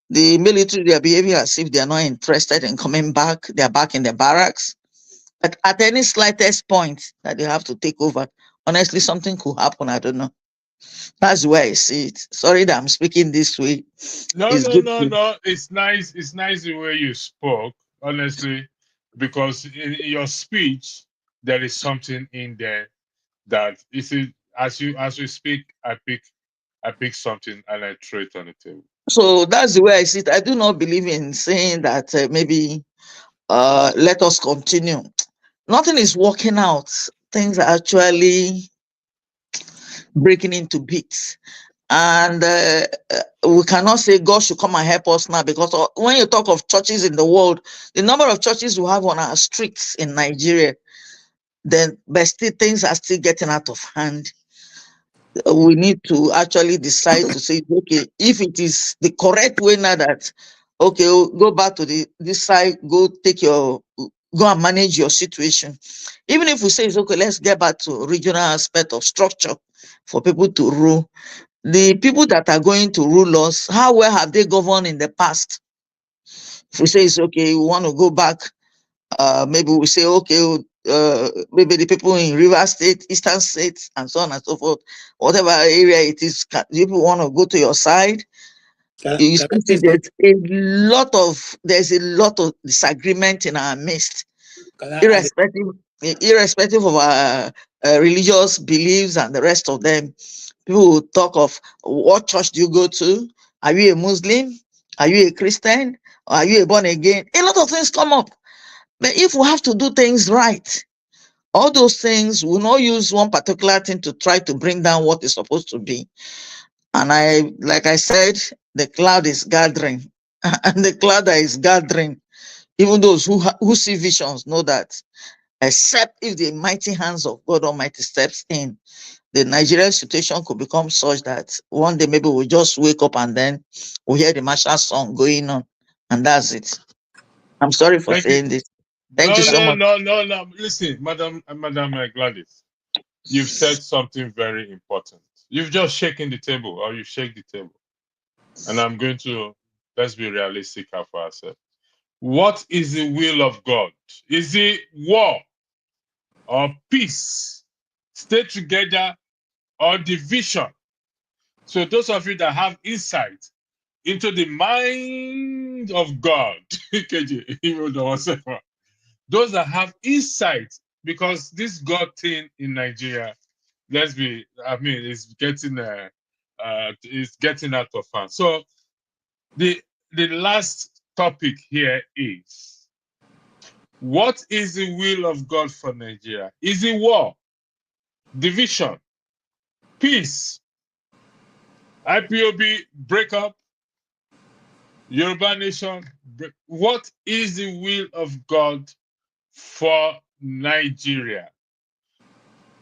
The military, they are behaving as if they are not interested in coming back. They are back in the barracks. But at any slightest point that they have to take over, honestly, something could happen. I don't know. That's the way I see it. Sorry that I'm speaking this way. No, It's no, good no, to. no. It's nice. It's nice the way you spoke, honestly, because in your speech there is something in there that is it. As we speak, I pick something and I throw it on the table. So that's the way I see it. I do not believe in saying that maybe let us continue. Nothing is working out. Things are actually breaking into bits. And we cannot say God should come and help us now, because when you talk of churches in the world, the number of churches we have on our streets in Nigeria, then but still things are still getting out of hand. We need to actually decide to say, okay, if it is the correct way now, that okay, go back to this side, go and manage your situation. Even if we say it's okay, let's get back to regional aspect of structure for people to rule. The people that are going to rule us, how well have they governed in the past? If we say it's okay, we want to go back, maybe we say, okay, maybe the people in River State, Eastern States, and so on and so forth, whatever area it is, people want to go to your side. You Can I see, say something? there's a lot of disagreement in our midst, Can I add? irrespective of our religious beliefs and the rest of them. People will talk of, what church do you go to? Are you a Muslim? Are you a Christian? Or are you a born again? A lot of things come up. But if we have to do things right, all those things will not use one particular thing to try to bring down what is supposed to be. And like I said, the cloud is gathering, and the cloud that is gathering, even those who see visions know that, except if the mighty hands of God Almighty steps in, the Nigerian situation could become such that one day maybe we'll just wake up and then we'll hear the martial song going on, and that's it. I'm sorry for Thank you. saying this. Thank you No, so no, much. no, no, no. Listen, Madam Gladys, you've said something very important. You've just shaken the table, or you shake the table, and I'm going to let's be realistic for ourselves. What is the will of God? Is it war or peace? Stay together or division? So those of you that have insight into the mind of God, those that have insight, because this God thing in Nigeria, it's getting out of hand. So the last topic here is, what is the will of God for Nigeria? Is it war, division, peace, IPOB breakup, Yoruba nation? What is the will of God for Nigeria?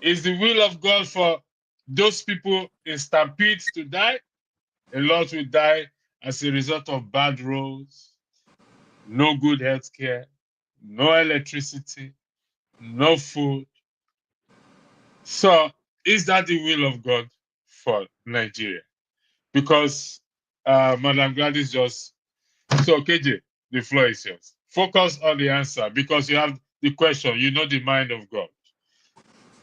Is the will of God for those people in stampedes to die? A lot will die as a result of bad roads, no good health care, no electricity, no food. So is that the will of God for Nigeria? Because Madam Gladys just So, KJ, the floor is yours. Focus on the answer because you have the question. You know the mind of God.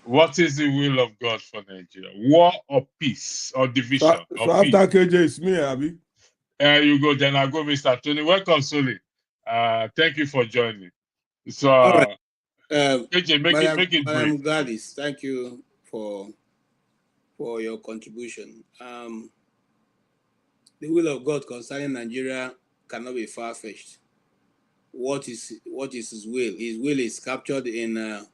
What is the will of God for Nigeria? War or peace or division So or after peace? KJ, it's me, Abby. You go, then I go, Mr. Tony. Welcome, Soli. Thank you for joining. So, All right. KJ, make it Madam brief. Gladys, thank you for your contribution. The will of God concerning Nigeria cannot be far-fetched. What is His will? His will is captured in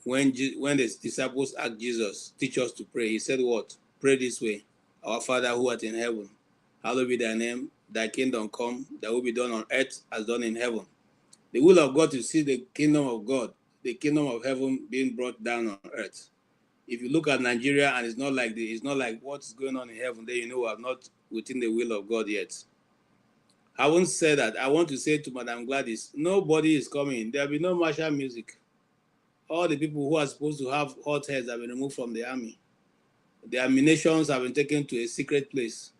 when the disciples asked Jesus, "Teach us to pray." He said, "What? Pray this way: Our Father who art in heaven, hallowed be thy name. Thy kingdom come. Thy will be done on earth as done in heaven." The will of God is to see the kingdom of God, the kingdom of heaven being brought down on earth. If you look at Nigeria and it's not like what's going on in heaven, then you know we are not within the will of God yet. Having said that, I want to say to Madam Gladys, nobody is coming. There'll be no martial music. All the people who are supposed to have hot heads have been removed from the army. The ammunitions have been taken to a secret place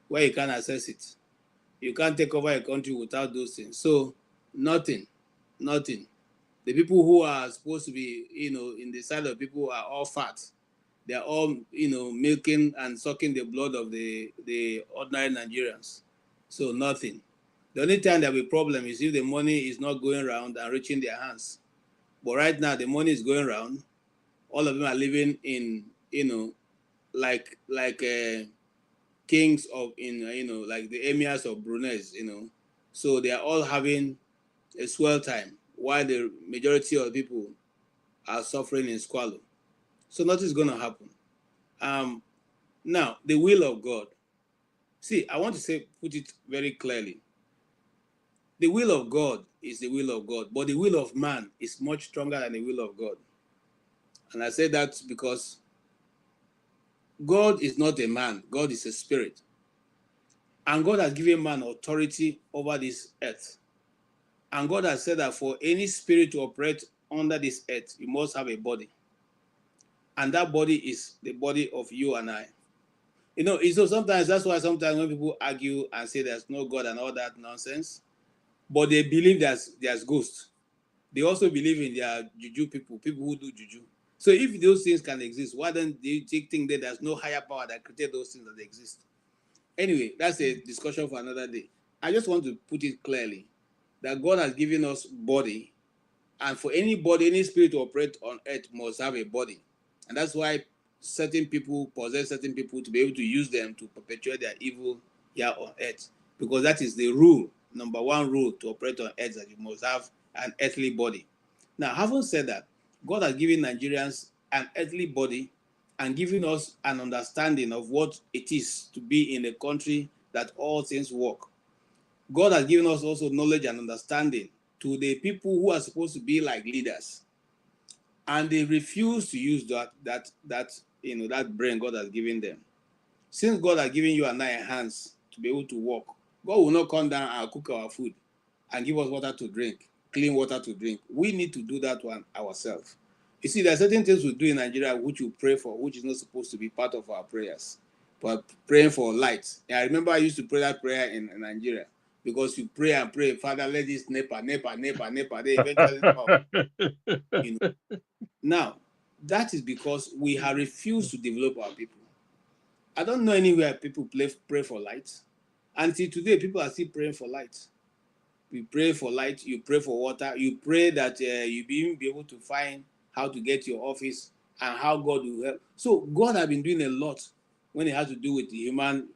where you can't access it. You can't take over a country without those things. So nothing. The people who are supposed to be, in the side of people who are all fat. They are all, milking and sucking the blood of the ordinary Nigerians. So nothing. The only time there will be a problem is if the money is not going around and reaching their hands. But right now the money is going around. All of them are living in, like kings of, like the emirs of Brunei, So they are all having a swell time while the majority of people are suffering in squalor. So nothing's going to happen. Now, the will of God. See, I want to put it very clearly. The will of God is the will of God, but the will of man is much stronger than the will of God. And I say that because God is not a man, God is a spirit. And God has given man authority over this earth. And God has said that for any spirit to operate under this earth, you must have a body. And that body is the body of you and I. So sometimes that's why sometimes when people argue and say there's no God and all that nonsense, but they believe there's ghosts. They also believe in their juju people who do juju. So if those things can exist, why don't they think that there's no higher power that created those things that exist? Anyway, that's a discussion for another day. I just want to put it clearly that God has given us body, and for any body, any spirit to operate on earth must have a body. And that's why certain people possess certain people to be able to use them to perpetuate their evil here on earth. Because that is the rule, number one rule to operate on earth, that you must have an earthly body. Now, having said that, God has given Nigerians an earthly body and given us an understanding of what it is to be in a country that all things work. God has given us also knowledge and understanding to the people who are supposed to be like leaders, and they refuse to use that brain God has given them. Since God has given you and I hands to be able to work, God will not come down and cook our food and give us water to drink, clean water to drink. We need to do that one ourselves. You see, there are certain things we do in Nigeria which we pray for, which is not supposed to be part of our prayers. But praying for light. And I remember I used to pray that prayer in Nigeria, because you pray and pray, Father, let this NEPA, they eventually come. Now, that is because we have refused to develop our people. I don't know anywhere people pray for light. Until today, people are still praying for light. We pray for light, you pray for water, you pray that you be able to find how to get your office and how God will help. So God has been doing a lot when it has to do with the man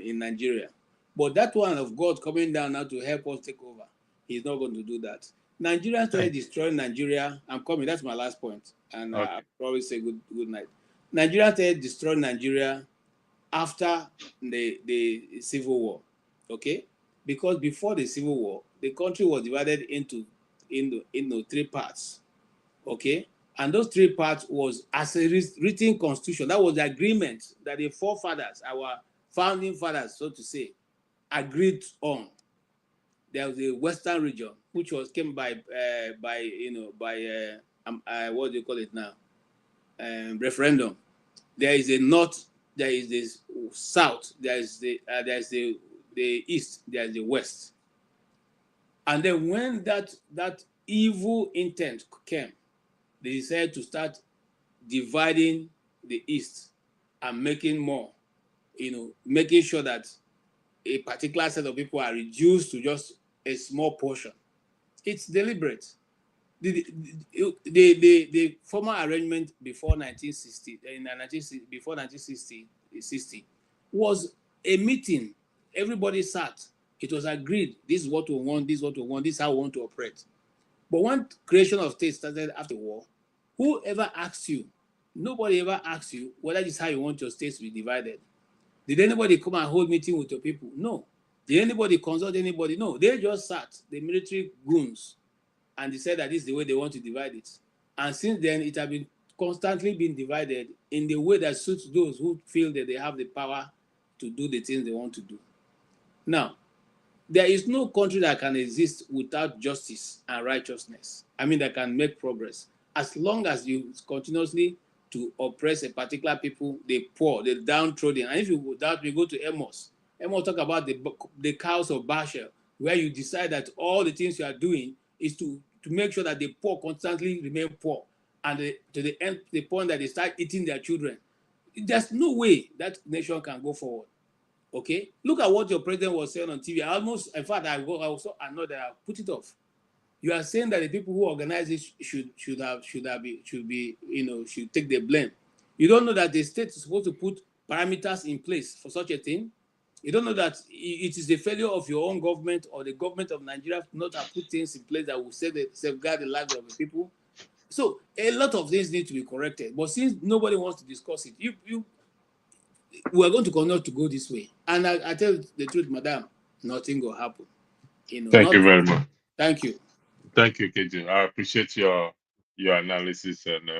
in Nigeria. But that one of God coming down now to help us take over, he's not going to do that. Nigeria started destroying Nigeria. I'm coming, that's my last point. And Okay. I'll probably say good night. Nigeria started destroying Nigeria after the Civil War, okay? Because before the Civil War, the country was divided into three parts, okay? And those three parts was as a written constitution. That was the agreement that the forefathers, our founding fathers, so to say, agreed on. There was a Western region, which came by what do you call it now? Referendum. There is a north, there is the south, there is the the East, there's the West. And then when that evil intent came, they decided to start dividing the East and making more, making sure that a particular set of people are reduced to just a small portion. It's deliberate. The former arrangement before 1960, before 1960, was a meeting. Everybody sat. It was agreed. This is what we want. This is what we want. This is how we want to operate. But when creation of states started after the war, whoever asked you, nobody ever asked you whether this is how you want your states to be divided. Did anybody come and hold meeting with your people? No. Did anybody consult anybody? No. They just sat, the military goons, and they said that this is the way they want to divide it. And since then, it has been constantly been divided in the way that suits those who feel that they have the power to do the things they want to do. Now, there is no country that can exist without justice and righteousness. I mean, that can make progress. As long as you continuously to oppress a particular people, the poor, the downtrodden. And if you go that, we go to Amos. Amos talk about the cows of Basher, where you decide that all the things you are doing is to make sure that the poor constantly remain poor, and to the end, the point that they start eating their children. There's no way that nation can go forward. Okay, look at what your president was saying on TV. In fact, I was so annoyed that I put it off. You are saying that the people who organize it should take the blame. You don't know that the state is supposed to put parameters in place for such a thing. You don't know that it is the failure of your own government or the government of Nigeria to not have put things in place that will safeguard the lives of the people. So a lot of things need to be corrected. But since nobody wants to discuss it, we are going to continue to go this way. And I tell you the truth, madam, nothing will happen. Thank you very much. Thank you. Thank you, KJ. I appreciate your analysis, and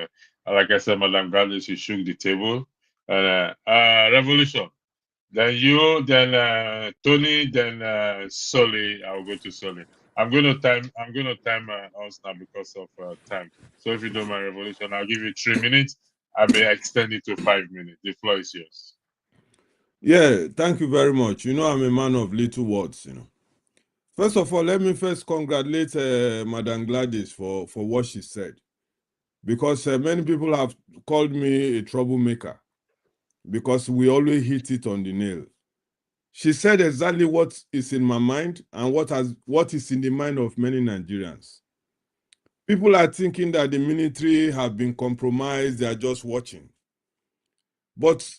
like I said, Madam Gladys, you shook the table. And Revolution. Then you, then Tony, then Sully. I'll go to Sully. I'm going to time us now because of time. So if you don't mind, Revolution, I'll give you 3 minutes. I may extend it to 5 minutes. The floor is yours. Yeah, thank you very much. I'm a man of little words. First of all, let me first congratulate Madam Gladys for what she said, because many people have called me a troublemaker because we always hit it on the nail. She said exactly what is in my mind and what is in the mind of many Nigerians. People are thinking that the military have been compromised, they are just watching. But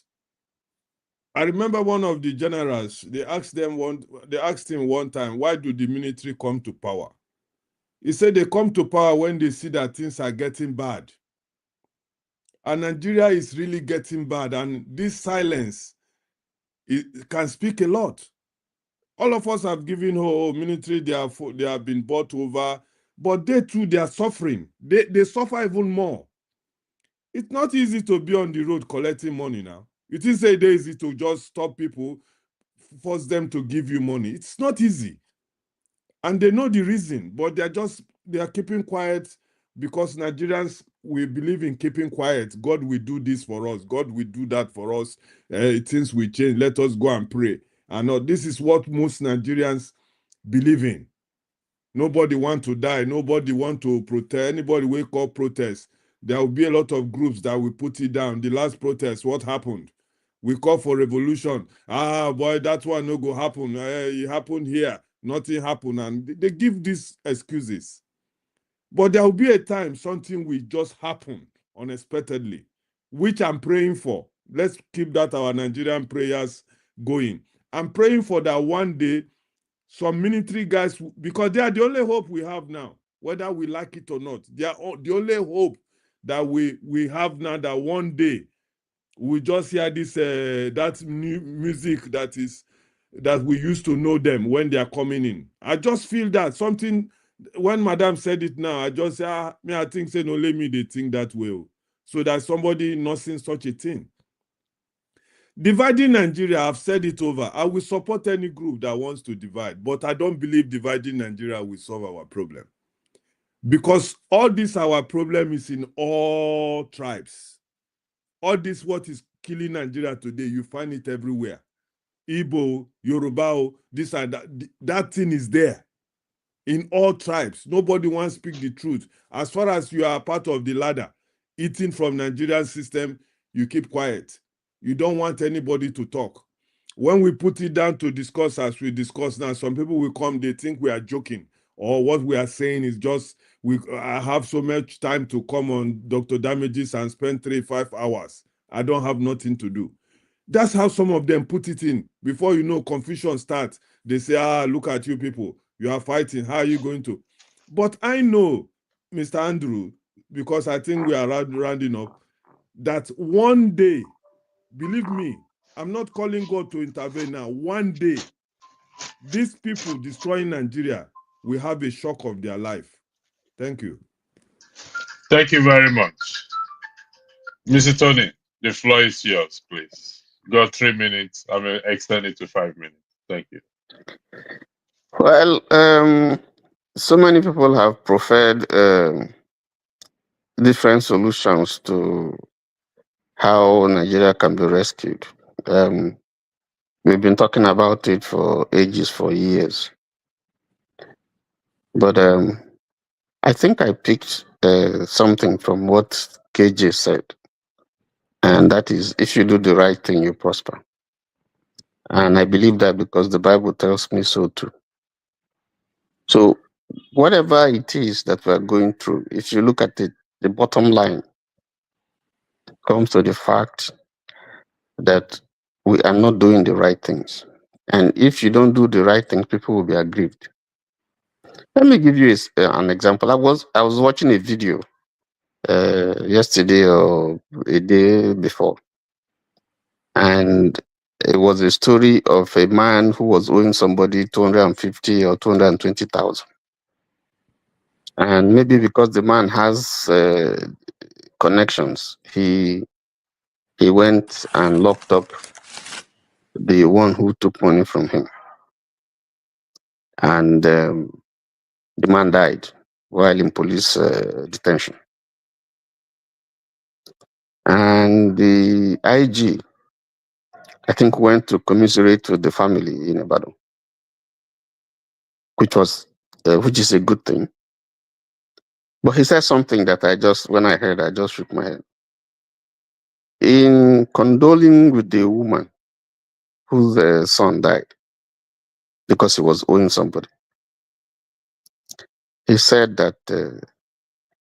I remember one of the generals, they asked him one time, why do the military come to power? He said they come to power when they see that things are getting bad. And Nigeria is really getting bad, and this silence can speak a lot. All of us have given military, they have been bought over, but they too, they are suffering. They suffer even more. It's not easy to be on the road collecting money now. It is easy to just stop people, force them to give you money. It's not easy. And they know the reason, but they are keeping quiet because Nigerians, we believe in keeping quiet. God will do this for us. God will do that for us. Things will change. Let us go and pray. And this is what most Nigerians believe in. Nobody want to die. Nobody want to protest. Anybody wake up protest. There will be a lot of groups that will put it down. The last protest, what happened? We call for revolution. Boy, that one no go happen. It happened here. Nothing happened. And they give these excuses. But there will be a time something will just happen unexpectedly, which I'm praying for. Let's keep that our Nigerian prayers going. I'm praying for that one day some military guys, because they are the only hope we have now, whether we like it or not. They are the only hope that we have now, that one day we just hear this that new music that we used to know them when they are coming in. I just feel that something, when Madam said it now, I just say, I think, say, no, let me, they think that way. So that somebody not seeing such a thing. Dividing Nigeria, I've said it over. I will support any group that wants to divide, but I don't believe dividing Nigeria will solve our problem. Because all this, our problem is in all tribes. All this, what is killing Nigeria today, you find it everywhere. Igbo, Yoruba, this and that. That thing is there in all tribes. Nobody wants to speak the truth. As far as you are part of the ladder, eating from Nigerian system, you keep quiet. You don't want anybody to talk. When we put it down to discuss as we discuss now, some people will come, they think we are joking, or what we are saying is just, I have so much time to come on Dr. Damages and spend 3-5 hours. I don't have nothing to do. That's how some of them put it in. Before you know, confusion starts. They say, look at you people. You are fighting. How are you going to? But I know, Mr. Andrew, because I think we are rounding up, that one day, believe me, I'm not calling God to intervene now. One day, these people destroying Nigeria will have a shock of their life. Thank you. Thank you very much. Mr. Tony, the floor is yours, please. Got 3 minutes. I'm going to extend it to 5 minutes. Thank you. Well, so many people have preferred different solutions to how Nigeria can be rescued. We've been talking about it for ages, for years. But I think I picked something from what KJ said. And that is, if you do the right thing, you prosper. And I believe that because the Bible tells me so too. So whatever it is that we're going through, if you look at it, the bottom line comes to the fact that we are not doing the right things. And if you don't do the right things, people will be aggrieved. Let me give you an example. I was watching a video yesterday or a day before, and it was a story of a man who was owing somebody 250 or 220,000. And maybe because the man has connections, he went and locked up the one who took money from him. And the man died while in police detention. And the IG, I think, went to commiserate with the family in Ibadan, which is a good thing. But he said something that when I heard, I just shook my head. In condoling with the woman whose son died because he was owing somebody, he said that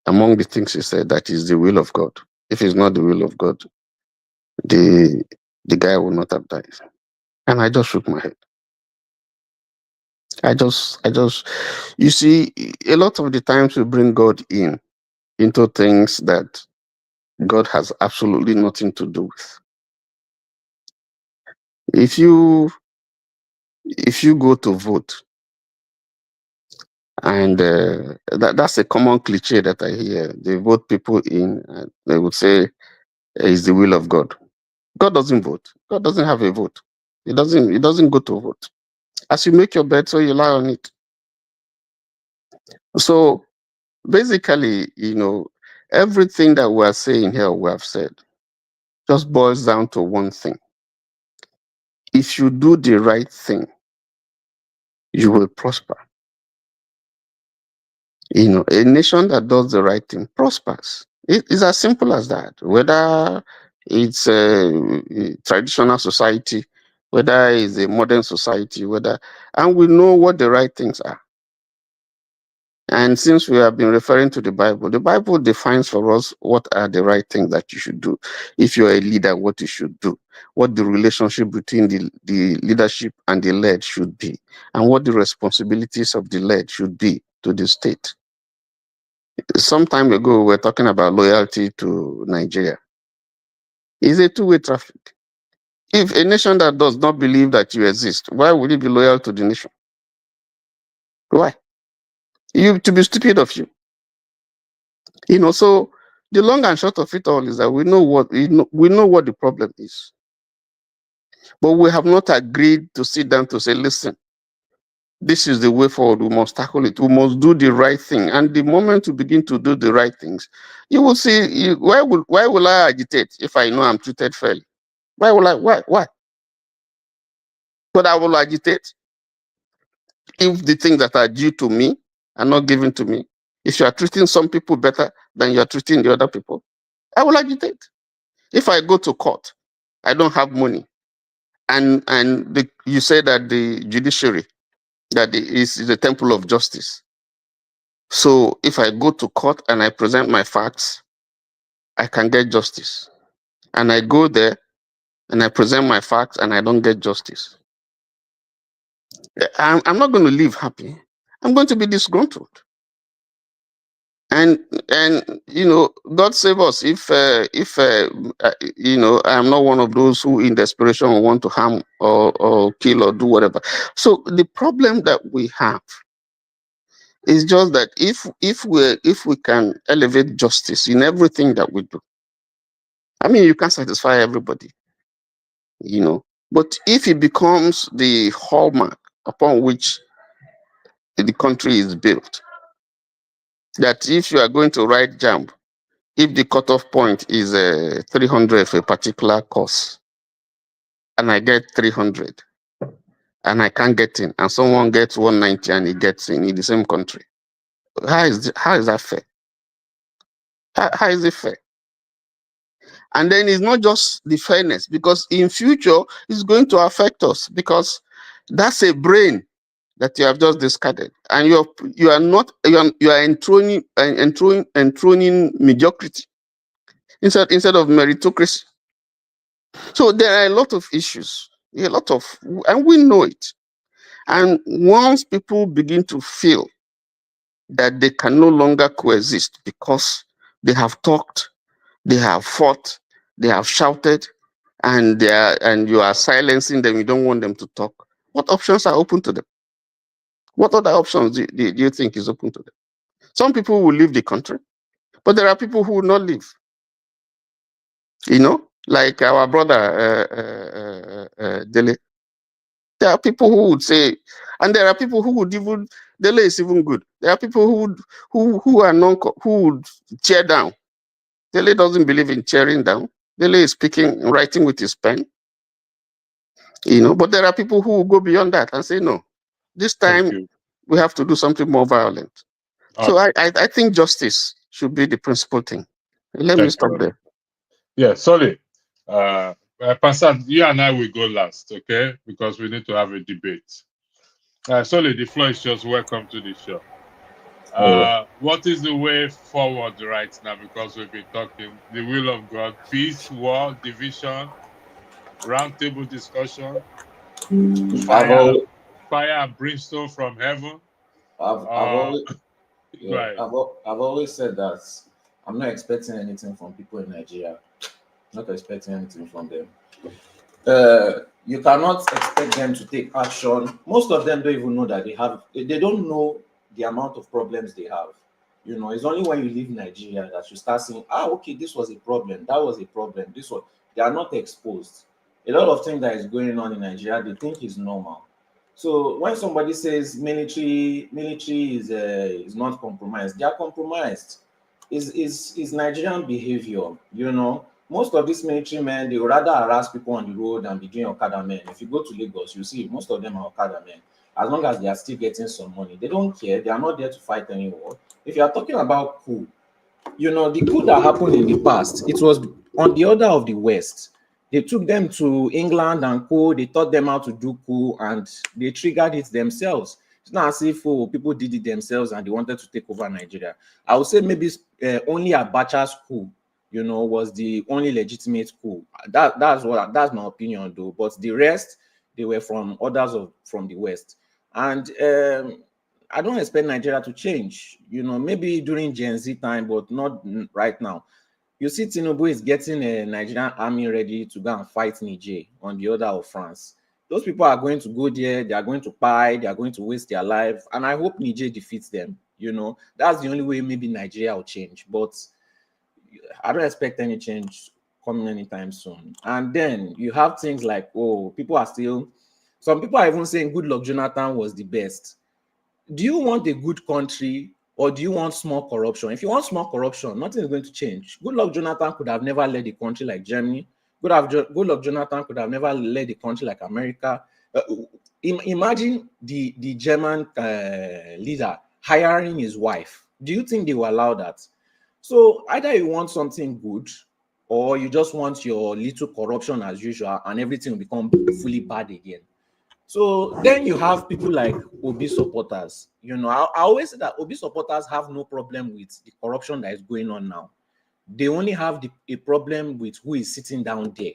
among the things he said, that is the will of God. If it's not the will of God, the guy will not have died. And I just shook my head. You see, a lot of the times we bring God into things that God has absolutely nothing to do with. If you go to vote, and that's a common cliche that I hear, they vote people in, and they would say it's the will of God. God doesn't vote. God doesn't have a vote. He doesn't go to vote. As you make your bed, so you lie on it. So basically, everything that we are saying here, we have said, just boils down to one thing. If you do the right thing, you will prosper. A nation that does the right thing prospers. It's as simple as that. Whether it's a traditional society, whether it's a modern society, and we know what the right things are. And since we have been referring to the Bible defines for us what are the right things that you should do. If you're a leader, what you should do, what the relationship between the leadership and the led should be, and what the responsibilities of the led should be to the state. Some time ago, we were talking about loyalty to Nigeria. It's a two-way traffic. If a nation that does not believe that you exist, why would you be loyal to the nation? Why? To be stupid of you. So the long and short of it all is that we know what the problem is. But we have not agreed to sit down to say, listen, this is the way forward. We must tackle it. We must do the right thing. And the moment you begin to do the right things, you will see, why will I agitate if I know I'm treated fairly? Why will I? Why? But I will agitate if the things that are due to me are not given to me. If you are treating some people better than you are treating the other people, I will agitate. If I go to court, I don't have money, and you say that the judiciary is the temple of justice. So if I go to court and I present my facts, I can get justice. And I go there and I present my facts and I don't get justice. I'm not going to live happy. I'm going to be disgruntled. And God save us if I'm not one of those who in desperation want to harm or kill or do whatever. So the problem that we have is just that if we can elevate justice in everything that we do, I mean, you can't satisfy everybody, but if it becomes the hallmark upon which the country is built, that if you are going to write JAMB, if the cutoff point is 300 for a particular course, and I get 300, and I can't get in, and someone gets 190 and he gets in the same country, how is that fair? How is it fair? And then it's not just the fairness, because in future it's going to affect us, because that's a brain that you have just discarded, and you are enthroning mediocrity instead of meritocracy. So there are a lot of issues, and we know it. And once people begin to feel that they can no longer coexist because they have talked, they have fought, they have shouted, and you are silencing them, you don't want them to talk, what options are open to them? What other options do you think is open to them? Some people will leave the country, but there are people who will not leave. Like our brother Dele. There are people who would say, and there are people who would even, Dele is even good. There are people who would tear down. Dele doesn't believe in tearing down. Dele is writing with his pen. But there are people who will go beyond that and say, no, this time we have to do something more violent. So I think justice should be the principal thing. Let me stop there. Yeah, sorry. Pastor, you and I will go last, okay? Because we need to have a debate. Sorry, the floor is yours. Welcome to the show. What is the way forward right now? Because we've been talking the will of God, peace, war, division, roundtable discussion, fire and brimstone from heaven. I've always said that I'm not expecting anything from people in Nigeria. Not expecting anything from them. You cannot expect them to take action. Most of them don't even know that they don't know the amount of problems they have. It's only when you leave Nigeria that you start saying, okay, this was a problem, that was a problem, this one. They are not exposed. A lot of things that is going on in Nigeria, they think is normal. So when somebody says military is not compromised, they are compromised. Is Nigerian behavior, Most of these military men, they would rather harass people on the road and be doing Okada men. If you go to Lagos, you see most of them are Okada men. As long as they are still getting some money, they don't care. They are not there to fight any war. If you are talking about coup, the coup that happened in the past, it was on the order of the West. They took them to England and coup. They taught them how to do coup, and they triggered it themselves. It's not as if people did it themselves and they wanted to take over Nigeria. I would say maybe only Abacha's coup, was the only legitimate coup. That's my opinion, though. But the rest, they were from others from the West. And I don't expect Nigeria to change. Maybe during Gen Z time, but not right now. You see, Tinubu is getting a Nigerian army ready to go and fight Niger on the order of France. Those people are going to go there. They are going to buy. They are going to waste their life. And I hope Niger defeats them. That's the only way maybe Nigeria will change. But I don't expect any change coming anytime soon. And then you have things like, some people are even saying Goodluck Jonathan was the best. Do you want a good country, or do you want small corruption? If you want small corruption, nothing is going to change. Goodluck Jonathan could have never led a country like Germany. Goodluck Jonathan could have never led a country like America. Imagine the German leader hiring his wife. Do you think they will allow that? So either you want something good, or you just want your little corruption as usual, and everything will become fully bad again. So then you have people like Obi supporters. You know, I always say that Obi supporters have no problem with the corruption that is going on now. They only have a problem with who is sitting down there,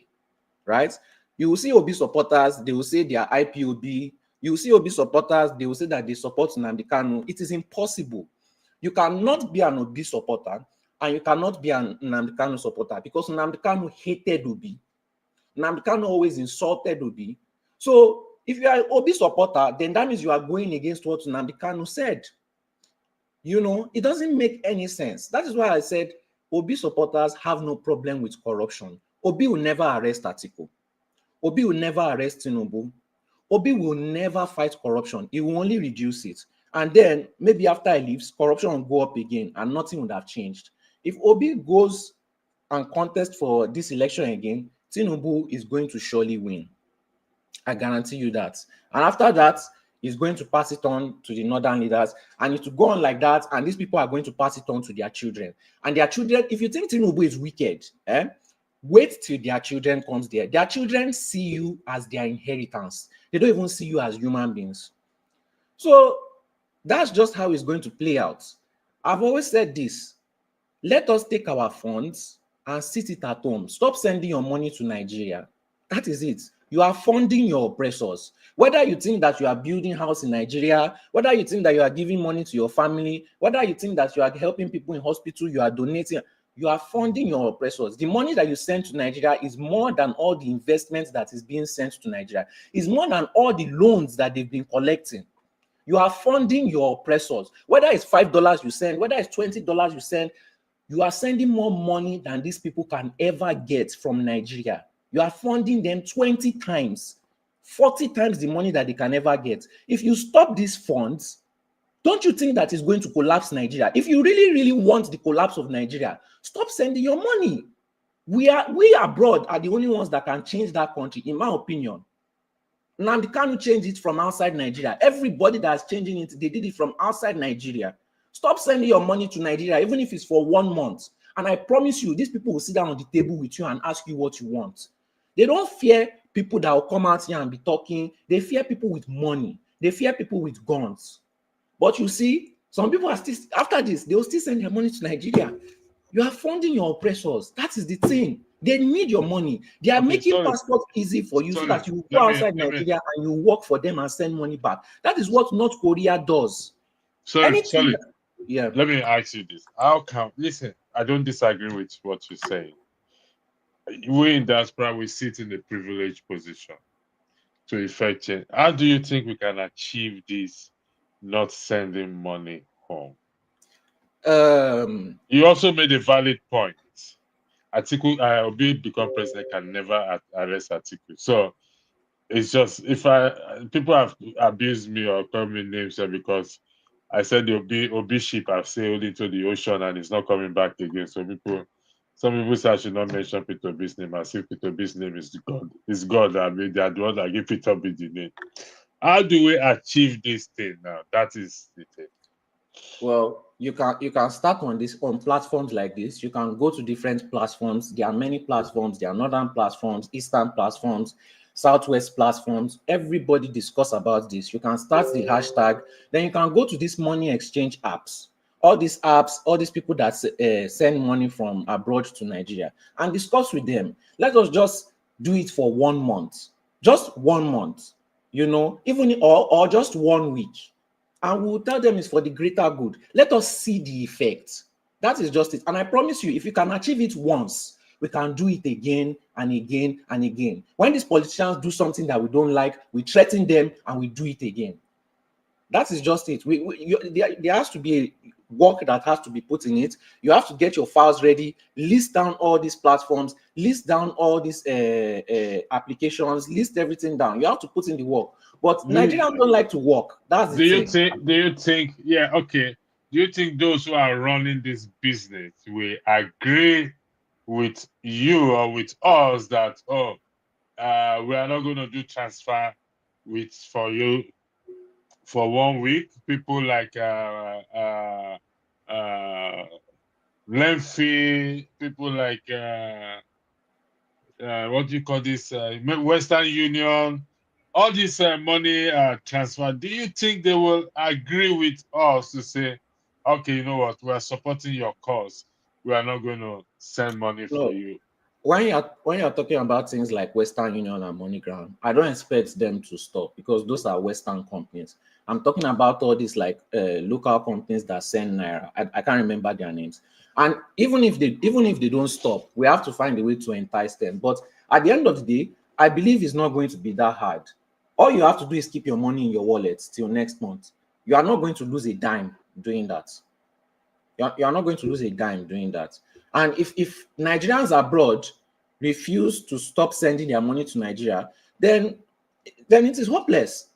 right? You will see Obi supporters, they will say they are IPOB. You will see Obi supporters, they will say that they support Nnamdi Kanu. It is impossible. You cannot be an Obi supporter and you cannot be an Nnamdi Kanu supporter, because Nnamdi Kanu hated Obi. Nnamdi Kanu always insulted Obi. So if you are an Obi supporter, then that means you are going against what Nnamdi Kanu said. You know, it doesn't make any sense. That is why I said Obi supporters have no problem with corruption. Obi will never arrest Atiku. Obi will never arrest Tinubu. Obi will never fight corruption. He will only reduce it. And then maybe after he leaves, corruption will go up again and nothing would have changed. If Obi goes and contests for this election again, Tinubu is going to surely win. I guarantee you that. And after that, he's going to pass it on to the northern leaders, and it will go on like that, and these people are going to pass it on to their children. And their children, if you think Tinubu is wicked, wait till their children comes there. Their children see you as their inheritance. They don't even see you as human beings. So that's just how it's going to play out. I've always said this. Let us take our funds and sit it at home. Stop sending your money to Nigeria. That is it. You are funding your oppressors. Whether you think that you are building house in Nigeria, whether you think that you are giving money to your family, whether you think that you are helping people in hospital, you are donating, you are funding your oppressors. The money that you send to Nigeria is more than all the investments that is being sent to Nigeria. It's more than all the loans that they've been collecting. You are funding your oppressors. Whether it's $5 you send, whether it's $20 you send, you are sending more money than these people can ever get from Nigeria. You are funding them 20 times, 40 times the money that they can ever get. If you stop these funds, don't you think that is going to collapse Nigeria? If you really, really want the collapse of Nigeria, stop sending your money. We abroad are the only ones that can change that country, in my opinion. Nnamdi Kanu change it from outside Nigeria. Everybody that's changing it, they did it from outside Nigeria. Stop sending your money to Nigeria, even if it's for 1 month. And I promise you, these people will sit down on the table with you and ask you what you want. They don't fear people that will come out here and be talking. They fear people with money. They fear people with guns. But you see, some people are still, after this, they will still send their money to Nigeria. You are funding your oppressors. That is the thing. They need your money. They are making passport easy for you so that you go outside Nigeria and you work for them and send money back. That is what North Korea does. Sorry. Yeah. Let me ask you this. Listen, I don't disagree with what you're saying. We in diaspora, we sit in a privileged position to effect change. How do you think we can achieve this, not sending money home? You also made a valid point. Atiku, Obi become president can never arrest Atiku. So it's just, if people have abused me or called me names because I said the Obi ship have sailed into the ocean and it's not coming back again. So some people say I should not mention Peter Obi's name, as if Peter Obi's name is God. It's God. I mean, they are the one that give Peter Obi the name. How do we achieve this thing now? That is the thing. Well, you can start on platforms like this. You can go to different platforms. There are many platforms. There are northern platforms, eastern platforms, southwest platforms. Everybody discuss about this. You can start the hashtag. Then you can go to these money exchange apps. All these apps, all these people that send money from abroad to Nigeria, and discuss with them. Let us just do it for 1 month. Just 1 month, you know, even or just 1 week. And we will tell them it's for the greater good. Let us see the effect. That is just it. And I promise you, if you can achieve it once, we can do it again and again and again. When these politicians do something that we don't like, we threaten them and we do it again. That is just it. There has to be a work that has to be put in it. You have to get your files ready, list down all these platforms, list down all these applications, list everything down. You have to put in the work. But Nigerians don't like to work. That's the thing. Do you think, yeah, okay. Do you think those who are running this business will agree with you or with us that, we are not going to do transfer, with for you for 1 week. People like Lemfi, people like what do you call this? Western Union, all this money transfer. Do you think they will agree with us to say, okay, you know what, we are supporting your cause, we are not going to send money for No. you? When you're talking about things like Western Union and MoneyGram, I don't expect them to stop because those are Western companies. I'm talking about all these like local companies that send naira. I can't remember their names. And even if they don't stop, we have to find a way to entice them. But at the end of the day, I believe it's not going to be that hard. All you have to do is keep your money in your wallet till next month. You are not going to lose a dime doing that. You are not going to lose a dime doing that. And if Nigerians abroad refuse to stop sending their money to Nigeria, then it is hopeless.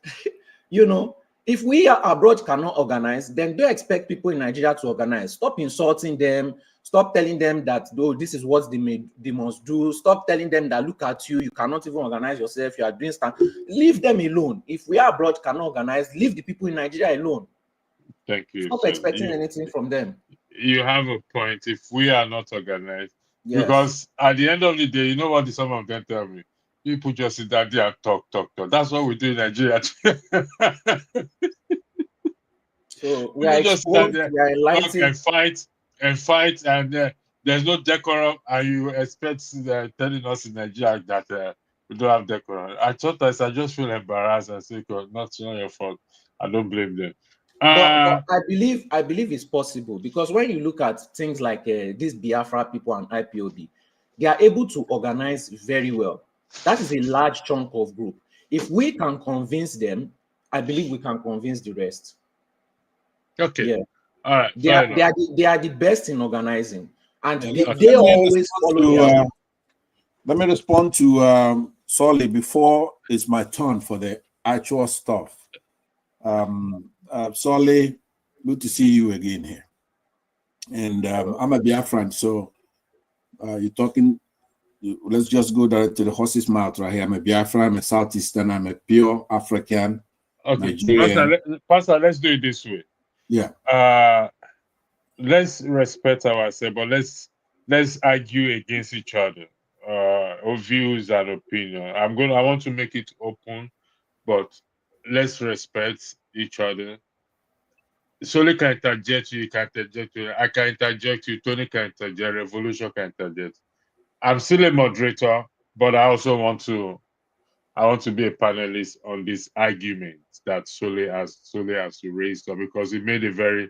You know, if we abroad cannot organize, then don't expect people in Nigeria to organize. Stop insulting them. Stop telling them that, oh, this is what they must do. Stop telling them that, look at you, you cannot even organize yourself. You are doing stuff. Leave them alone. If we abroad cannot organize, leave the people in Nigeria alone. Thank you. Stop So expecting anything from them. you have a point. If we are not organized, Yes. because at the end of the day, you know what some of them tell me? People just sit down there and talk. That's what we do in Nigeria. So we are just sit down exposed, there, we are talk enlightened. and fight, and there's no decorum, and you expect telling us in Nigeria that we don't have decorum. I just feel embarrassed and say, God, not your fault. I don't blame them. But I believe it's possible because when you look at things like these Biafra people and IPOB, they are able to organize very well. That is a large chunk of group. If we can convince them, I believe we can convince the rest. Okay. Yeah. All right. They are the best in organizing, and Yeah, they always follow their let me respond to Solly before it's my turn for the actual stuff. Solly, good to see you again here. And I'm a Biafran, so you're talking. Let's just go direct to the horse's mouth right here. I'm a Biafran, I'm a Southeastern, I'm a pure African. Okay, Nigerian. Pastor, let's do it this way. Yeah. Let's respect ourselves, but let's argue against each other. Or views and opinion. I want to make it open, but let's respect each other. Solely can interject you can interject you. I can interject you. Tony can interject. Revolution can interject. I'm still a moderator, but I also want to be a panelist on this argument that Solely has raised up, because he made a very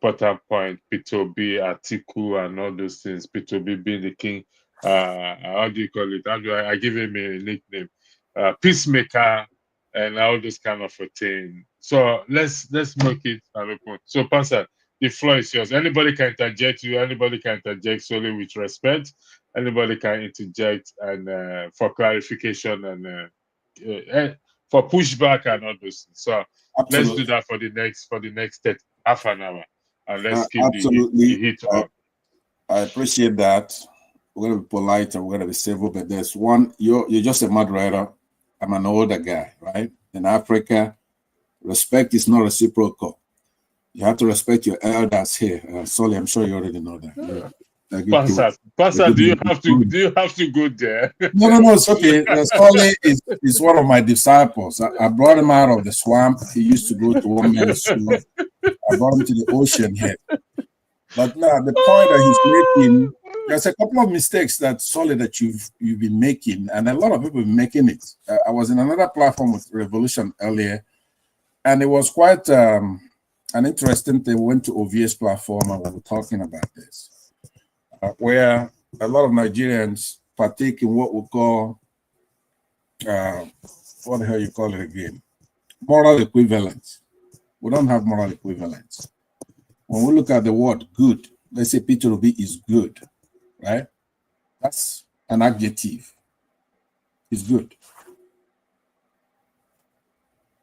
important point. P2B, Atiku, and all those things. P2B being the king. How do you call it? I give him a nickname, peacemaker, and all this kind of a thing. So let's make it an open. So, Pastor, the floor is yours. Anybody can interject you. Anybody can interject solely with respect. Anybody can interject and for clarification and for pushback and all those things. So Absolutely. let's do that for the next half an hour, and let's keep absolutely. the heat on. I appreciate that. We're gonna be polite and we're gonna be civil, but there's one. You're just a moderator. I'm an older guy, right? In Africa, respect is not reciprocal. You have to respect your elders here. Sorry, I'm sure you already know that. Pastor, do you have to go there? No, it's okay. Solly is one of my disciples. I brought him out of the swamp. He used to go to one man's school. I brought him to the ocean here. But now the point that he's making, there's a couple of mistakes that Solly that you've been making, and a lot of people have been making it. I was in another platform with Revolution earlier, and it was quite an interesting thing. We went to OVS platform and we were talking about this. Where a lot of Nigerians partake in what we call, what the hell you call it again? Moral equivalence. We don't have moral equivalence. When we look at the word good, let's say Peter Obi is good, right? That's an adjective. He's good.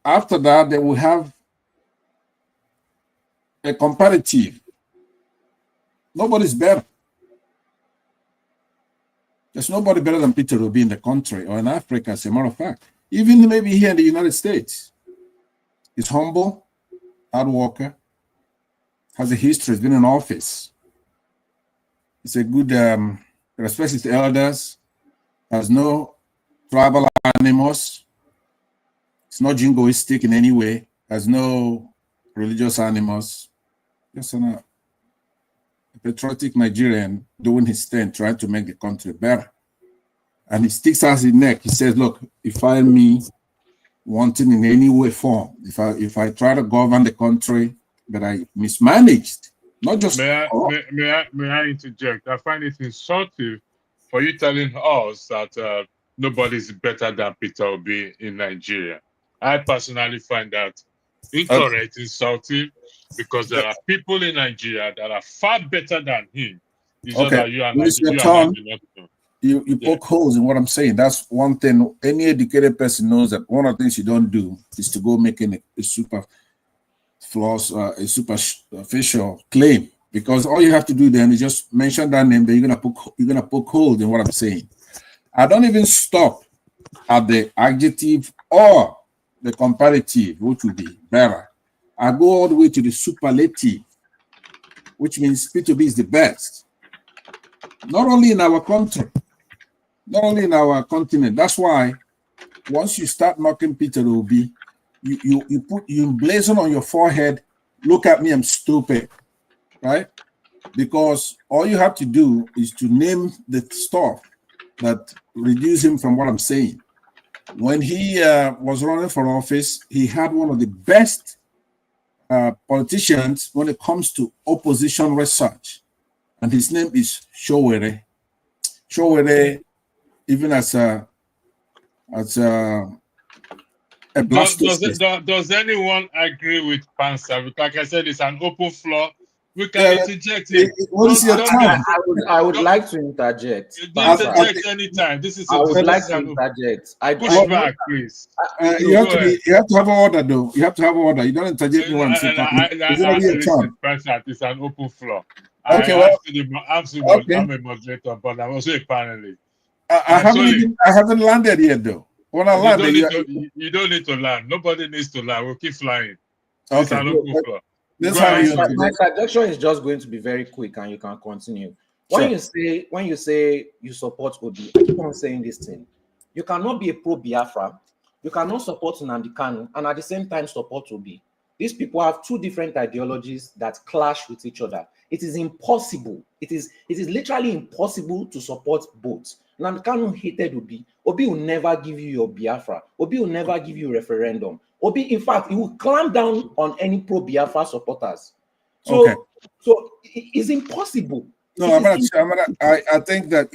After that, then we have a comparative. Nobody's better. There's nobody better than Peter Obi in the country or in Africa, as a matter of fact. even maybe here in the United States. He's humble, hard worker, has a history, has been in office. He's a good, respects his elders, has no tribal animus. It's not jingoistic in any way, has no religious animus. Just a patriotic Nigerian doing his thing, trying to make the country better. And he sticks out his neck. He says, look, if you find me wanting in any way, form, if I try to govern the country, but I mismanaged, not just... May I interject? I find it insulting for you telling us that nobody's better than Peter Obi in Nigeria. I personally find that incorrect, insulting, because there are people in Nigeria that are far better than him. It's just that you and I do not know. You poke holes in what I'm saying. That's one thing. Any educated person knows that one of the things you don't do is to go making a superficial claim, because all you have to do then is just mention that name. Then you're gonna poke holes in what I'm saying. I don't even stop at the adjective or the comparative, which would be better. I go all the way to the superlative, which means P2B is the best. Not only in our country, not only in our continent. That's why once you start knocking Peter Obi, you emblazon on your forehead, look at me, I'm stupid, right? Because all you have to do is to name the stuff that reduce him from what I'm saying. When he was running for office, he had one of the best politicians when it comes to opposition research, and his name is Showere. Showere, even as a does anyone agree with Pansa? Like I said, it's an open floor. We can interject here. I would like to interject. Interject anytime. This is. I would like to interject. Push back, please. You have to have order, though. You have to have order. You don't interject me once. It's an open floor. Okay, I'm a moderator, but I'm also a panelist. I haven't landed yet, though. When I land, you don't need to land. Nobody needs to land. We'll keep flying. It's an open floor. My suggestion is just going to be very quick, and you can continue. When you say you support Obi, I keep on saying this thing. You cannot be a pro-Biafra, you cannot support Nnamdi Kanu, and at the same time support Obi. These people have two different ideologies that clash with each other. It is impossible. It is literally impossible to support both. Nnamdi Kanu hated Obi. Obi will never give you your Biafra. Obi will never give you a referendum. Obi, in fact, he will clamp down on any pro-Biafra supporters. So it's impossible. No, I think that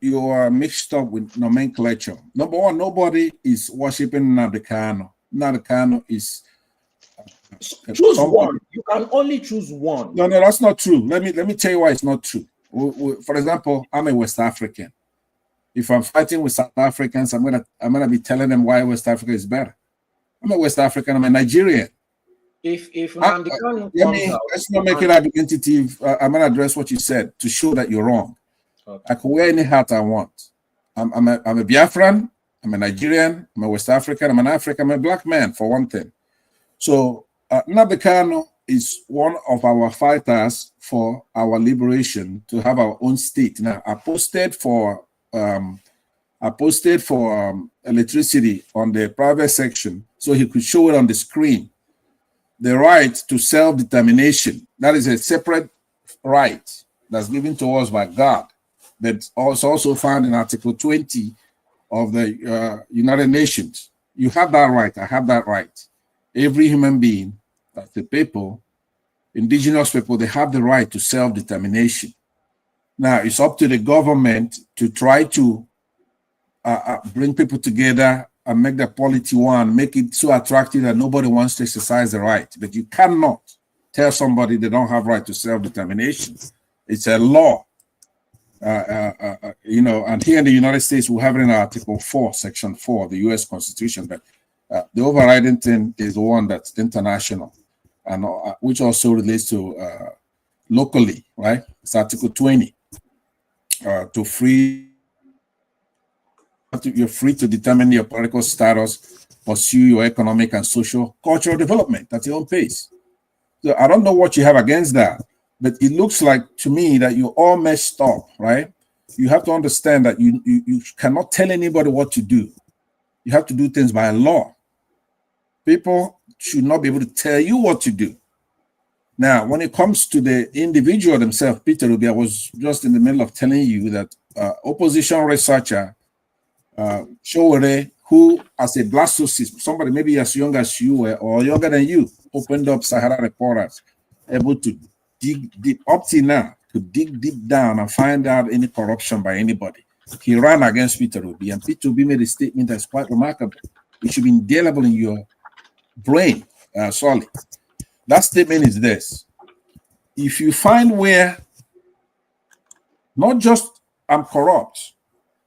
you are mixed up with nomenclature. Number one, nobody is worshiping Nnamdi Kanu. Nnamdi Kanu is choose one. You can only choose one. No, that's not true. Let me tell you why it's not true. For example, I'm a West African. If I'm fighting with South Africans, I'm gonna be telling them why West Africa is better. I'm a West African. I'm a Nigerian. If Nnamdi Kanu comes out, let's not make it argumentative. I'm gonna address what you said to show that you're wrong. Okay. I can wear any hat I want. I'm a Biafran. I'm a Nigerian. I'm a West African. I'm an African. I'm a black man, for one thing. So Nnamdi Kanu is one of our fighters for our liberation, to have our own state. Now, I posted for electricity on the private section so he could show it on the screen. The right to self-determination, that is a separate right that's given to us by God, that's also found in Article 20 of the United Nations. You have that right. I have that right. Every human being, that's the people, indigenous people, they have the right to self-determination. Now, it's up to the government to try to bring people together and make the polity one, make it so attractive that nobody wants to exercise the right. But you cannot tell somebody they don't have right to self-determination. It's a law. And here in the United States, we have it in Article 4, Section 4 of the U.S. Constitution. But the overriding thing is the one that's international, and which also relates to locally, right? It's Article 20. To free you're free to determine your political status, pursue your economic and social cultural development at your own pace. So I don't know what you have against that, but it looks like to me that you're all messed up, right? You have to understand that you cannot tell anybody what to do. You have to do things by law. People should not be able to tell you what to do. Now, when it comes to the individual themselves, Peter Obi, I was just in the middle of telling you that opposition researcher Showore, who as a blastocyst, somebody maybe as young as you were or younger than you, opened up Sahara Reporters, able to dig deep up till now, to dig deep down and find out any corruption by anybody. He ran against Peter Obi, and Peter Obi made a statement that's quite remarkable. It should be indelible in your brain, solid. That statement is this: if you find where not just I'm corrupt,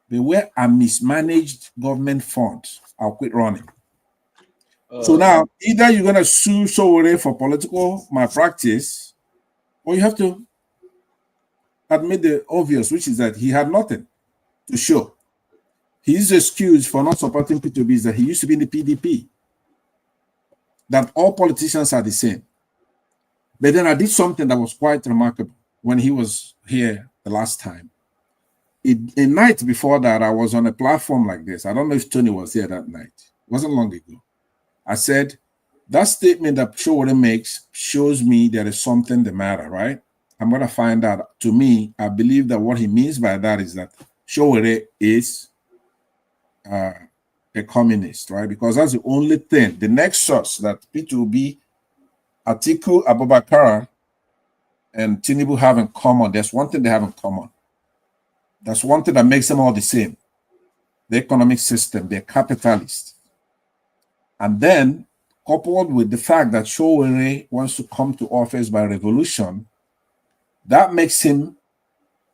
but where I mismanaged government funds, I'll quit running. So now, either you're going to sue Showore for political malpractice, or you have to admit the obvious, which is that he had nothing to show. His excuse for not supporting P2B is that he used to be in the PDP, that all politicians are the same. But then I did something that was quite remarkable when he was here the last time. A night before that, I was on a platform like this. I don't know if Tony was here that night. It wasn't long ago. I said, that statement that Showore makes shows me there is something the matter, right? I'm going to find out. To me, I believe that what he means by that is that Showore is a communist, right? Because that's the only thing, the next source that P2B, Atiku Abubakar, and Tinubu have in common. There's one thing they have in common. That's one thing that makes them all the same. The economic system, they're capitalists. And then, coupled with the fact that Showore wants to come to office by revolution, that makes him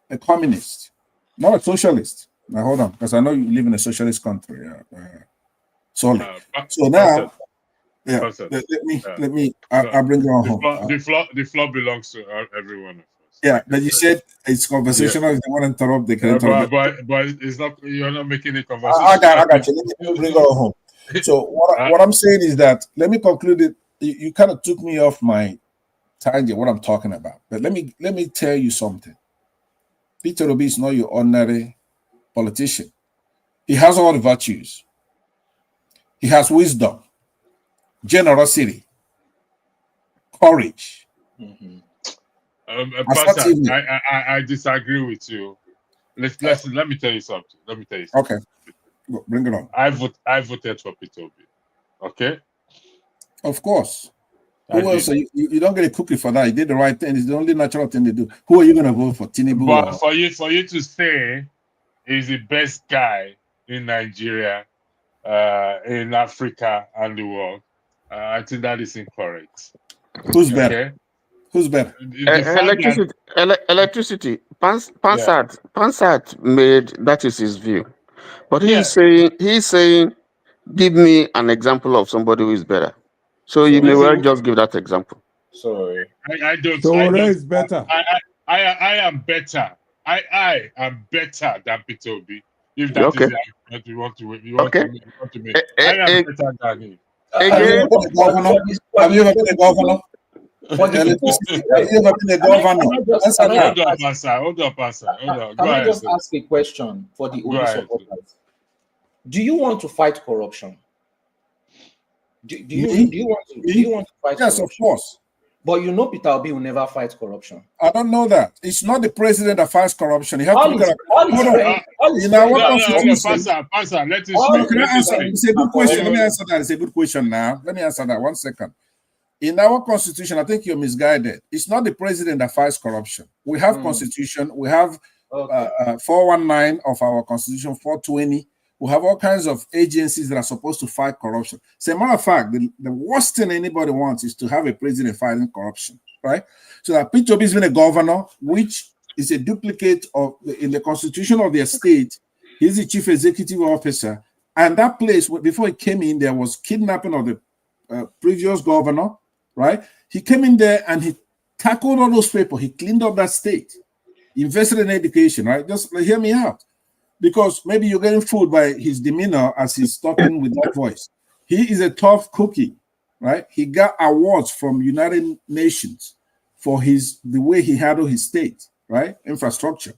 a communist, not a socialist. Now, hold on, because I know you live in a socialist country. So now, let me. I'll bring it on home. The floor belongs to everyone of us. Yeah, but you said it's conversational. If they want to interrupt, they can interrupt. But it's not. You're not making a conversation. I got you. Let me bring it on home. So what I'm saying is that, let me conclude it. You kind of took me off my tangent, what I'm talking about. But let me tell you something. Peter Obi is not your ordinary politician. He has all the virtues. He has wisdom, generosity, courage. Mm-hmm. Pastor, I disagree with you. Let me tell you something. Okay, bring it on. I voted for Peter Obi. Okay. Of course. Who else? You don't get a cookie for that. You did the right thing. It's the only natural thing to do. Who are you going to vote for? Tinubu? But for you to say he's the best guy in Nigeria, in Africa, and the world, I think that is incorrect. Who's better? Who's better? Electricity. Pansat made, that is his view, but he's saying, give me an example of somebody who is better. So you may well just give that example. Sorry, I don't. Showore is better. I am better. I am better than Peter Obi. If that is the argument you want to make, I am better than him. Have you ever been a governor? Have you ever been a governor? Hold on, Pastor. Can I just ask a question for the Obi supporters? Do you want to fight corruption? Do you want to fight corruption? Yes, of course. But you know Peter Obi will never fight corruption. I don't know that. It's not the president that fights corruption. You have to look at Pastor, let us answer. It's a good question. Let me answer that. It's a good question now. Let me answer that. 1 second. In our constitution, I think you're misguided. It's not the president that fights corruption. We have constitution. We have 419 of our constitution, 420. We have all kinds of agencies that are supposed to fight corruption. As a matter of fact, the worst thing anybody wants is to have a president fighting corruption, right? So that Peter Obi has been a governor, which is a duplicate of, in the constitution of their state, he's the chief executive officer. And that place, before he came in, there was kidnapping of the previous governor, right? He came in there and he tackled all those people. He cleaned up that state, invested in education, right? Just hear me out. because maybe you're getting fooled by his demeanor as he's talking with that voice. He is a tough cookie, right? He got awards from United Nations for the way he handled his state, right? Infrastructure,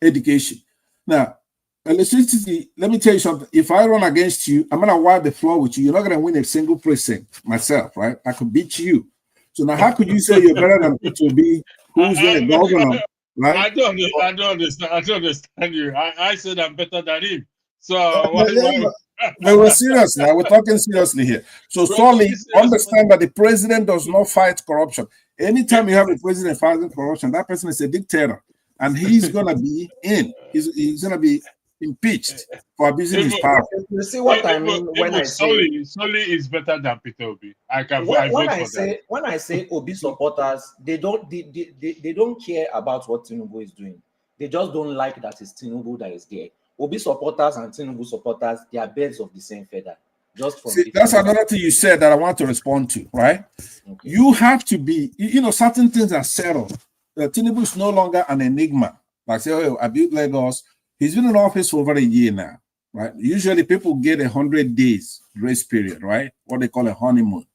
education. Now, electricity, let me tell you something. If I run against you, I'm going to wipe the floor with you. You're not going to win a single precinct myself, right? I could beat you. So now how could you say you're better than Peter B, who's the governor, right? I don't understand you. I said I'm better than him. So But we're serious now. We're talking seriously here. So solely understand that the president does not fight corruption. Anytime you have a president fighting corruption, that person is a dictator, and he's gonna be in. He's gonna be impeached for abusing his power. You see what I mean when I say Solly is better than Peter Obi. When I say Obi supporters, they don't care about what Tinubu is doing. They just don't like that it's Tinubu that is there. Obi supporters and Tinubu supporters, they are birds of the same feather. Just from that's another thing you said that I want to respond to, right? Okay. You have to be, certain things are settled. Tinubu is no longer an enigma. Like say, I built Lagos. He's been in office for over a year now, right? Usually people get 100 days grace period, right? What they call a honeymoon.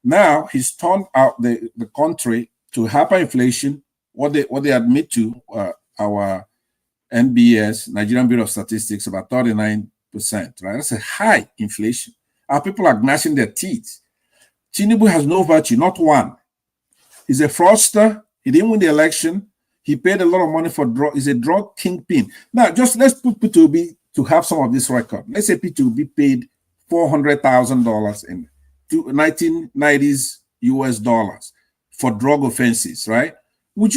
Now he's turned out the country to hyperinflation. What they admit to, our NBS, Nigerian Bureau of Statistics, about 39%, right? That's a high inflation. Our people are gnashing their teeth. Tinubu has no virtue, not one. He's a fraudster. He didn't win the election. He paid a lot of money for drug. He's a drug kingpin. Now, just let's put P2B to have some of this record. Let's say P2B paid $400,000 in 1990s US dollars for drug offenses, right? Would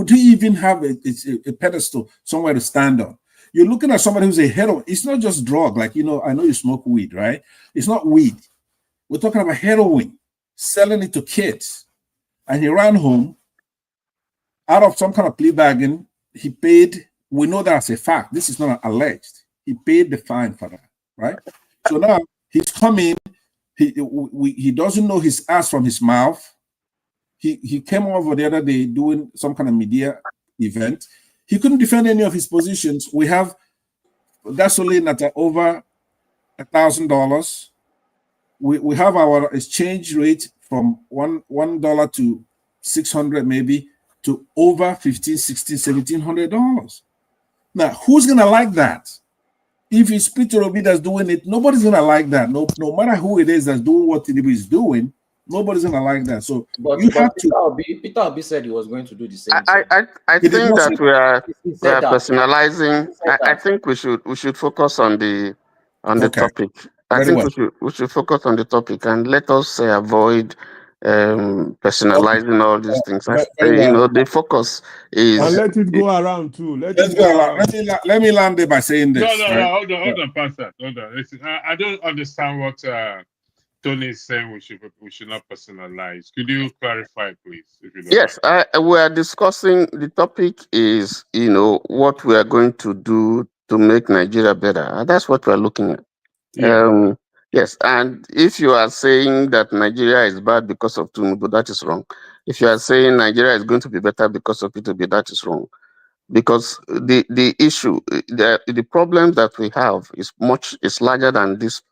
he even have a pedestal somewhere to stand on? You're looking at somebody who's a heroin. It's not just drug. Like, I know you smoke weed, right? It's not weed. We're talking about heroin, selling it to kids. And he ran home out of some kind of plea bargain. He paid. We know that's a fact. This is not alleged. He paid the fine for that, right? So now he's coming. He doesn't know his ass from his mouth. He came over the other day doing some kind of media event. He couldn't defend any of his positions. We have gasoline at over $1,000. We have our exchange rate from $1 to 600 maybe to over $1,500, $1,600, $1,700. Now, who's gonna like that? If it's Peter Obi that's doing it, nobody's gonna like that. No matter who it is that's doing what Tinubu is doing, nobody's gonna like that. So Peter Obi said he was going to do the same. I think that we are personalizing. I think we should focus on the topic. I think we should focus on the topic and let us avoid personalizing all these things. The focus is. And let it go around too. Let's go around. Let me land it by saying this. No, hold on, Pastor. Hold on. Listen, I don't understand what Tony is saying. We should not personalize. Could you clarify, please? Yes, we are discussing. The topic is, what we are going to do to make Nigeria better. And that's what we are looking at. Yeah. Yes, and if you are saying that Nigeria is bad because of Tinubu, that is wrong. If you are saying Nigeria is going to be better because of P2B, that is wrong. Because the issue, the problem that we have is larger than these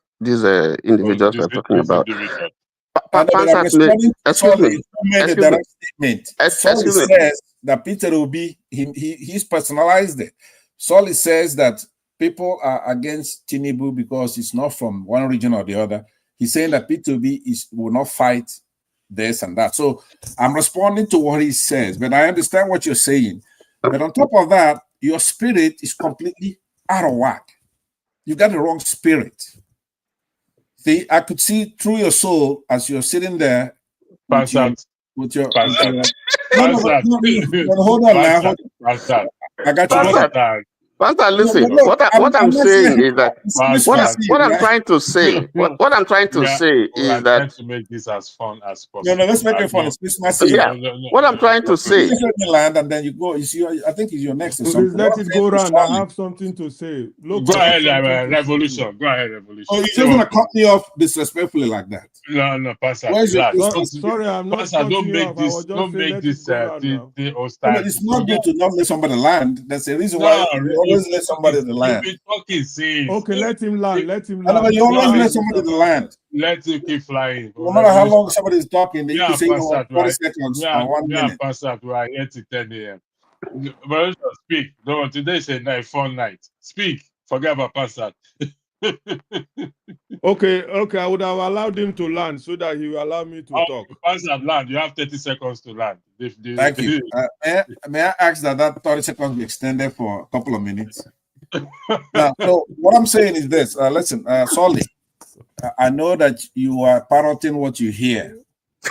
individuals we're talking about. Excuse me. Says that Peter Obi, he's personalized it. Solly says that people are against Tinubu because it's not from one region or the other. He's saying that P2B will not fight this and that. So I'm responding to what he says, but I understand what you're saying. But on top of that, your spirit is completely out of whack. You got the wrong spirit. See, I could see through your soul as you're sitting there with your hold on now. I got you. Pastor, listen. What I'm saying is that what I'm trying to say. What I'm trying to say is that to make this as fun as possible. No, let's make it fun. It's Christmas. Yeah. What I'm trying to say. Land and then you go. I think it's your next. Please let it go around. I have something to say. Go ahead, Revolution. Go ahead, Revolution. Oh, you just want to cut me off disrespectfully like that? No, Pastor. Sorry, I'm not. Pastor, don't make this. Don't make this. It's not good to not let somebody land. That's the reason why. always let somebody in the land. You've been talking since. Okay, let him land. Let him I know, land. but you always Fly, let somebody in the Mr. land. Let him keep flying. No matter how long somebody is talking, you can say, you know what, 40 right? seconds and 1 minute. Passat, right? Here to 10 a.m. But speak. No, today is a night, fun night. Speak. Forget about Passat. Okay, I would have allowed him to land so that he will allow me to talk. Passat, land. You have 30 seconds to land. Thank you. May I ask that 30 seconds be extended for a couple of minutes? Now, so what I'm saying is this. Listen, Solly, I know that you are parroting what you hear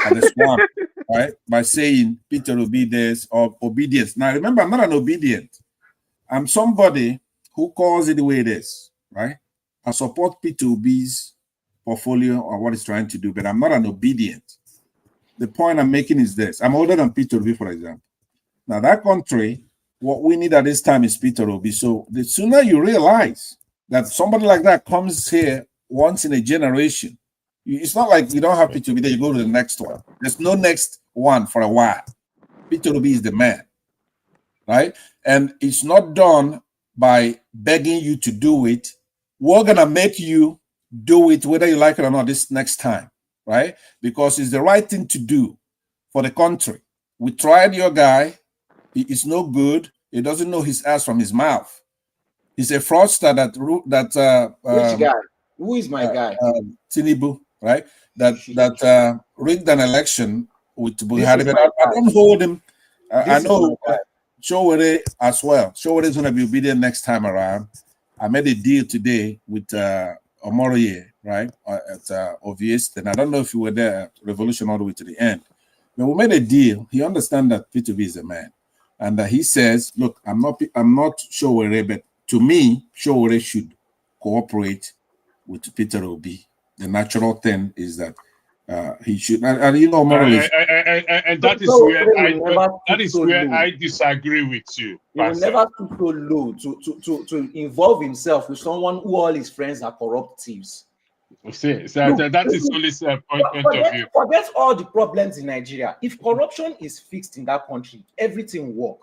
at the swamp, right? By saying Peter obedience or obedience. Now, remember, I'm not an obedient. I'm somebody who calls it the way it is, right? I support Peter Obi's portfolio or what he's trying to do, but I'm not an obedient. The point I'm making is this. I'm older than Peter Obi, for example. Now, that country, what we need at this time is Peter Obi. So the sooner you realize that somebody like that comes here once in a generation, it's not like you don't have Peter Obi, then you go to the next one. There's no next one for a while. Peter Obi is the man, right? And it's not done by begging you to do it. We're going to make you do it whether you like it or not this next time, right? Because it's the right thing to do for the country. We tried your guy. He is no good. He doesn't know his ass from his mouth. He's a fraudster Which guy? Who is my guy? Tinubu, right? That rigged an election with Buhari. But I don't hold him. I know Showore as well. Showore is going to be obedient next time around. I made a deal today with Omoroye, right, at OVS. And I don't know if you were there at Revolution all the way to the end. But we made a deal. He understands that P2B is a man. And he says, look, I'm not Showore, but to me, Showore should cooperate with Peter Obi. The natural thing is that he should, and you know, and that is where I disagree with you. He will never stoop so low to involve himself with someone who all his friends are corrupt thieves. See, so that is only point of view. Forget all the problems in Nigeria. If corruption is fixed in that country, everything will work.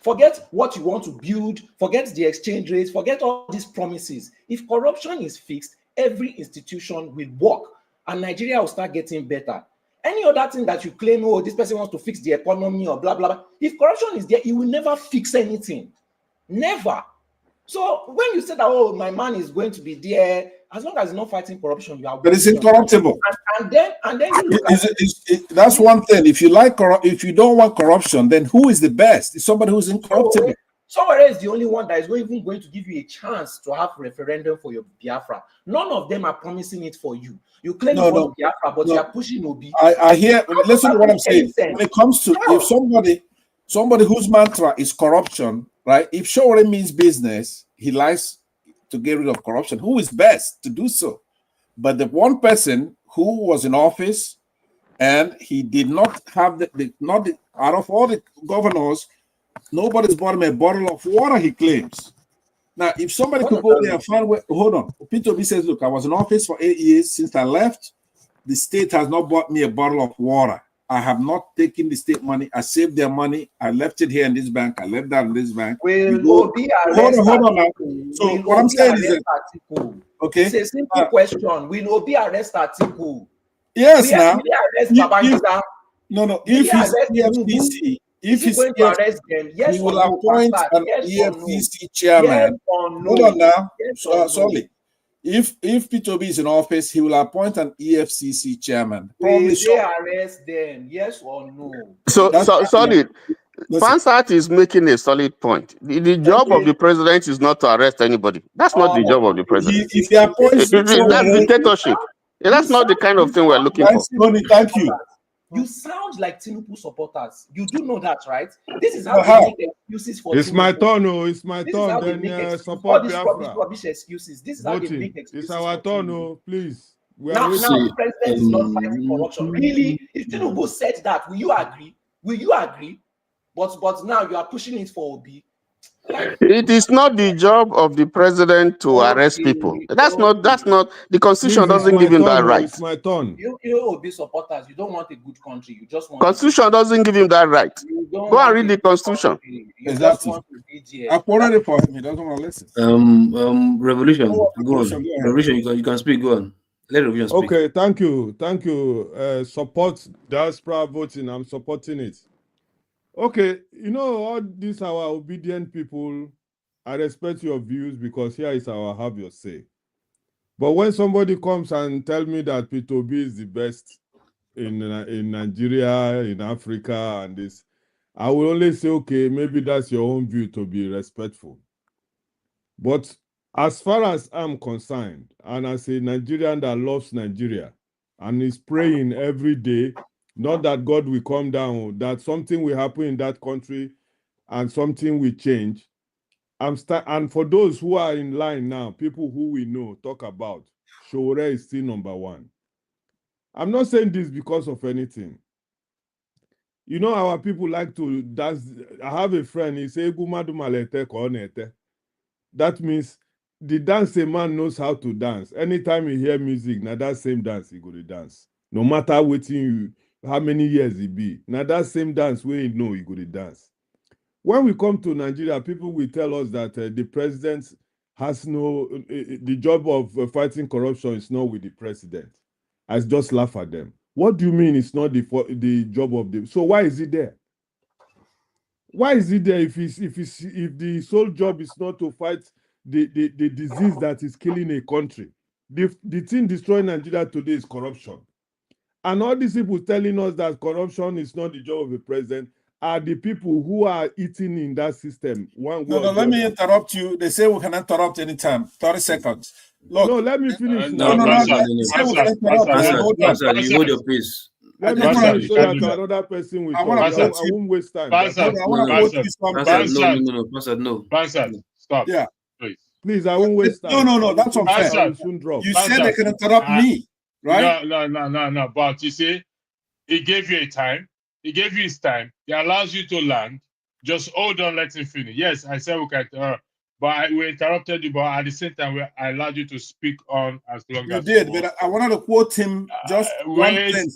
Forget what you want to build. Forget the exchange rates. Forget all these promises. If corruption is fixed, every institution will work. And Nigeria will start getting better. Any other thing that you claim, oh, this person wants to fix the economy or blah, blah, blah. If corruption is there, it will never fix anything. Never. So when you say that, oh, my man is going to be there, as long as he's not fighting corruption, you are. But it's incorruptible. And then you look at that's one thing. If you don't want corruption, then who is the best? It's somebody who's incorruptible. Somewhere else is the only one that is even going to give you a chance to have referendum for your Biafra. None of them are promising it for you. You claim you want Biafra, but you are pushing Obi. I hear. Listen to what I'm saying. When it comes to if somebody whose mantra is corruption, right? If Showore means business, he likes to get rid of corruption. Who is best to do so? But the one person who was in office and he did not have out of all the governors, nobody's bought him a bottle of water, he claims. Now, if somebody could go there and find where, hold on. Peter Obi says, look, I was in office for 8 years. Since I left, the state has not bought me a bottle of water. I have not taken the state money. I saved their money. I left it here in this bank. I left that in this bank. Hold on now. So what I'm saying is that, okay. It's a simple question. Will Obi arrest Atiku? Yes, now. If he's EFCC, if he's going to arrest them, yes, he will appoint an EFCC chairman. Hold on now. Sorry. If Peter Obi is in office, he will appoint an EFCC chairman. Will they arrest them? Yes or no? So solid. Fansat is making a solid point. The job of the president is not to arrest anybody. That's not the job of the president. If he appoints, that's dictatorship. That's not the kind of thing we're looking for. Thank you. You sound like Tinubu supporters. You do know that, right? This is how they make excuses for It's Tinubu. My turn, oh, it's my turn. Then support Biafra. Rubbish excuses. This is how they make excuses. It's our turn, oh, please. Now the president is not fighting corruption. Really? If Tinubu said that, will you agree? Will you agree? But now you are pushing it for Obi. It is not the job of the president to arrest people. That's not the constitution Please, it's doesn't my give him that turn. right. It's my turn. You will be supporters. You don't want a good country. You just want. Constitution doesn't give him that right. You don't Go and want read a the good constitution. country. You just Exactly. want to be there. I've already for him. He doesn't want to listen. Revolution. Oh, Go on. Revolution, go ahead. Revolution. You can speak. Go on. Let Revolution speak. Okay, thank you. Support diaspora voting. I'm supporting it. Okay, you know, all these our obedient people, I respect your views because here is our have your say. But when somebody comes and tell me that P2B is the best in Nigeria, in Africa, and this, I will only say, okay, maybe that's your own view, to be respectful. But as far as I'm concerned, and as a Nigerian that loves Nigeria and is praying every day, not that God will come down, that something will happen in that country and something will change. And for those who are in line now, people who we know, talk about, Shore is still number one. I'm not saying this because of anything. You know, our people like to dance. I have a friend, he say, that means the dance a man knows how to dance. Anytime you hear music, now that same dance he go to dance. No matter how many years he be. Now that same dance where you know he go to dance. When we come to Nigeria, people will tell us that the president has the job of fighting corruption is not with the president. I just laugh at them. What do you mean it's not the job of the? So why is it there? Why is it there if the sole job is not to fight the disease that is killing a country? The thing destroying Nigeria today is corruption. And all these people telling us that corruption is not the job of the president are the people who are eating in that system. No, let me interrupt you. They say we can interrupt anytime. 30 seconds. Look. No, let me finish. No. You hold your peace. Let me finish so that another person will talk. I won't waste time. No. Pastor, stop. Yeah. Please, I won't waste time. No, that's unfair. You said they can interrupt me, right? No. But you see, he gave you a time. He gave you his time. He allows you to land. Just hold on, let him finish. Yes, I said we can, but we interrupted you. But at the same time, I allowed you to speak on as long as you did. But I wanted to quote him just let him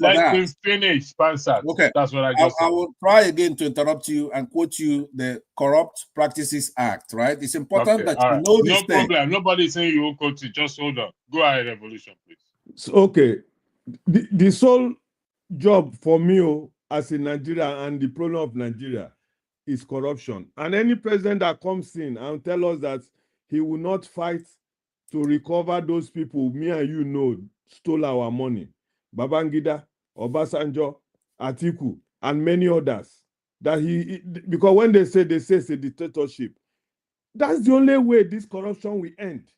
finish, Pansa. Okay, that's what I just said. I will try again to interrupt you and quote you the Corrupt Practices Act. Right? It's important that you know this thing. No problem. Nobody's saying you will quote it. Just hold on. Go ahead, Revolution, please. So, okay, the sole job for me as a Nigeria and the problem of Nigeria is corruption. And any president that comes in and tell us that he will not fight to recover those people, me and you know, stole our money. Babangida, Obasanjo, Atiku, and many others. Because when they say it's a dictatorship, that's the only way this corruption will end.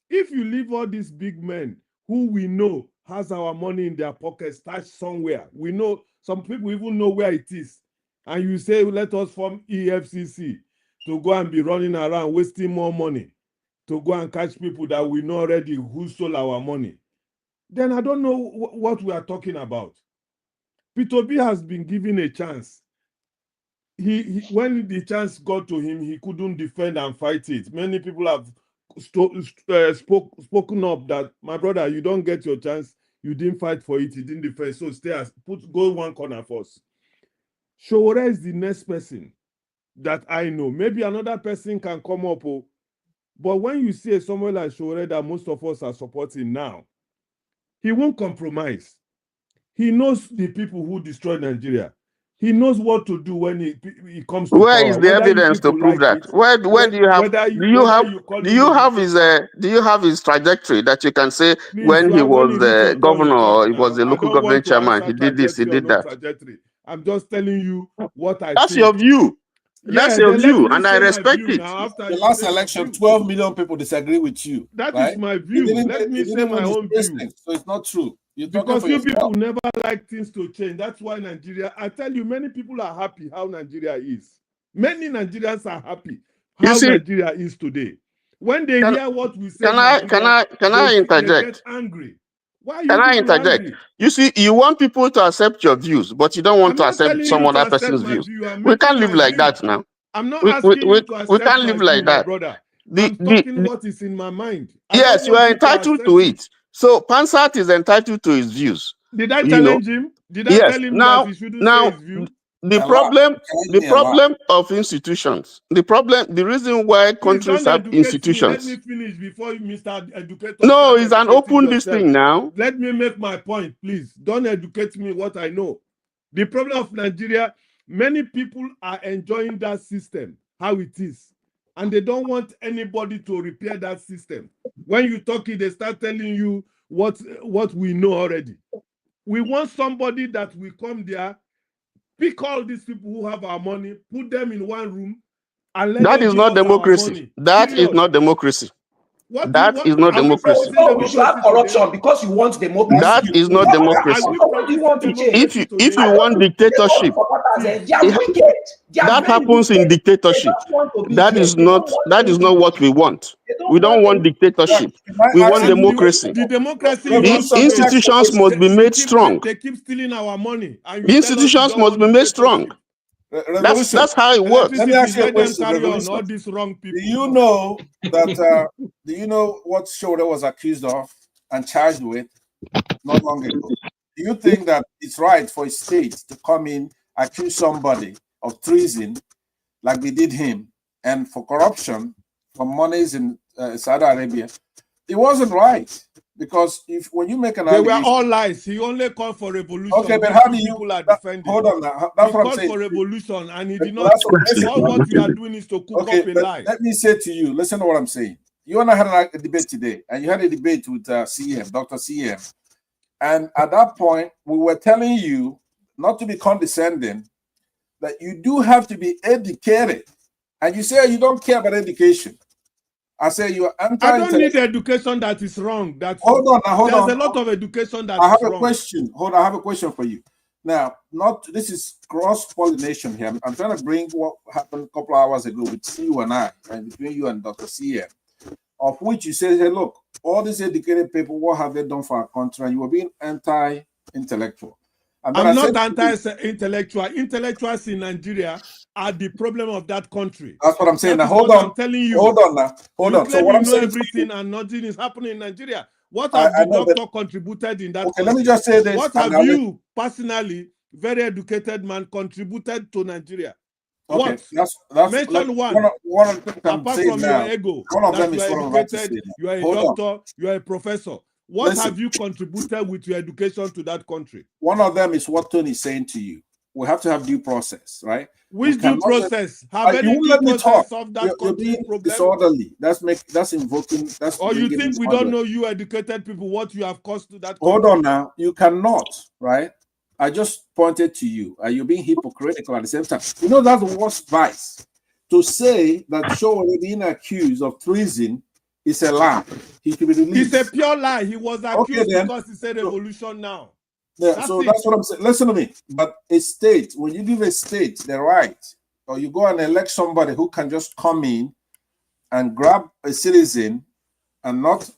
If you leave all these big men who we know has our money in their pockets, stashed somewhere, we know some people even know where it is. And you say, let us form EFCC to go and be running around, wasting more money, to go and catch people that we know already who stole our money. Then I don't know what we are talking about. P2B has been given a chance. When the chance got to him, he couldn't defend and fight it. Many people have spoken up that, my brother, you don't get your chance. You didn't fight for it. You didn't defend. So go one corner first. Shore is the next person that I know. Maybe another person can come up. But when you see someone like Shore that most of us are supporting now, he won't compromise. He knows the people who destroyed Nigeria. He knows what to do when he comes to Where power. is the evidence to prove that? Where do you have his trajectory that you can say, please, when he was the governor or he was the local government chairman, he did this, he did that? Trajectory. I'm just telling you what I That's think. your view. That's your view, and I respect it. The last election, 12 million people disagree with you. That is my view. Let me say my own view. So it's not true. Because you people never like things to change. That's why Nigeria, I tell you, many people are happy how Nigeria is. Many Nigerians are happy how Nigeria is today. When they hear what we say, can I interject? They get angry. Why can I interject? Angry? You see, you want people to accept your views, but you don't want to accept some other person's views. We can't live like that now. we, not we, asking we, you to we accept can't my live view, like my that. brother. The, I'm the, talking the, what is in my mind. I yes, don't you want are you to entitled accept to it. it. So Pansat is entitled to his views. Did I You know, challenge him? Did I yes. tell him that he shouldn't say Now his view? the A lot. problem, the A lot. problem of institutions, the reason why Please countries don't have educate me. Let me institutions. finish before Mr. Educator No, start it's an educating open this yourself. thing now. Let me make my point, please. Don't educate me what I know. The problem of Nigeria, many people are enjoying that system, how it is. And they don't want anybody to repair that system. When you talk it, they start telling you what we know already. We want somebody that will come there, pick all these people who have our money, put them in one room, and let That them is give not us our democracy. money. That is Period. not democracy. What That is not are we democracy. No, practicing we should have democracy corruption today? because you want democracy. That is not democracy. Are we What do you want practicing to change? democracy If today? you want dictatorship, They are wicked. They are that very happens wicked. in dictatorship. They just want to be That there. is They don't not want anything. what we want. They don't We don't want anything. dictatorship. Can I We ask want you- And democracy. the democracy you The want to institutions must be made strong. They keep stealing our money. And The you tell us you institutions don't must want be made strong. dictatorship. Revolution. That's how it works. Let me ask you a Let them question. carry on, Revolution. all these wrong people. Do you know that? Do you know what Shoda was accused of and charged with not long ago? Do you think that it's right for a state to come in, accuse somebody of treason, like they did him, and for corruption from monies in Saudi Arabia? It wasn't right, because when you make an They were allegation, all lies. He only called for revolution. okay, but These how do you? people are defending? Hold on now. That's He what I'm called saying. for revolution, and he did Well, not. that's What you are doing is to cook okay, up a but lie. let me say to you, listen to what I'm saying. You and I had a debate today, and you had a debate with CM, Dr. CM. And at that point, we were telling you not to be condescending, that you do have to be educated. And you say you don't care about education. I say you're anti. I don't need education that is wrong. Hold on. There's a lot of education that I have is a wrong. question. Hold on, I have a question for you. Now, this is cross-pollination here. I'm trying to bring what happened a couple of hours ago with you and I, and between you and Dr. CM, of which you said, hey, look, all these educated people, what have they done for our country? And you were being anti-intellectual. I'm not anti-intellectual. Intellectuals in Nigeria are the problem of that country. That's what I'm saying. Now, hold on. I'm telling you. Hold on now. Hold on. So what I'm saying, everything and nothing is happening in Nigeria. What have the doctor contributed in that country? Let me just say this. What have you personally, very educated man, contributed to Nigeria? Okay, what? Mention one. Apart from your ego, one of them you is are educated, you are a doctor, you are a professor. What have you contributed with your education to that country? One of them is what Tony is saying to you. We have to have due process, right? Which due process? Have any due process of that country problem? Disorderly. That's invoking. Or you think we don't know, you educated people, what you have caused to that country? Hold on now. You cannot, right? I just pointed to you. You're being hypocritical at the same time. You know that's the worst vice. To say that Show being accused of treason is a lie. He should be released. It's a pure lie. He was accused because he said revolution now. Yeah, so that's what I'm saying. Listen to me. But a state, when you give a state the right, or you go and elect somebody who can just come in and grab a citizen and not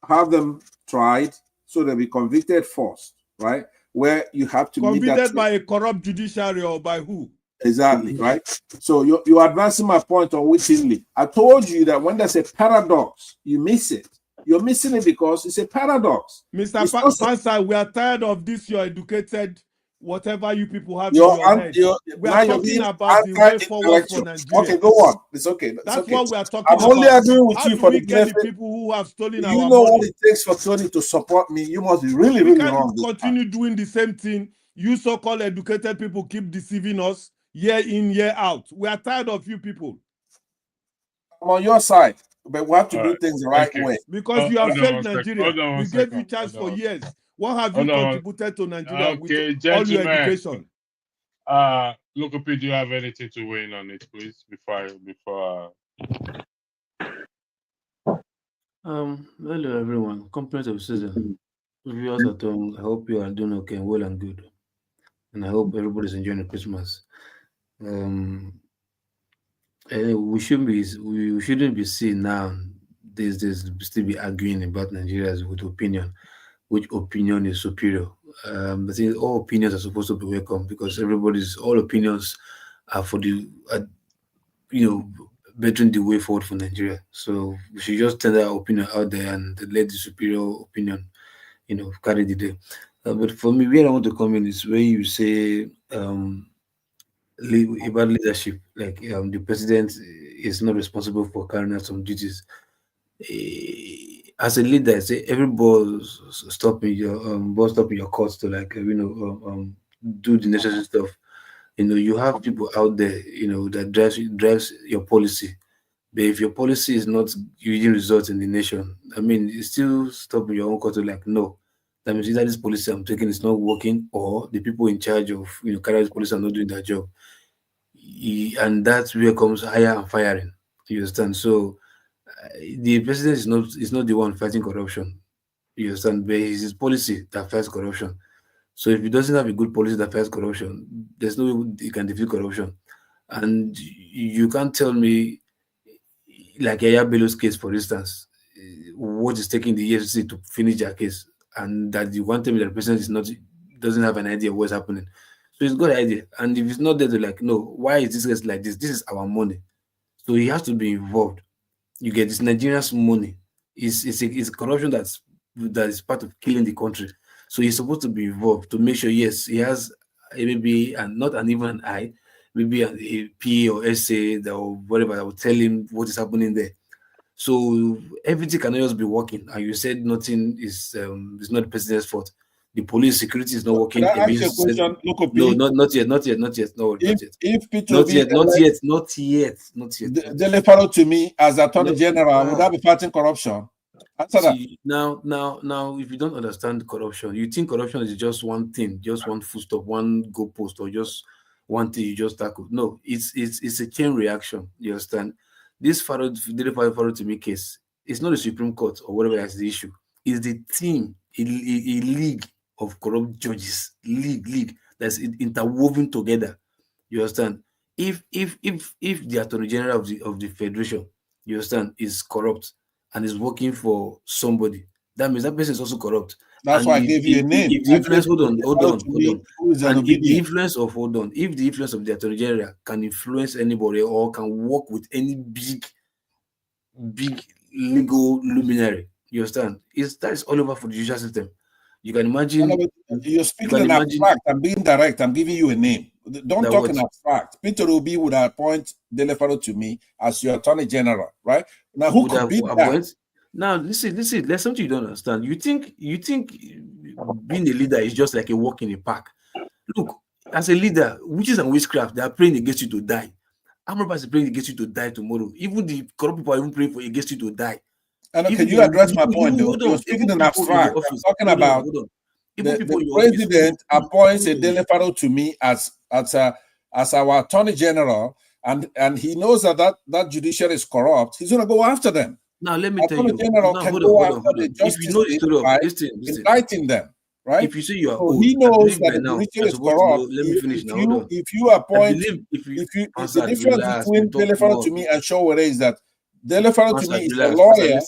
have them tried, so they'll be convicted first, right? Where you have to convicted by a corrupt judiciary or by who? Exactly, right? So you're advancing my point unwittingly. I told you that when there's a paradox, you miss it. You're missing it because it's a paradox. Mr. Pansa, we are tired of this, your educated, whatever you people have in your head. We are talking about the way forward for Nigeria. Okay, go on. It's okay. That's what we are talking about. I'm only agreeing with you for the benefit. People who have stolen our money. You know what it takes for Tony to support me. You must be really, really wrong. We can't continue doing the same thing. You so-called educated people keep deceiving us year in, year out. We are tired of you people. I'm on your side, but we have to do things the right way. Because you have failed Nigeria. We gave you chance for years. What have you contributed to Nigeria with all your education? Lokopi, do you have anything to weigh in on it, please? Hello everyone. Complaints of season. Viewers at home, I hope you are doing okay, well and good. And I hope everybody's enjoying the Christmas. We shouldn't be seen now these days still be arguing about Nigerians with opinion, which opinion is superior. I think all opinions are supposed to be welcome because all opinions are for the bettering the way forward for Nigeria. So we should just tell our opinion out there and let the superior opinion, carry the day. But for me, where I want to come in is where you say about leadership, like the president is not responsible for carrying out some duties. As a leader, say every stopping your courts to do the necessary stuff. You have people out there, that drives your policy. But if your policy is not yielding results in the nation, I mean, it's still stopping your own court to no. That means either this policy I'm taking is not working, or the people in charge of carrying this policy are not doing their job. And that's where comes hire and firing. You understand? So the president is not the one fighting corruption. You understand? But it's his policy that fights corruption. So if he doesn't have a good policy that fights corruption, there's no way he can defeat corruption. And you can't tell me, like Yaya Bello's case, for instance, what is taking the EFCC to finish their case, and that you want to tell me that the president doesn't have an idea of what's happening. So he's got an idea, and if he's not there to no, why is this case like this? This is our money, so he has to be involved. You get this Nigeria's money. It's corruption that is part of killing the country. So he's supposed to be involved to make sure, yes, he has maybe and not an even an eye, maybe a P or SA or whatever that will tell him what is happening there. So everything cannot just be working. And you said nothing is not the president's fault. The police security is not working. Can I ask you a question, Loco P? No, not yet. No, not yet. If Peter not yet. Deliver to me as Attorney General, would that be fighting corruption? Answer that. Now, if you don't understand corruption, you think corruption is just one thing, just one footstep, one goalpost, or just one thing you just tackle. No, it's a chain reaction. You understand? This Pharaoh to me case, it's not the Supreme Court or whatever that's the issue. It's the team, a league of corrupt judges, league that's interwoven together. You understand? If the Attorney General of the Federation, you understand, is corrupt and is working for somebody, that means that person is also corrupt. That's why I gave you a name. If the influence, hold on. And if the influence of the Attorney General can influence anybody or can work with any big legal luminary, you understand? That is all over for the judicial system. You can imagine. You're speaking in abstract. I'm being direct. I'm giving you a name. Don't talk in abstract. Peter Obi would appoint Delefaro to me as your Attorney General, right? Now, who could be that? Now, listen. There's something you don't understand. You think being a leader is just like a walk in a park. Look, as a leader, witches and witchcraft, they are praying against you to die. Amrapa is praying against you to die tomorrow. Even the corrupt people are even praying against you to die. And can you address my point, though? You're speaking in abstract. I'm talking about the president appoints a Delefaro to me as our Attorney General, and he knows that judiciary is corrupt. He's going to go after them. Now, let me tell you. General can go after the justice, if you know the story of indicting them, right? If you say you are old, he knows that the judiciary is corrupt. Let me finish now. If you appoint, the difference between Delefaro to me and Showore is that Delefaro to me is a lawyer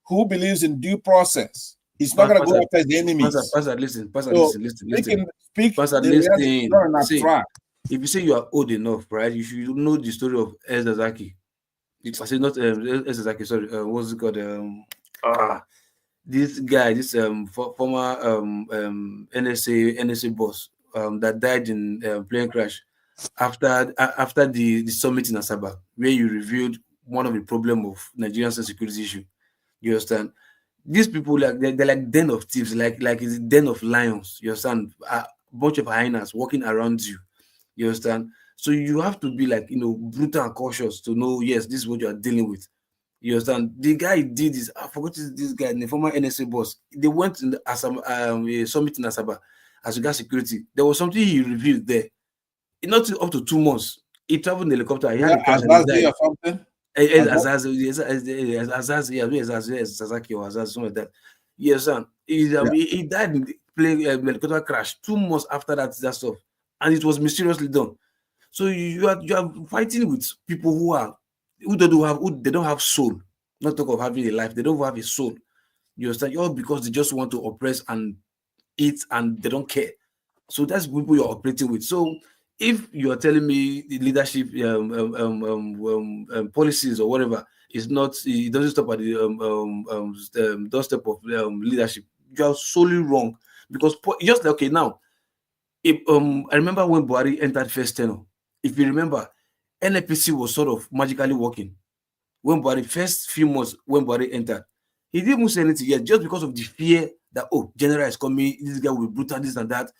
who believes in due process. He's not going to go after his enemies. Pastor, listen. They can speak. Pastor, listen. If you say you are old enough, right, you should know the story of Ezazaki. I say not Ezazaki. Sorry, what's it called? This guy, this former NSA boss that died in plane crash after the summit in Asaba, where you revealed one of the problem of Nigerian security issue. You understand? These people, they're like den of thieves, like it's a den of lions. You understand? A bunch of hyenas walking around you. You understand? So you have to be brutal and cautious to know, yes, this is what you are dealing with. You understand? The guy did this. I forgot this guy, the former NSA boss. They went in the summit in Asaba as regards security. There was something he revealed there. Not up to 2 months. He traveled in a helicopter. He had a crash and he died. Something? Sasaki or Azaz, something like that. Yes, son. He died in the helicopter crash 2 months after that stuff, and it was mysteriously done. So you are fighting with people who don't have soul. Not talk of having a life. They don't have a soul. You understand? All because they just want to oppress and eat, and they don't care. So that's people you're operating with. So if you are telling me the leadership policies or whatever is not, it doesn't stop at the doorstep of leadership, you are solely wrong. Because just like, okay, now, if I remember when Buhari entered first tenure, if you remember, NFPC was sort of magically working. When Buhari, first few months when Buhari entered, he didn't even say anything yet, just because of the fear that, oh, general is coming, this guy will be brutal, this and that.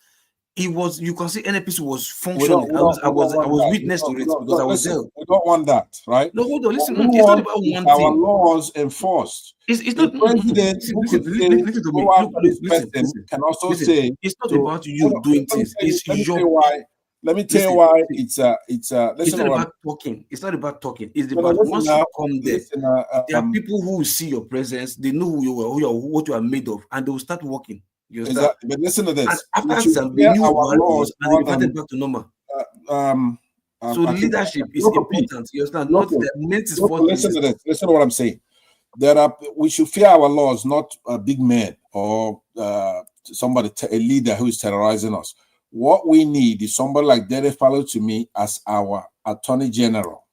It was, you can see NFPC was functioning. I was witness to it because I was there. We don't want that, right? No, hold on, listen. What we It's not want about is one our thing. laws enforced. It's The not. president who could say, Listen to me. go after this person can also say. It's not so, about you doing things. It's let me your. tell you why. Let me tell you why It's listen. not What about talking. It's not about talking. It's No, about listen once now, you come there, listen, there are people who will see your presence. They know who you are, what you are made of, and they will start working. You understand? exactly. But listen to And this. after We should some, fear they knew our what it laws was, and they more reverted than back to normal. I So think leadership is Local important. You understand? Local, Not the minute is Local, first listen to basis. this. Listen to what I'm saying. We should fear our laws, not a big man or somebody, a leader who is terrorizing us. What we need is somebody like Dede Fallow to me as our Attorney General.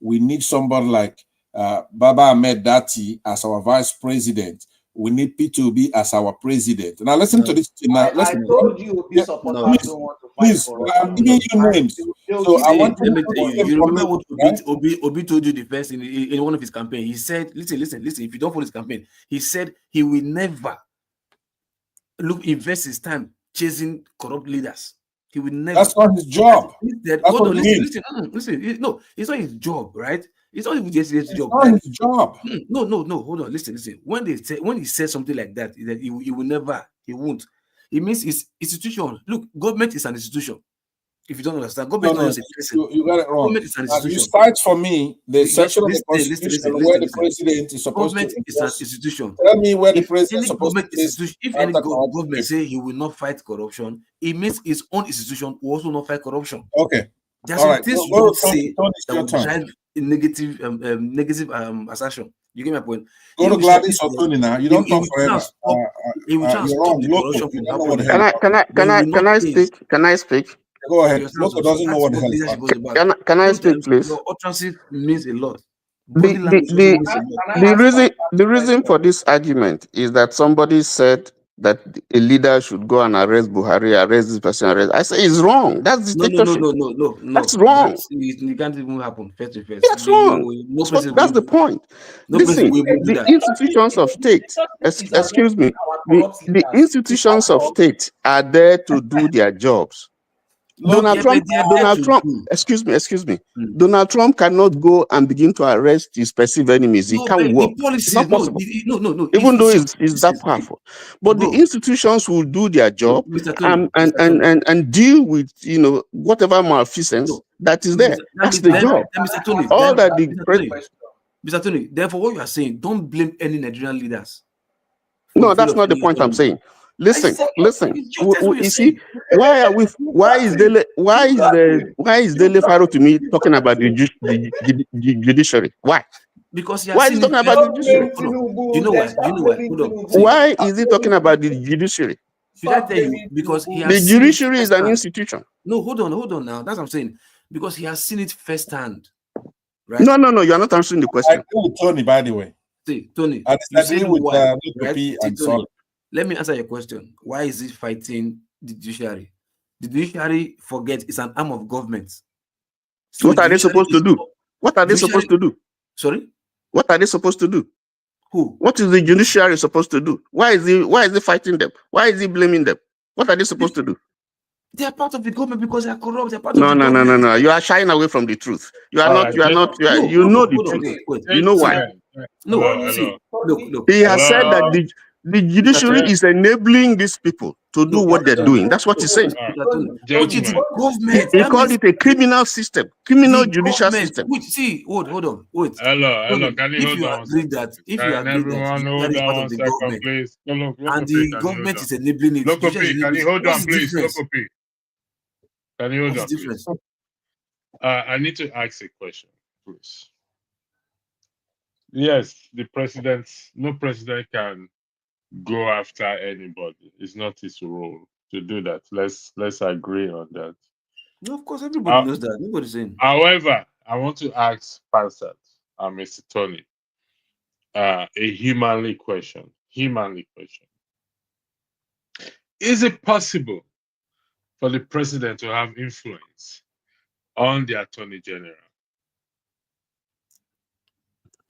We need somebody like Baba Ahmed Dati as our Vice President. We need P2B as our president. Now listen to this. Now, I told you, Obi supporters don't want to fight for us. I'm giving you names. So I want Let me tell you. You remember what right? Obi told you the first in one of his campaigns. He said, listen. If you don't follow his campaign, he said he will never invest his time chasing corrupt leaders. He will never. That's not his job. Hold on, listen. No, it's not his job, right? It's not even just his job. Not his job. No. Hold on, listen. When he says something like that, that he will never, he won't. It means it's institution. Look, government is an institution. If you don't understand, government is not just a person. You got it wrong. Government is an institution. You cite for me the section of the Constitution where the president is supposed to. Government is an institution. Tell me where the president is supposed to. If any government say he will not fight corruption, it means his own institution will also not fight corruption. Okay. There's some things you don't say that will drive a negative assertion. You get my point? Go to Gladys or Tony now. You don't talk forever. He will try and stop the corruption from happening. Can I speak? Can I speak? Go ahead. Loco doesn't know what the hell is happening. Can I speak, please? Your utterances means a lot. The reason for this argument is that somebody said that a leader should go and arrest Buhari, arrest this person, I say it's wrong. That's dictatorship. No. That's wrong. It can't even happen face to face. That's wrong. That's the point. Listen, the institutions of state, excuse me, the institutions of state are there to do their jobs. Donald Trump, excuse me. Donald Trump cannot go and begin to arrest his perceived enemies. He can't work. It's not possible. No. Even though it's that powerful. But the institutions will do their job and deal with, whatever malfeasance that is there. That's the job. All that Mr. Tony, therefore what you are saying, don't blame any Nigerian leaders. No, that's not the point I'm saying. Listen. You see, why is Dele Faro to me talking about the judiciary? Why? Because why is he talking about the judiciary? Do you know why? Why is he talking about the judiciary? Should I tell you? Because he has the judiciary is an institution. No, hold on now. That's what I'm saying. Because he has seen it firsthand. Right? No, you're not answering the question. I agree with Tony, by the way. See, Tony, I disagree with right? and Tony. Let me answer your question. Why is he fighting the judiciary? The judiciary, forget, it's an arm of government. So what are they supposed to do? What are they supposed to do? Sorry? What are they supposed to do? Who? What is the judiciary supposed to do? Why is he fighting them? Why is he blaming them? What are they supposed to do? They are part of the government because they are corrupt. They're part no. of the government. No. You are shying away from the truth. You know the truth. You know why? Look. He has said that the judiciary is enabling these people to do what they're doing. That's what he's saying. He called it a criminal system, judicial system. Hold on. Hello. Can you hold on? If you agree that is part of the government, please. And the government is enabling it. Local P, can you hold on, please? Local P. Can you hold on, please? I need to ask a question, please. Yes, no president can go after anybody. It's not his role to do that. Let's agree on that. No, of course, everybody knows that. Nobody's saying. However, I want to ask Pastor and Mr. Tony a humanly question. Is it possible for the president to have influence on the attorney general?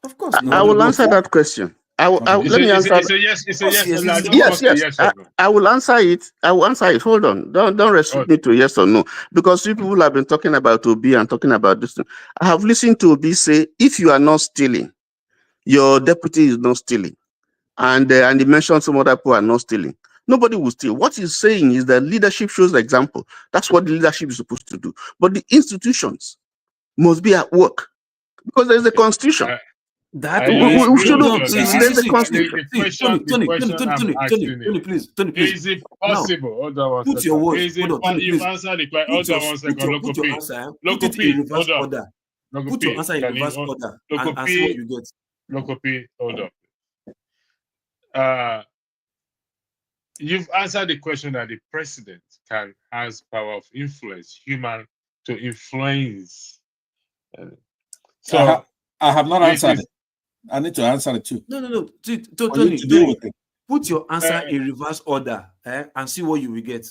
Of course, I will answer that question. Let me answer. It's a yes. It's a yes. Yes. I will answer it. Hold on. Don't restrict me to yes or no, because people have been talking about Obi and talking about this thing. I have listened to Obi say, if you are not stealing, your deputy is not stealing, and he mentioned some other people are not stealing. Nobody will steal. What he's saying is that leadership shows the example. That's what the leadership is supposed to do. But the institutions must be at work because there is a constitution. That we shouldn't. There's a constitution. Tony, please. Is it possible? Hold on one second. Put your words. You've answered the question. Hold on one second. Put your answer. Put it in reverse order. Put your answer in reverse order and see what you get. Locopi, hold on. You've answered the question that the president has power of influence, human to influence. So I have not answered it. I need to answer it too. No. Tony, put your answer in reverse order and see what you will get.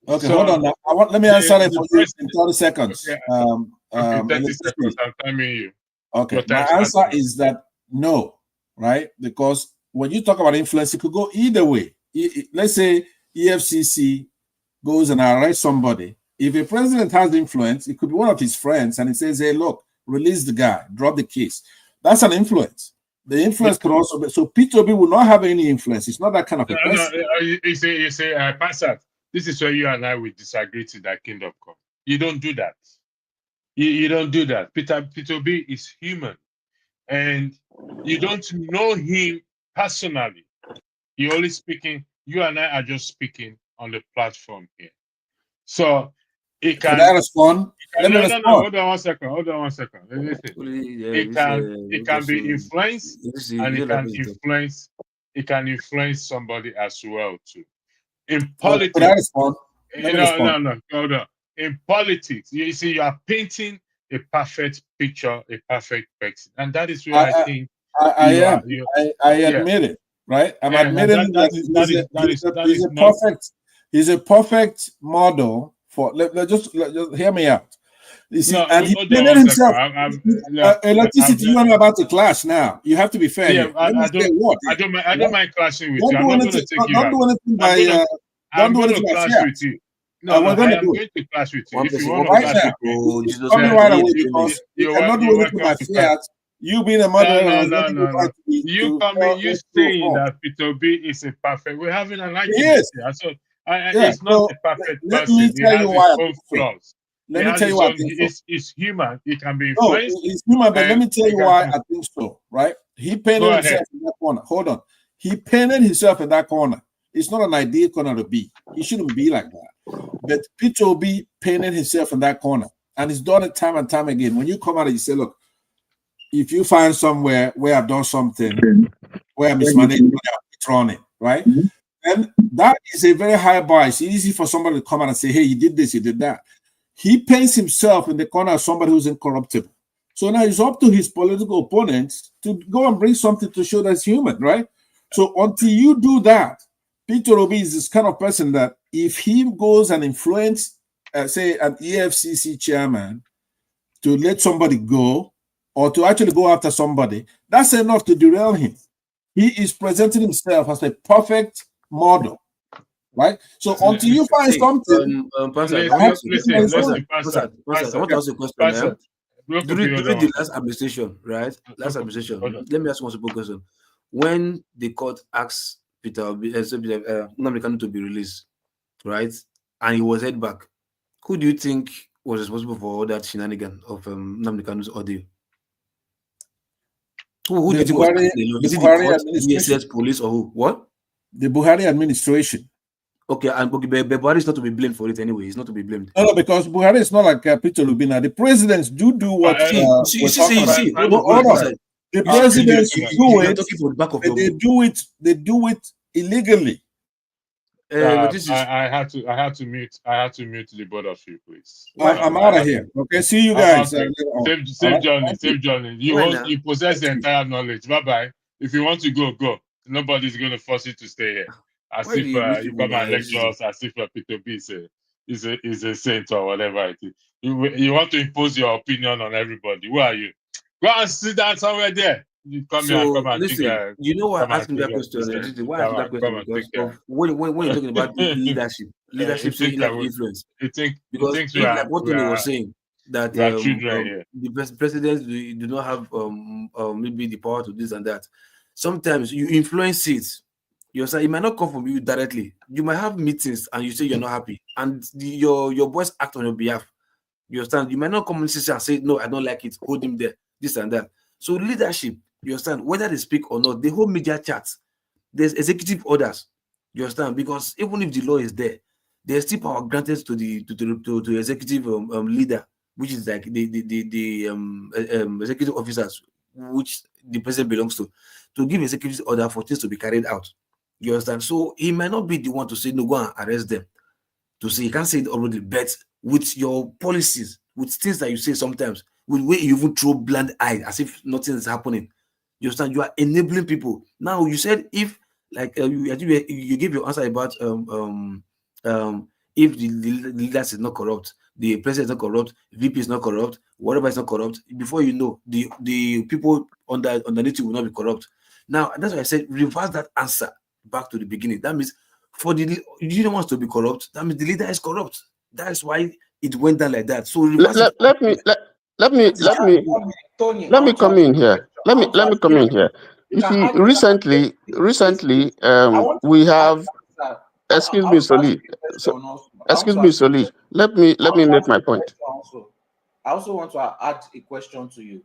Okay, hold on now. Let me answer it for you in 30 seconds. Okay, 30 seconds, I'm timing you. Okay, my answer is that no, right? Because when you talk about influence, it could go either way. Let's say EFCC goes and arrests somebody. If a president has influence, it could be one of his friends, and he says, hey, look, release the guy, drop the case. That's an influence. The influence could also be, so P2B will not have any influence. It's not that kind of a person. You say, Pastor, this is where you and I will disagree to that kingdom come. You don't do that. You don't do that. P2B is human, and you don't know him personally. You're only speaking. You and I are just speaking on the platform here. So it can. Can I respond? Let me respond. No. Hold on one second. It can be influenced, and it can influence somebody as well too. In politics, can I respond? No. Hold on. In politics, you see, you are painting a perfect picture, a perfect person, and that is where I think I admit it. Right? I'm admitting that he's a perfect model for. Just hear me out. You see, and he painted himself. Electricity, you are about to clash now. You have to be fair. Yeah, I don't mind clashing with you. I'm not going to take you out. I'm going to clash with you. No, I'm going to clash with you. If you want to clash with me, come right away because you cannot do anything by fiat. You being a mother, no. You saying that P2B is a perfect. We're having an argument here. So it's not a perfect person. Let me tell you why. Let me tell you why. It's human. It can be influenced. No, it's human, but let me tell you why I think so. Right? He painted himself in that corner. Hold on. He painted himself in that corner. It's not an ideal corner to be. He shouldn't be like that. But P2B painted himself in that corner, and he's done it time and time again. When you come out and you say, look, if you find somewhere where I've done something, where I mismanaged, it, right? And that is a very high bar. It's easy for somebody to come out and say, hey, he did this, he did that. He paints himself in the corner as somebody who's incorruptible. So now it's up to his political opponents to go and bring something to show that's human, right? So until you do that, Peter Obi is this kind of person that if he goes and influence, say, an EFCC chairman to let somebody go, or to actually go after somebody, that's enough to derail him. He is presenting himself as a perfect model, right? So until you find something, Pastor, I want to ask a question. During the last administration, right? Let me ask one simple question. When the court asked Peter Nnamdi Kanu to be released, right, and he was head back, who do you think was responsible for all that shenanigan of Nnamdi Kanu's audio? Who did you think was the Buhari police or who? What? The Buhari administration. Okay, and Buhari is not to be blamed for it anyway. He's not to be blamed. No, because Buhari is not like Peter Lubina. The presidents do what. The presidents do it. They do it illegally. I had to mute the both of you, please. I'm out of here. Okay, see you I'm guys. okay. Save Johnny. Save Johnny. You possess the entire knowledge. Bye bye. If you want to go, go. Nobody's going to force you to stay here. As Why if do you miss you people come and by lecture us, as if Peter B is a saint or whatever it is. You want to impose your opinion on everybody. Who are you? Go and sit down somewhere there. You come here and So come and drink. listen, you know why Come I and asked him drink. that question? Why I asked Come him that and question? drink. Because of when you're talking about leadership, You think saying influence. you Because think if like what Tony was saying that we are children here. the presidents do not have maybe the power to this and that. Sometimes you influence it. You're saying it might not come from you directly. You might have meetings and you say you're not happy, and your boys act on your behalf. You understand? You might not come and say no, I don't like it. Hold him there, this and that. So leadership, you understand? Whether they speak or not, the whole media chats. There's executive orders. You understand? Because even if the law is there, there's still power granted to the executive leader, which is like the executive officers, which the president belongs to give executive order for things to be carried out. You understand? So he might not be the one to say no, go and arrest them. To say, you can't say it already, but with your policies, with things that you say sometimes, with the way you even throw blind eye as if nothing is happening, you understand? You are enabling people. Now you said if like you gave your answer about if the leaders is not corrupt, the president is not corrupt, VP is not corrupt, whatever is not corrupt, before you know, the people underneath you will not be corrupt. Now that's why I said reverse that answer back to the beginning. That means for the leader wants to be corrupt, that means the leader is corrupt. That's why it went down like that. So let me come in here. Let me come in here. You see, recently, we have. Excuse me, Soli. Excuse me, Soli. Let me make my point. I also want to add a question to you.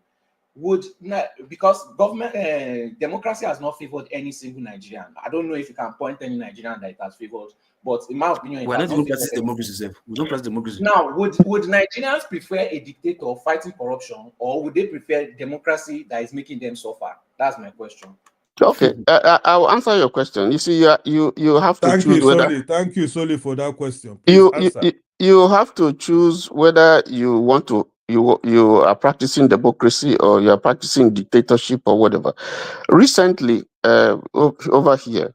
Because government democracy has not favored any single Nigerian. I don't know if you can point any Nigerian that it has favored, but in my opinion, we're not even practicing democracy. We don't practice democracy. Now, would Nigerians prefer a dictator fighting corruption, or would they prefer democracy that is making them suffer? That's my question. Okay, I'll answer your question. You see, you have to choose whether. Thank you, Soli, for that question. You have to choose whether you want to you are practicing democracy or you are practicing dictatorship or whatever. Recently, over here,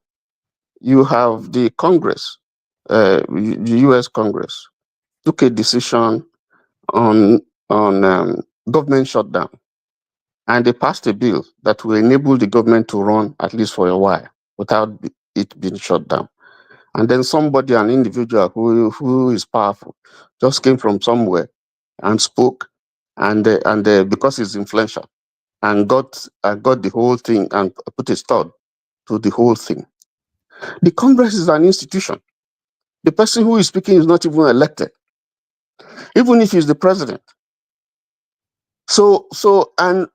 you have the Congress, the U.S. Congress, took a decision on government shutdown, and they passed a bill that will enable the government to run at least for a while without it being shut down. And then somebody, an individual who is powerful, just came from somewhere and spoke, and because he's influential, and got the whole thing and put a stop to the whole thing. The Congress is an institution. The person who is speaking is not even elected, even if he's the president. So and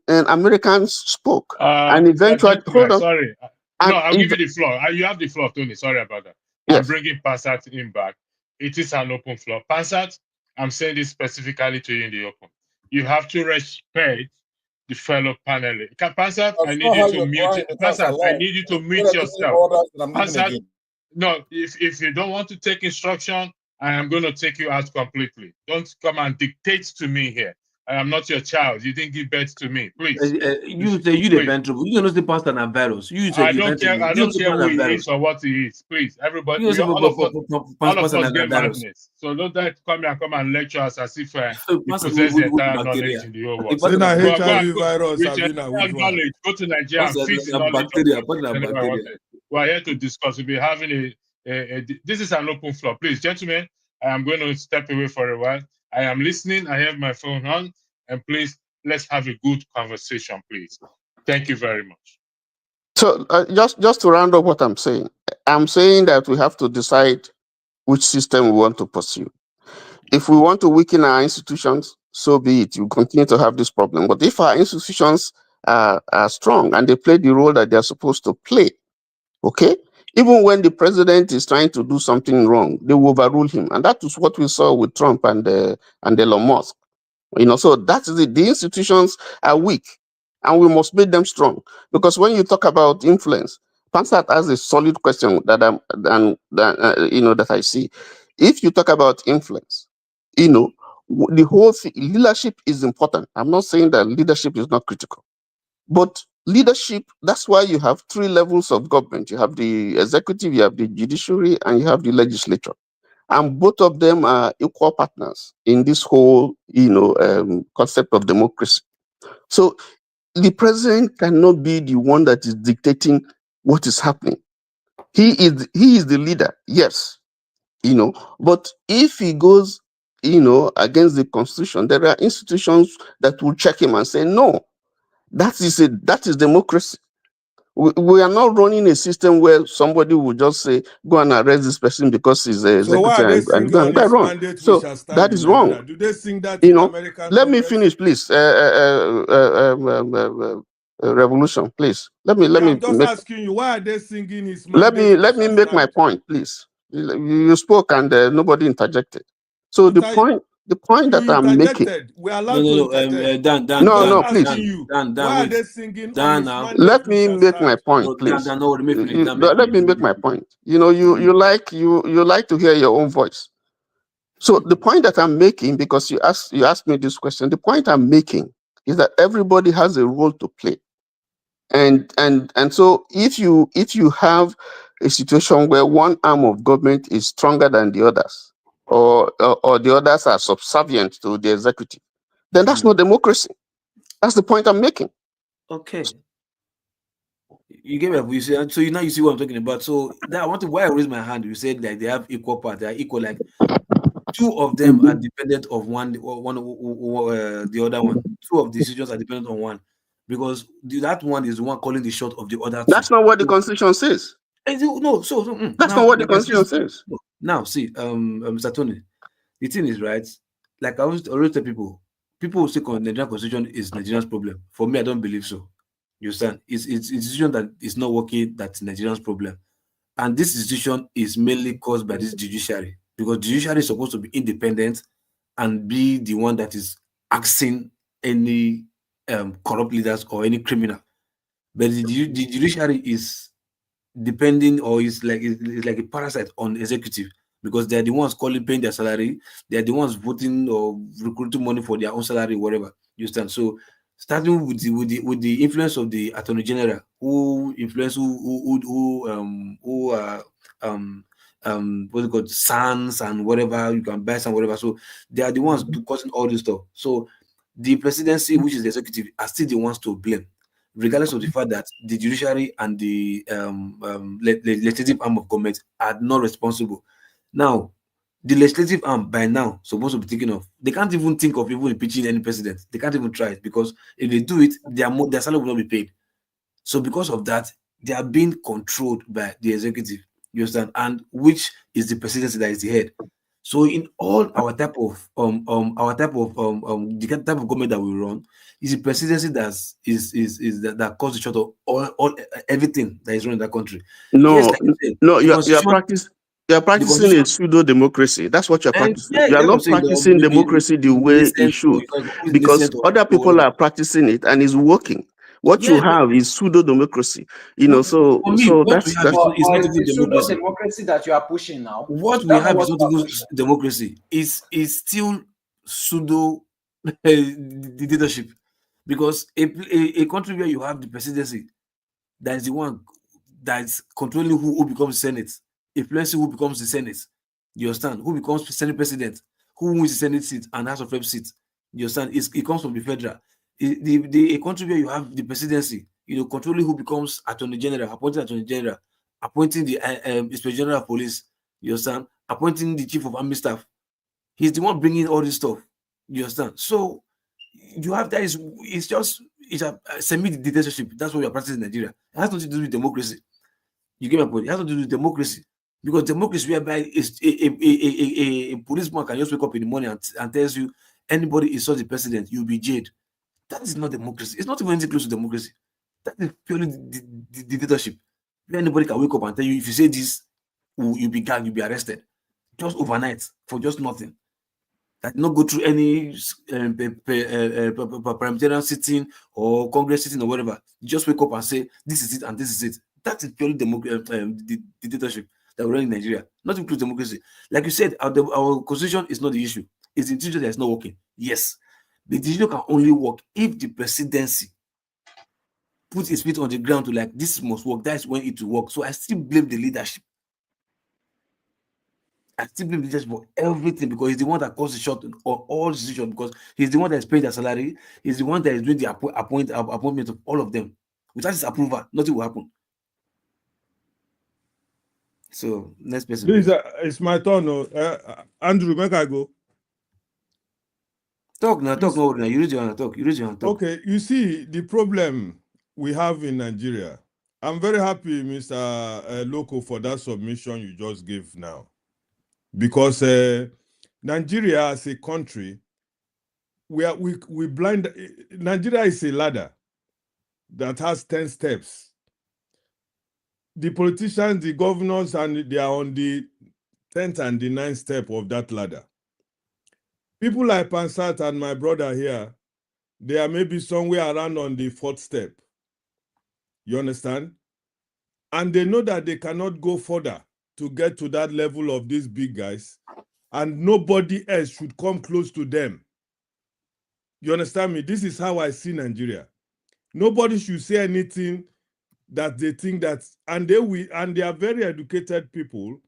Americans spoke, and eventually hold on. Sorry, no, I'll give you the floor. You have the floor, Tony. Sorry about that. Yes. I'm bringing Pansat in back. It is an open floor. Pansat, I'm saying this specifically to you in the open. You have to respect the fellow panelists. Pansat, I need you to mute. Pansat, I need you to mute yourself. Pansat, no, if you don't want to take instruction, I am going to take you out completely. Don't come and dictate to me here. I am not your child. You didn't give birth to me. Please. You say you the ventricle. You don't say pastor and virus. You say I don't care. I don't care who he is or what he is. Please, everybody, all of us get madness. So don't come here and come and lecture us as if you possess the entire knowledge in the whole world. Go to Nigeria and fix the knowledge. We are here to discuss. We'll be having this is an open floor. Please, gentlemen, I am going to step away for a while. I am listening. I have my phone on. And please, let's have a good conversation, please. Thank you very much. So just to round up what I'm saying that we have to decide which system we want to pursue. If we want to weaken our institutions, so be it. You continue to have this problem. But if our institutions are strong and they play the role that they're supposed to play, okay, even when the president is trying to do something wrong, they will overrule him. And that is what we saw with Trump and Elon Musk. So that's the institutions are weak, and we must make them strong. Because when you talk about influence, Pansat has a solid question that that I see. If you talk about influence, the whole thing, leadership is important. I'm not saying that leadership is not critical, but leadership, that's why you have 3 levels of government. You have the executive, you have the judiciary, and you have the legislature. And both of them are equal partners in this whole, concept of democracy. So the president cannot be the one that is dictating what is happening. He is the leader, yes, but if he goes, against the constitution, there are institutions that will check him and say, no, that is democracy. We are not running a system where somebody will just say, go and arrest this person because he's a So why are executive they and singing go on and his run. mandate we So shall stand that in is wrong. Nigeria? Do they sing that in American Let me Congress? finish, please. Revolution, please. Let me I'm just make. asking you, why are they singing his Let mandate? me make my point, please. You spoke and nobody interjected. So the point You that I'm making. interjected. We're allowed to interject. Dan, I'm No, just please. asking you, Dan, why are wait. they singing Dan, on his now. mandate? Let we me shall make stand? my point, No, please. Dan, no, let me finish. Let me make my point. You like to hear your own voice. So the point that I'm making, because you asked me this question, the point I'm making is that everybody has a role to play. And so if you have a situation where one arm of government is stronger than the others, or the others are subservient to the executive, then that's not democracy. That's the point I'm making. Okay. You gave me so now you see what I'm talking about. So that why I raised my hand. You said like they have equal part, they are equal, like 2 of them are dependent of the other one. 2 of the decisions are dependent on one, because that one is the one calling the shot of the other 2. That's not what the Constitution says. No, That's now, not what the like I Constitution said, says. now see, Mr. Tony, the thing is, right, like I always tell people will say the Nigerian Constitution is Nigeria's problem. For me, I don't believe so. You understand? It's a decision that is not working, that's Nigeria's problem. And this decision is mainly caused by this judiciary, because judiciary is supposed to be independent and be the one that is asking any corrupt leaders or any criminal. But the judiciary is depending, or is like it's like a parasite on executive, because they're the ones paying their salary, they're the ones voting or recruiting money for their own salary, whatever. You understand? So starting with the influence of the attorney general, who influence what's it called, sons and whatever, you can buy some whatever. So they are the ones causing all this stuff. So the presidency, which is the executive, are still the ones to blame, regardless of the fact that the judiciary and the legislative arm of government are not responsible. Now, the legislative arm by now supposed to be taken off. They can't even think of even impeaching any president. They can't even try it, because if they do it, their salary will not be paid. So because of that, they are being controlled by the executive. You understand? And which is the presidency that is the head. So in all our type of the type of government that we run, is the presidency that calls the shot of all everything that is run in that country. Yes, No, like you said, no, the you're constitution, practicing a pseudo democracy. That's what you're and practicing. yeah, You are that's what I'm not saying. practicing democracy the way it Nascent, or should, always because nascent, or other people whatever. are practicing it and it's working. What you Yeah, but have is pseudo democracy. no, So for me, what we have that's is not It's even the pseudo democracy. democracy that you are pushing now. What Is we that not have what is you not are even pushing? democracy. Is still pseudo dictatorship, because a country where you have the presidency, that is the one that is controlling who becomes Senate, influencing who becomes the Senate. You understand? Who becomes Senate president, who wins the Senate seat and House of Rep seat. You understand? It comes from the federal. A country where you have the presidency, controlling who becomes Attorney General, appointing Attorney General, appointing the Inspector General of Police. You understand? Appointing the Chief of Army Staff. He's the one bringing all this stuff. You understand? So you have that it's a semi-dictatorship. That's what we are practicing in Nigeria. It has nothing to do with democracy. You get my point? It has nothing to do with democracy. Because democracy, whereby is a policeman can just wake up in the morning and tells you anybody is the president, you'll be jailed. That is not democracy. It's not even anything close to democracy. That is purely dictatorship. Where anybody can wake up and tell you, if you say this, you'll be gagged, you'll be arrested. Just overnight for just nothing. That not go through any parliamentarian sitting or Congress sitting or whatever. You just wake up and say, this is it and this is it. That is purely dictatorship that we run in Nigeria. Not include democracy. Like you said, our constitution is not the issue. It's the institution that is not working. Yes, the institution can only work if the presidency put its feet on the ground to like, this must work. That's when it will work. So I still blame the leadership. I still blame the leadership for everything, because he's the one that calls the shot on all decisions, because he's the one that is paying their salary. He's the one that is doing the appointment of all of them. Without his approval, nothing will happen. So next person. Please, it's my turn. Andrew, make I go. Talk now. You raise your hand. Talk. Okay, you see the problem we have in Nigeria. I'm very happy, Mr. Loco, for that submission you just gave now, because Nigeria as a country, we blind. Nigeria is a ladder that has 10 steps. The politicians, the governors, and they are on the 10th and the 9th step of that ladder. People like Pansat and my brother here, they are maybe somewhere around on the 4th step. You understand? And they know that they cannot go further to get to that level of these big guys, and nobody else should come close to them. You understand me? This is how I see Nigeria. Nobody should say anything that they think that, and they are very educated people,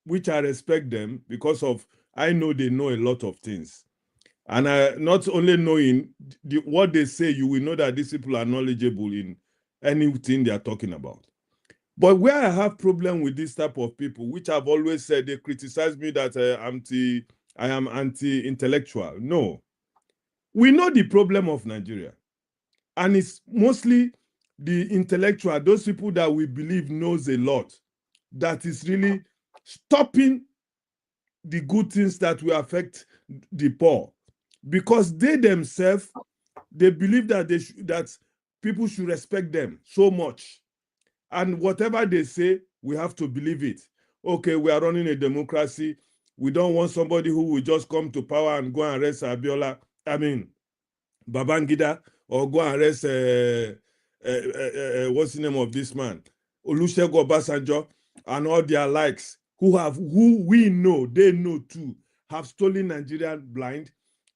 which I respect them, because of, I know they know a lot of things. And I not only knowing what they say, you will know that these people are knowledgeable in anything they are talking about. But where I have problem with this type of people, which I've always said, they criticize me that I am anti-intellectual. No. We know the problem of Nigeria. And it's mostly the intellectual, those people that we believe knows a lot, that is really stopping the good things that will affect the poor. Because they themselves, they believe that that people should respect them so much. And whatever they say, we have to believe it. Okay, we are running a democracy. We don't want somebody who will just come to power and go and arrest Babangida, or go and arrest, what's the name of this man? Olusegun Obasanjo, and all their likes, who we know, they know too, have stolen Nigeria blind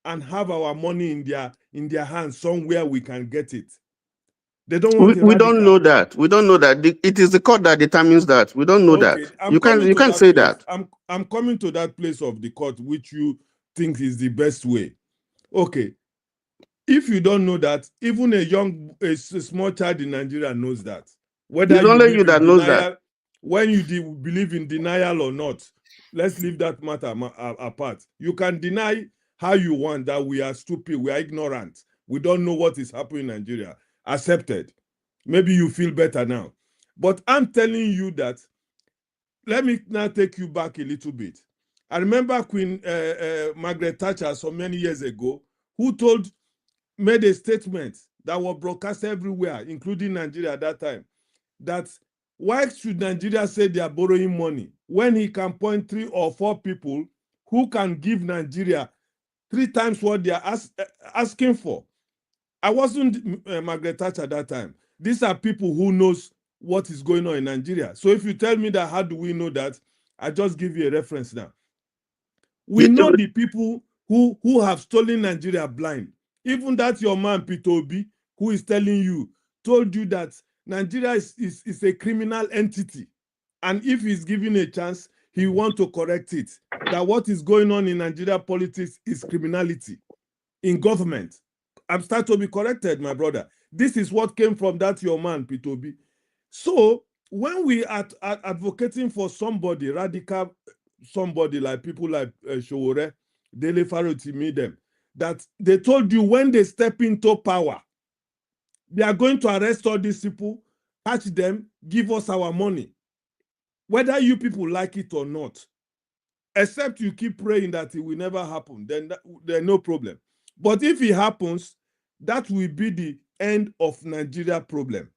and have our money in their hands somewhere we can get it. They don't want we don't know that. We don't know that. It is the court that determines that. We don't know that. You can't say that. I'm coming to that place of the court, which you think is the best way. Okay. If you don't know that, even a small child in Nigeria knows that. Whether it's only you that knows that. When you believe in denial or not, let's leave that matter apart. You can deny how you want that we are stupid, we are ignorant, we don't know what is happening in Nigeria. Accepted. Maybe you feel better now. But I'm telling you that, let me now take you back a little bit. I remember Queen Margaret Thatcher so many years ago, who made a statement that was broadcast everywhere, including Nigeria at that time, that why should Nigeria say they are borrowing money when he can point 3 or 4 people who can give Nigeria 3 times what they are asking for? I wasn't Margaret Thatcher at that time. These are people who knows what is going on in Nigeria. So if you tell me that, how do we know that? I just give you a reference now. We know the people who have stolen Nigeria blind. Even that your man, Peter Obi, who is telling you, told you that Nigeria is a criminal entity. And if he's given a chance, he wants to correct it. That what is going on in Nigeria politics is criminality in government. I'm starting to be corrected, my brother. This is what came from that your man, Peter Obi. So when we are advocating for somebody, radical, somebody like people like Showore, Dele Farotimi, them, that they told you when they step into power, they are going to arrest all these people, catch them, give us our money. Whether you people like it or not, except you keep praying that it will never happen, then there's no problem. But if it happens, that will be the end of Nigeria problem.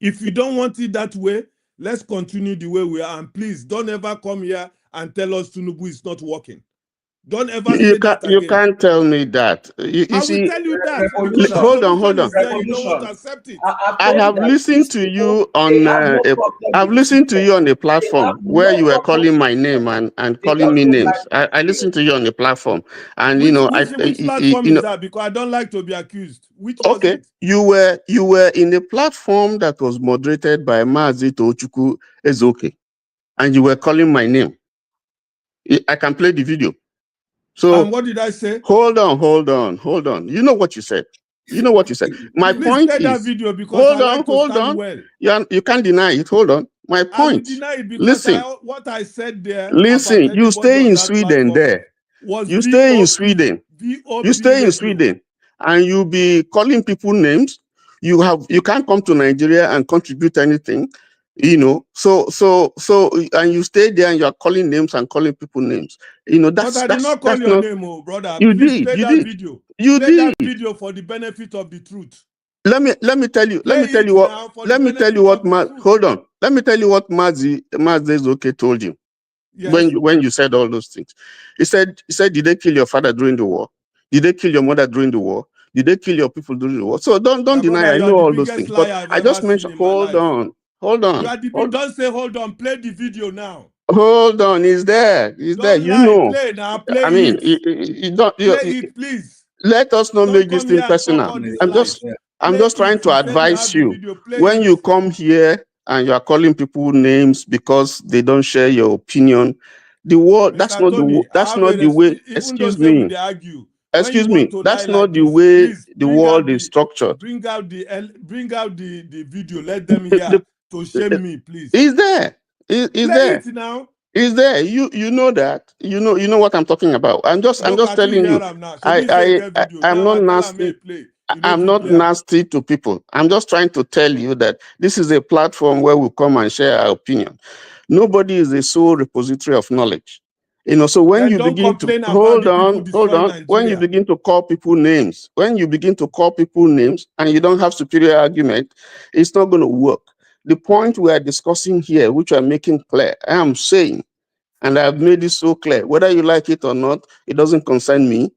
If you don't want it that way, let's continue the way we are. And please, don't ever come here and tell us Tinubu is not working. Don't ever say that again. You can't tell me that. You I see, will tell you that. hold on. Is there, you don't want to accept it. I have listened to you on I've listened to you on a platform where you were calling my name and calling me names. I listened to you on the platform, and Which platform is that? Because I don't like to be accused. Which was it? You were in a platform that was moderated by Mazi Tochukwu Ezoke, and you were calling my name. I can play the video. So what did I say? Hold on. You know what you said. My point is that video because hold on. Well. You can't deny it. Hold on. My point. I will deny it because what I said there. Listen, you stay in Sweden there. You stay in Sweden. You stay in Sweden, and you be calling people names. You can't come to Nigeria and contribute anything. So and you stay there and you are calling names and calling people names. That's but I did not call your name, brother. You did. Video. You did that video for the benefit of the truth. Let me tell you what Mazi Ezoke told you. Yes. When you said all those things. He said, did they kill your father during the war? Did they kill your mother during the war? Did they kill your people during the war? So don't deny. I know all those things. But I just mentioned. Hold on. Don't say hold on. Play the video now. Hold on. He's there. Play now. Play it, please. Let us not make this thing personal. I'm just trying to advise you. When you come here and you are calling people names because they don't share your opinion, the world, that's not the way. Excuse me. That's not the way the world is structured. Bring out the video. Let them hear to shame me, please. Is there? Is there? It now. Is there? You know that. You know what I'm talking about. I'm just telling you. I'm not nasty. I'm not nasty to people. I'm just trying to tell you that this is a platform where we come and share our opinion. Nobody is a sole repository of knowledge. So when you begin to hold on, when you begin to call people names, and you don't have superior argument, it's not going to work. The point we are discussing here, which I'm making clear, I am saying, and I've made it so clear, whether you like it or not, it doesn't concern me.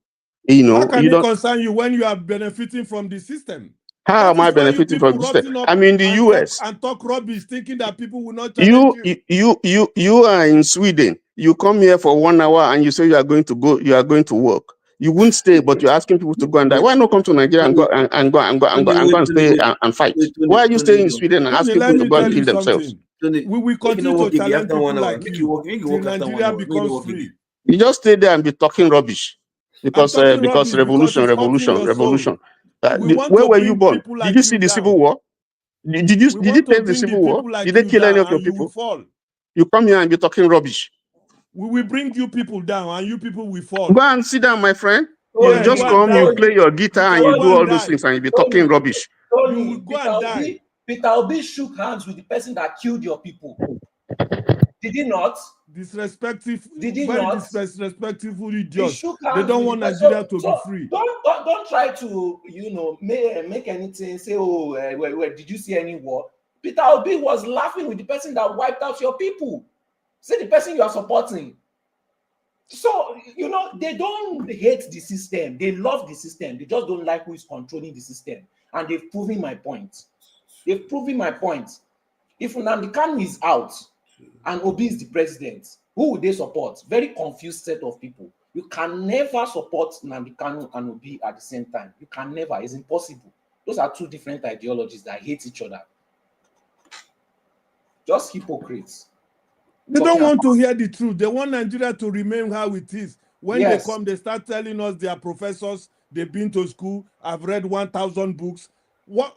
How can it concern you when you are benefiting from the system? How am I benefiting from the system? I'm in the US. And talk rubbish, thinking that people will not challenge you. You are in Sweden. You come here for 1 hour and you say you are going to work. You wouldn't stay, but you're asking people to go and die. Why not come to Nigeria and go and stay and fight? Why are you staying in Sweden and asking people to go and kill themselves? We will continue to challenge people like you. Nigeria becomes free. You just stay there and be talking rubbish because revolution. Where were you born? Did you see the Civil War? Did you take the Civil War? Did they kill any of your people? You come here and be talking rubbish. We will bring you people down and you people will fall. Go and sit down, my friend. You just come, you play your guitar and you do all those things and you be talking rubbish. You will go and die. Peter Obi shook hands with the person that killed your people. Did he not? Disrespectful. Did he not? Disrespectful idiots. They don't want Nigeria to be free. Don't try to make anything say where did you see any war? Peter Obi was laughing with the person that wiped out your people. Say the person you are supporting. So they don't hate the system. They love the system. They just don't like who is controlling the system. And they've proven my point. If Nnamdi Kanu is out and Obi is the president, who would they support? Very confused set of people. You can never support Nnamdi Kanu and Obi at the same time. You can never. It's impossible. Those are two different ideologies that hate each other. Just hypocrites. They don't want to hear the truth. They want Nigeria to remain how it is. When they come, they start telling us they are professors, they've been to school, I've read 1,000 books.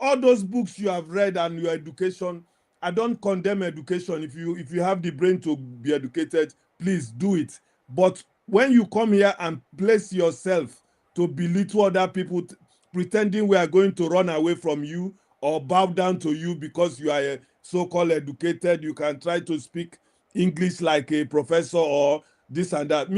All those books you have read and your education, I don't condemn education. If you have the brain to be educated, please do it. But when you come here and place yourself to belittle other people, pretending we are going to run away from you or bow down to you because you are a so-called educated, you can try to speak English like a professor or this and that.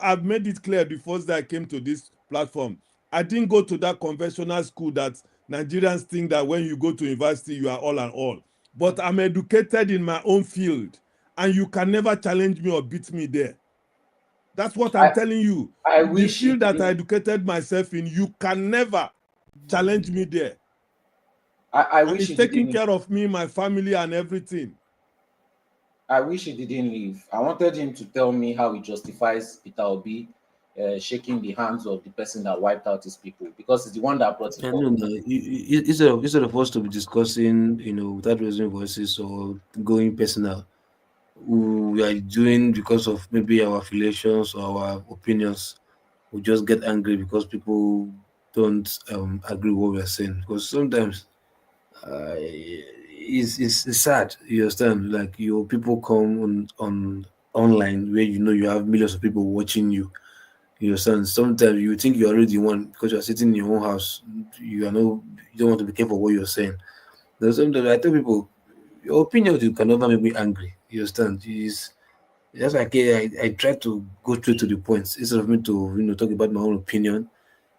I've made it clear the first day I came to this platform. I didn't go to that conventional school that Nigerians think that when you go to university, you are all and all. But I'm educated in my own field, and you can never challenge me or beat me there. That's what I'm telling you. I The wish field that I didn't- educated myself in, you can never challenge me there. I And wish it's he taking didn't. care of me, my family, and everything. I wish he didn't leave. I wanted him to tell me how he justifies Peter Obi shaking the hands of the person that wiped out his people, because it's the one that brought it I up. don't know. Instead of us to be discussing, without raising voices or going personal, we are doing because of maybe our affiliations or our opinions. We just get angry because people don't agree with what we are saying. Because sometimes it's sad. You understand? Like your people come on online where you have millions of people watching you. You understand? Sometimes you think you're already one because you're sitting in your own house. You don't want to be careful what you're saying. There's sometimes I tell people, your opinion can never make me angry. You understand? It's just like I try to go straight to the point instead of me to talk about my own opinion.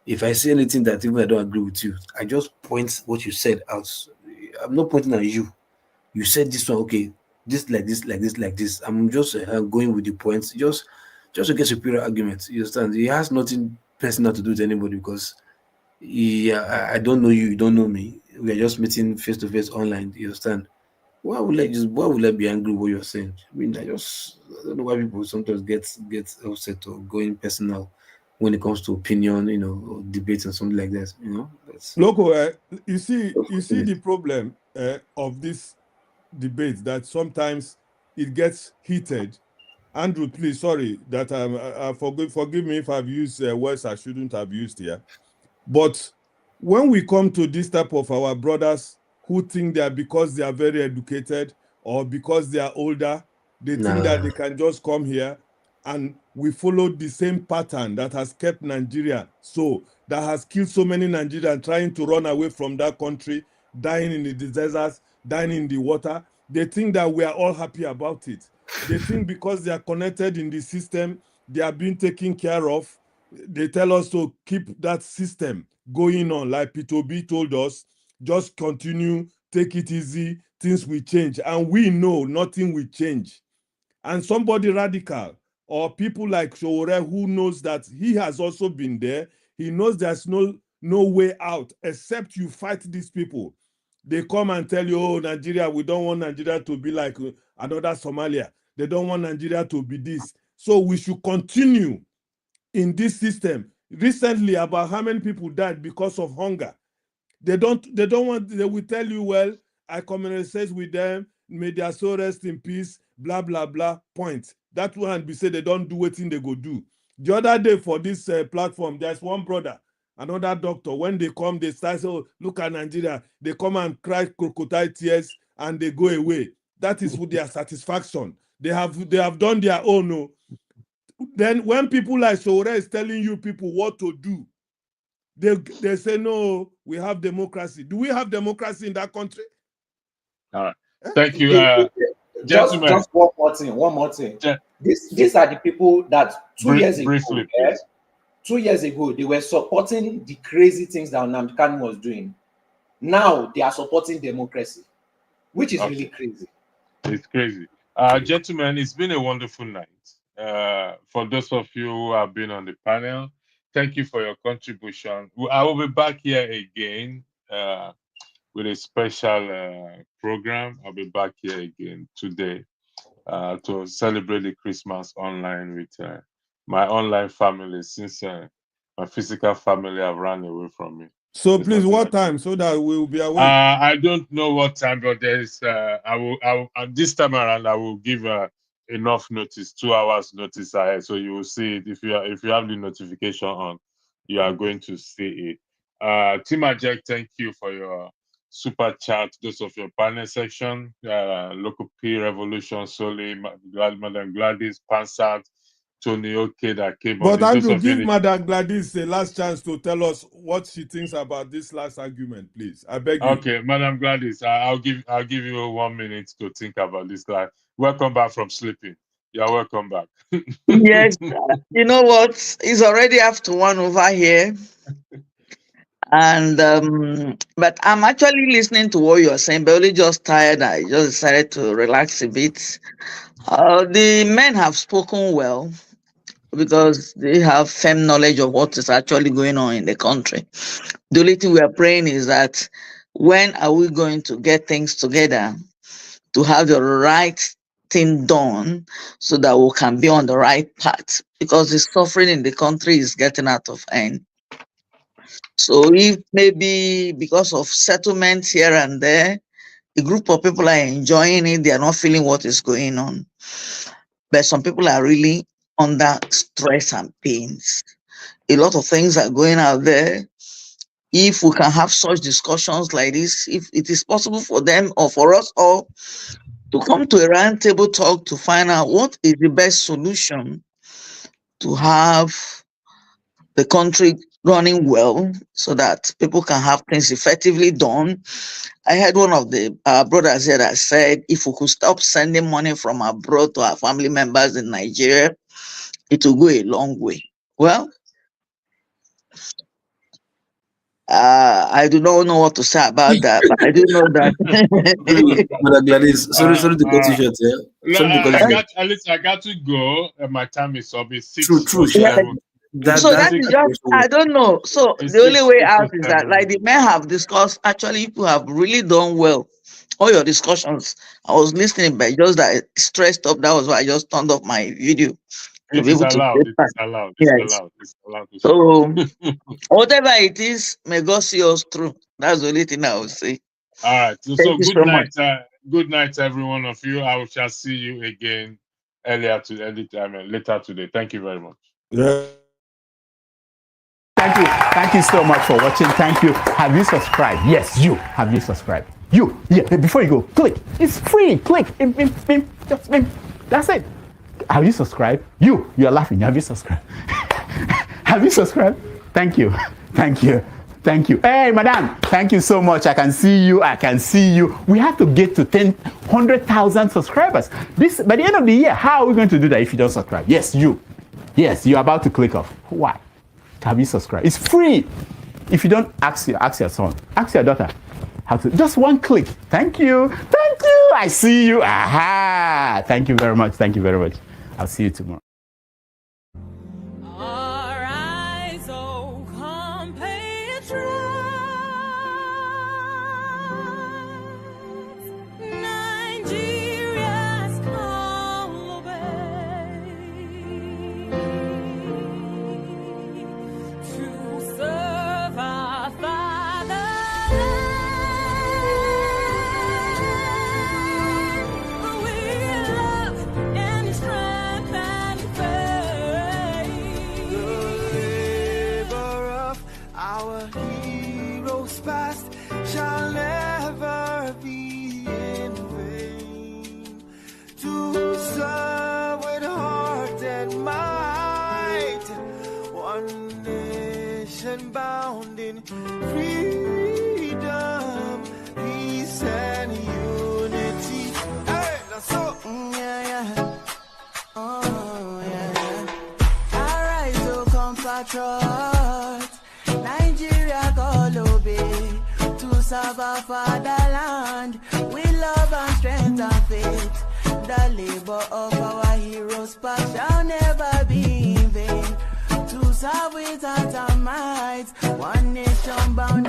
If I say anything that even I don't agree with you, I just point what you said out. I'm not pointing at you. You said this one, okay, this like this, like this, like this. I'm just going with the points, just to get superior arguments. You understand? It has nothing personal to do with anybody because I don't know you, you don't know me. We are just meeting face to face online. You understand? Why would I be angry with what you're saying? I mean, I don't know why people sometimes get upset or going personal when it comes to opinion, or debates and something like that. That's Loco, you see the problem of this debate, that sometimes it gets heated. Andrew, please, sorry that forgive me if I've used words I shouldn't have used here. But when we come to this type of our brothers who think that because they are very educated or because they are older, they think that they can just come here, and we follow the same pattern that has kept Nigeria that has killed so many Nigerians trying to run away from that country, dying in the deserts, dying in the water. They think that we are all happy about it. They think because they are connected in the system, they are being taken care of. They tell us to keep that system going on, like P2B told us, just continue, take it easy, things will change. And we know nothing will change. And somebody radical or people like Showore, who knows that he has also been there, he knows there's no way out except you fight these people. They come and tell you, oh, Nigeria, we don't want Nigeria to be like another Somalia. They don't want Nigeria to be this. So we should continue in this system. Recently, about how many people died because of hunger. They will tell you, well, I communicate with them, may their soul rest in peace, blah, blah, blah, point. That one be say they don't do what they go do. The other day for this platform, there's one brother, another doctor, when they come, they start, oh, look at Nigeria. They come and cry crocodile tears and they go away. That is with their satisfaction. They have done their own. No. Then when people like Sowore is telling you people what to do, they say, no, we have democracy. Do we have democracy in that country? All right. Thank you, Just gentlemen. one more thing. These are the people that 2 years ago, briefly, 2 years ago, they were supporting the crazy things that Nnamdi Kanu was doing. Now they are supporting democracy, which is really crazy. It's crazy. Gentlemen, it's been a wonderful night. For those of you who have been on the panel, thank you for your contribution. I will be back here again with a special program. I'll be back here again today to celebrate the Christmas online with my online family, since my physical family have run away from me. So please, what time so that we will be awake? I don't know what time, but there's I will this time around I will give enough notice, 2 hours notice ahead, so you will see it. If you have the notification on, you are going to see it. Team Ajek, thank you for your super chat. Those of your panel section, Local P Revolution, Soli, Madam Gladys, Pansat, Tony Oke that came on. But Andrew, give Madam Gladys the last chance to tell us what she thinks about this last argument, please. I beg you. Okay, Madam Gladys, I'll give you 1 minute to think about this. Welcome back from sleeping. You're welcome back. Yes, you know what? It's already after 1 over here. And but I'm actually listening to what you're saying, but only just tired. I just decided to relax a bit. The men have spoken well. because they have firm knowledge of what is actually going on in the country. The only thing we are praying is that when are we going to get things together to have the right thing done so that we can be on the right path, because the suffering in the country is getting out of hand. So if maybe because of settlements here and there, a group of people are enjoying it, they are not feeling what is going on. But some people are really under stress and pains. A lot of things are going out there. If we can have such discussions like this, if it is possible for them or for us all to come to a round table talk to find out what is the best solution to have the country running well so that people can have things effectively done. I heard one of the brothers here that said if we could stop sending money from abroad to our family members in Nigeria, it will go a long way. Well, I do not know what to say about that, but I do know that. But Gladys, sorry to cut you short. No, I got to go. My time is up. It's 6. True. Yeah. So that is just, I don't know. So the only way out is that, like the men have discussed, actually, you have really done well. All your discussions, I was listening, but just that stressed up. That was why I just turned off my video. It is allowed. It's allowed. So whatever it is, may God see us through. That's the only thing I will say. All right. So good night. Good night, every one of you. I shall see you again later today. Thank you very much. Yeah. Thank you so much for watching. Thank you. Have you subscribed? Yes, you. Have you subscribed? You. Yeah. Before you go, click. It's free. Click. Just that's it. Have you subscribed? You are laughing. Have you subscribed? Have you subscribed? Thank you. Hey, madam. Thank you so much. I can see you. We have to get to 100,000 subscribers. By the end of the year. How are we going to do that if you don't subscribe? Yes, you. Yes, you're about to click off. Why? Have you subscribed? It's free. If you don't, ask your son, ask your daughter how to. Just one click. Thank you. I see you. Aha. Thank you very much. I'll see you tomorrow. Arise, O compatriots, Nigeria's call obey, to serve our fatherland. We love and strength and faith. The labor of our heroes past shall never be in vain. To serve with heart and might, one nation bound in freedom, peace and unity. Hey, that's so. Yeah. Oh, yeah. Arise, O compatriots, Nigeria call obey, to serve our fatherland, with love and strength and faith. The labor of our heroes past shall never be in vain. To serve with heart and might, one nation bound